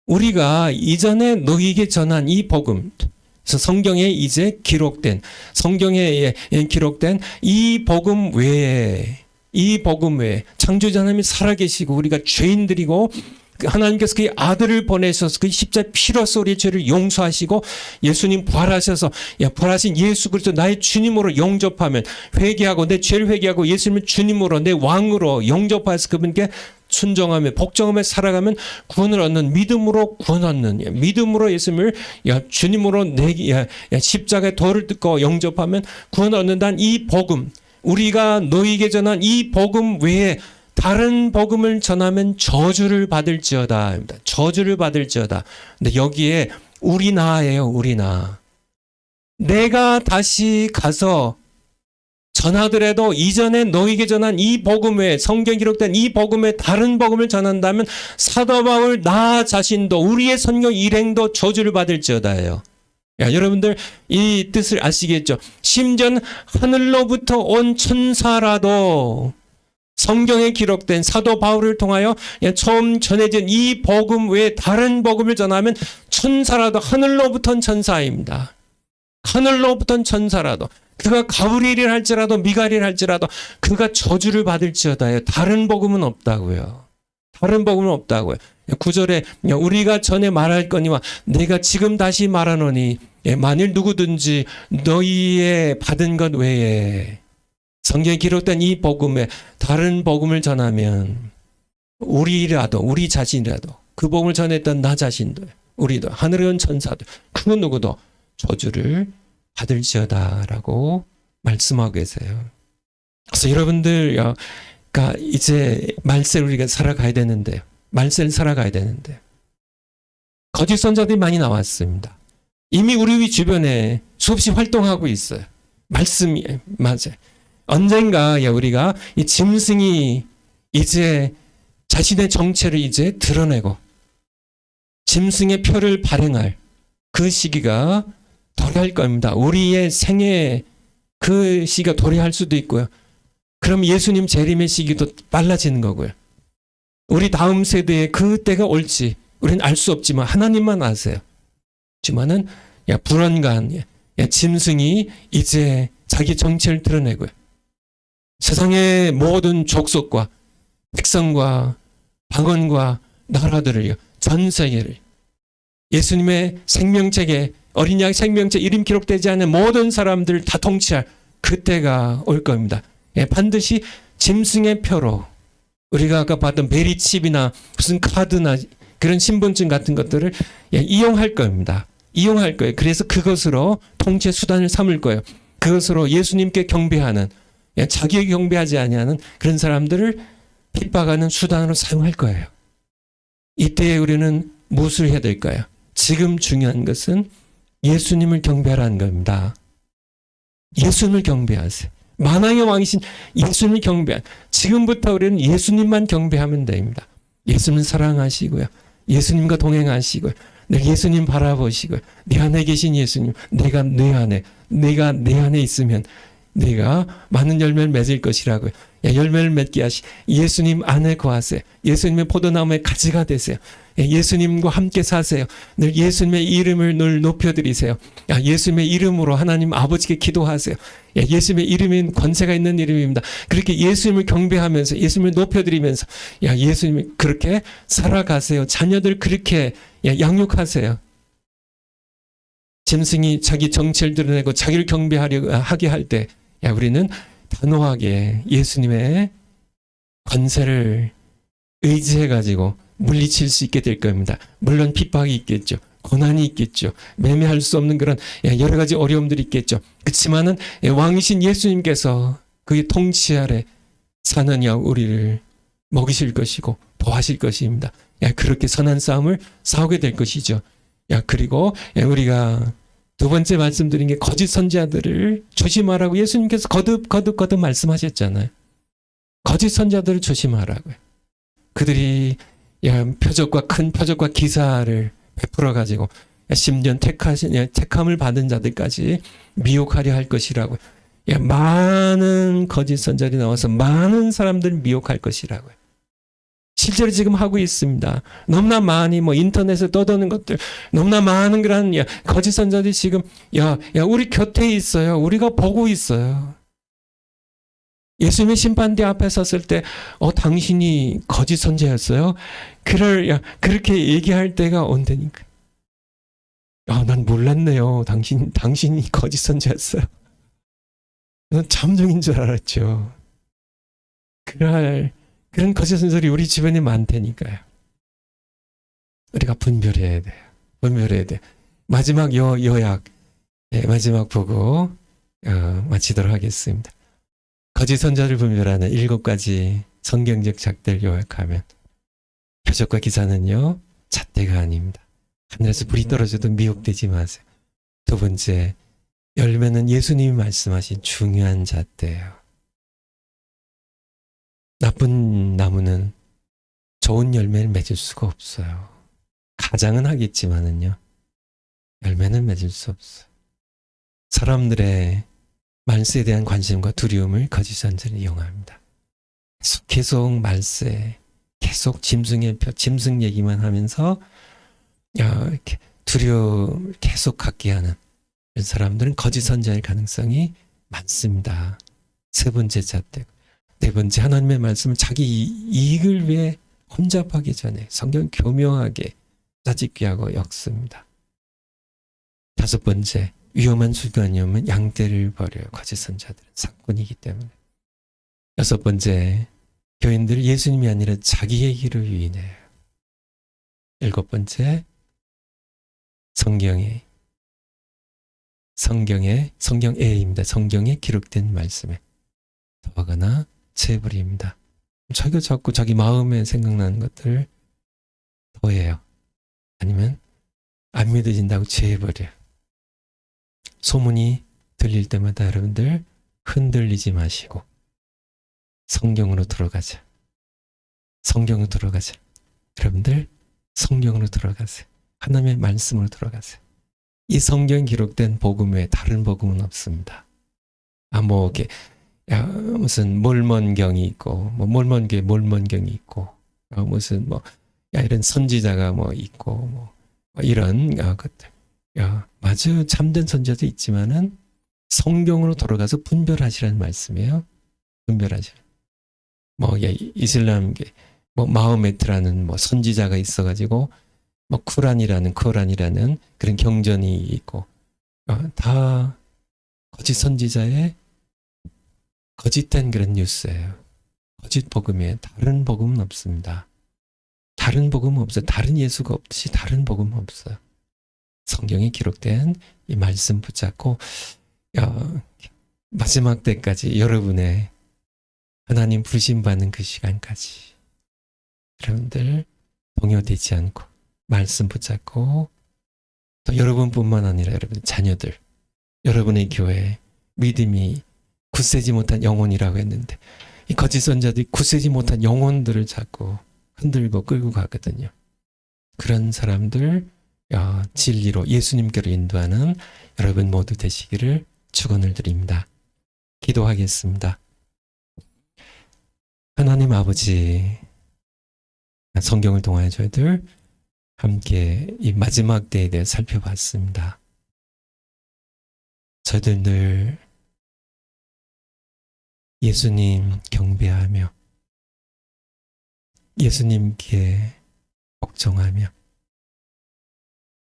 우리가 이전에 너희에게 전한 이 복음, 그래서 성경에 이제 기록된, 성경에 기록된 이 복음 외에 창조자 하나님이 살아계시고 우리가 죄인들이고 하나님께서 그의 아들을 보내셔서 그 십자가의 피로써 우리의 죄를 용서하시고 예수님 부활하셔서 부활하신 예수 그리스도 나의 주님으로 영접하면 회개하고 내 죄를 회개하고 예수님을 주님으로 내 왕으로 영접하여서 그분께 순종하며 복종하며 살아가면 구원을 얻는 믿음으로 구원 얻는 믿음으로 예수님을 주님으로 내 십자가의 도를 뜯고 영접하면 구원 얻는다는 이 복음 우리가 너희에게 전한 이 복음 외에 다른 복음을 전하면 저주를 받을지어다. 저주를 받을지어다. 근데 여기에 우리나예요. 우리나. 내가 다시 가서 전하더라도 이전에 너에게 전한 이 복음에 성경 기록된 이 복음에 다른 복음을 전한다면 사도 바울 나 자신도 우리의 선교 일행도 저주를 받을지어다예요. 여러분들 이 뜻을 아시겠죠? 심지어 하늘로부터 온 천사라도 성경에 기록된 사도 바울을 통하여 처음 전해진 이 복음 외에 다른 복음을 전하면 천사라도 하늘로부터는 천사입니다. 하늘로부터는 천사라도 그가 가브리엘을 할지라도 미가엘을 할지라도 그가 저주를 받을지어다요. 다른 복음은 없다고요. 다른 복음은 없다고요. 9절에 우리가 전에 말할 거니와 내가 지금 다시 말하노니 만일 누구든지 너희의 받은 것 외에 성경에 기록된 이 복음에 다른 복음을 전하면 우리 자신이라도 그 복음을 전했던 나 자신도 우리도 하늘에 온 천사도 그 누구도 저주를 받을지어다라고 말씀하고 계세요. 그래서 여러분들 이제 말세를 우리가 살아가야 되는데요. 말세를 살아가야 되는데 거짓 선자들이 많이 나왔습니다. 이미 우리 주변에 수없이 활동하고 있어요. 말씀이 맞아요. 언젠가 우리가 이 짐승이 이제 자신의 정체를 이제 드러내고 짐승의 표를 발행할 그 시기가 도래할 겁니다. 우리의 생애 그 시기가 도래할 수도 있고요. 그럼 예수님 재림의 시기도 빨라지는 거고요. 우리 다음 세대에 그 때가 올지 우리는 알 수 없지만 하나님만 아세요. 하지만은 불언간 짐승이 이제 자기 정체를 드러내고요. 세상의 모든 족속과 백성과 방언과 나라들을 전 세계를 예수님의 생명책에 어린 양 생명책 이름 기록되지 않은 모든 사람들을 다 통치할 그때가 올 겁니다. 반드시 짐승의 표로 우리가 아까 봤던 베리칩이나 무슨 카드나 그런 신분증 같은 것들을 이용할 겁니다. 이용할 거예요. 그래서 그것으로 통치의 수단을 삼을 거예요. 그것으로 예수님께 경배하는 자기에게 경배하지 아니하는 그런 사람들을 핍박하는 수단으로 사용할 거예요. 이때 우리는 무엇을 해야 될까요? 지금 중요한 것은 예수님을 경배하라는 겁니다. 예수님을 경배하세요. 만왕의 왕이신 예수님을 경배한, 지금부터 우리는 예수님만 경배하면 됩니다. 예수님 사랑하시고요. 예수님과 동행하시고요. 늘 예수님 바라보시고요. 내 안에 계신 예수님, 내가 내 안에 있으면 내가 많은 열매를 맺을 것이라고요. 열매를 맺게 하시, 예수님 안에 거하세요. 예수님의 포도나무의 가지가 되세요. 예수님과 함께 사세요. 늘 예수님의 이름을 늘 높여드리세요. 예수님의 이름으로 하나님 아버지께 기도하세요. 예수님의 이름은 권세가 있는 이름입니다. 그렇게 예수님을 경배하면서 예수님을 높여드리면서 예수님이 그렇게 살아가세요. 자녀들 그렇게 양육하세요. 짐승이 자기 정체를 드러내고 자기를 경배하려 하게 할 때 우리는 단호하게 예수님의 권세를 의지해가지고 물리칠 수 있게 될 겁니다. 물론 핍박이 있겠죠. 고난이 있겠죠. 매매할 수 없는 그런 여러 가지 어려움들이 있겠죠. 그렇지만은 왕이신 예수님께서 그의 통치 아래 사는 우리를 먹이실 것이고 보호하실 것입니다. 그렇게 선한 싸움을 싸우게 될 것이죠. 그리고 우리가 두 번째 말씀드린 게 거짓 선지자들을 조심하라고 예수님께서 거듭 말씀하셨잖아요. 거짓 선지자들을 조심하라고요. 그들이 표적과 큰 표적과 기사를 베풀어 가지고 심지어 택함을 받은 자들까지 미혹하려 할 것이라고요. 많은 거짓 선지자들이 나와서 많은 사람들을 미혹할 것이라고요. 실제로 지금 하고 있습니다. 너무나 많이 인터넷에 떠도는 것들, 너무나 많은 그런 거짓 선지자들이 지금 우리 곁에 있어요. 우리가 보고 있어요. 예수님의 심판대 앞에 섰을 때 당신이 거짓 선지자였어요? 그렇게 얘기할 때가 온다니까. 난 몰랐네요. 당신이 거짓 선지자였어요. 난 잠정인 줄 알았죠. 그런 거짓 선지자들이 우리 주변에 많다니까요. 우리가 분별해야 돼요. 분별해야 돼요. 마지막 요약, 마지막 보고 마치도록 하겠습니다. 거짓 선지자를 분별하는 7가지 성경적 작대를 요약하면 표적과 기사는요, 잣대가 아닙니다. 하늘에서 불이 떨어져도 미혹되지 마세요. 두 번째, 열매는 예수님이 말씀하신 중요한 잣대예요. 나쁜 나무는 좋은 열매를 맺을 수가 없어요. 가장은 하겠지만은요, 열매는 맺을 수 없어요. 사람들의 말세에 대한 관심과 두려움을 거짓 선지자는 이용합니다. 계속 말세, 계속 짐승 얘기만 하면서 이렇게 두려움을 계속 갖게 하는 사람들은 거짓 선지자일 가능성이 많습니다. 세 번째 잣대. 네 번째, 하나님의 말씀을 자기 이익을 위해 혼잡하기 전에 성경 교묘하게 따집기하고 엮습니다. 다섯 번째, 위험한 순간이 오면 양떼를 버려요. 거짓 선지자들은 사건이기 때문에. 여섯 번째, 교인들 예수님이 아니라 자기 얘기를 유인해요. 일곱 번째, 성경에입니다. 성경에 기록된 말씀에 더하거나 재버립니다. 자기가 자꾸 자기 마음에 생각나는 것들을 더해요. 아니면 안 믿어진다고 재버려요. 소문이 들릴 때마다 여러분들 흔들리지 마시고 성경으로 들어가자. 성경으로 들어가자. 여러분들 성경으로 들어가세요. 하나님의 말씀으로 들어가세요. 이 성경에 기록된 복음 외에 다른 복음은 없습니다. 이렇게 무슨 몰몬경이 있고, 몰몬교회 몰몬경이 있고, 무슨 이런 선지자가 있고, 이런 것들. 맞아요. 참된 선지자도 있지만은 성경으로 돌아가서 분별하시라는 말씀이에요. 분별하시라. 이슬람계 마호메트라는 선지자가 있어가지고 쿠란이라는 그런 경전이 있고 다 거짓 선지자의 거짓된 그런 뉴스예요. 거짓 복음에 다른 복음은 없습니다. 다른 복음은 없어요. 다른 예수가 없듯이 다른 복음은 없어요. 성경에 기록된 이 말씀 붙잡고 마지막 때까지 여러분의 하나님 부르심 받는 그 시간까지 여러분들 동요되지 않고 말씀 붙잡고 또 여러분뿐만 아니라 여러분 자녀들, 여러분의 교회 믿음이 굳세지 못한 영혼이라고 했는데 이 거짓 선자들이 굳세지 못한 영혼들을 자꾸 흔들고 끌고 가거든요. 그런 사람들 진리로 예수님께로 인도하는 여러분 모두 되시기를 축원을 드립니다. 기도하겠습니다. 하나님 아버지, 성경을 통하여 저희들 함께 이 마지막 때에 대해 살펴봤습니다. 저희들 늘 예수님 경배하며 예수님께 복종하며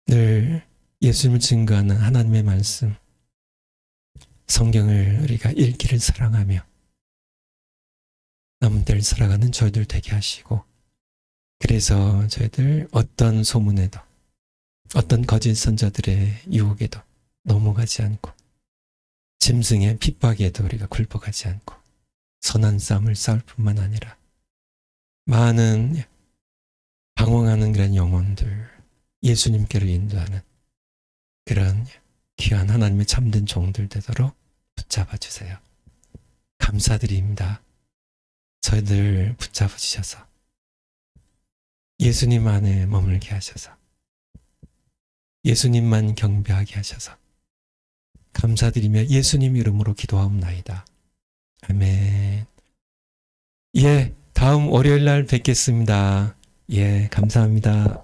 늘 예수님을 증거하는 하나님의 말씀, 성경을 우리가 읽기를 사랑하며 남은 때를 살아가는 저희들 되게 하시고, 그래서 저희들 어떤 소문에도 어떤 거짓 선자들의 유혹에도 넘어가지 않고 짐승의 핍박에도 우리가 굴복하지 않고 선한 싸움을 싸울 뿐만 아니라 많은 방황하는 그런 영혼들 예수님께로 인도하는 그런 귀한 하나님의 참된 종들 되도록 붙잡아 주세요. 감사드립니다. 저희들 붙잡아 주셔서 예수님 안에 머물게 하셔서 예수님만 경배하게 하셔서 감사드리며 예수님 이름으로 기도하옵나이다. 아멘. 예, 다음 월요일 날 뵙겠습니다. 예, 감사합니다.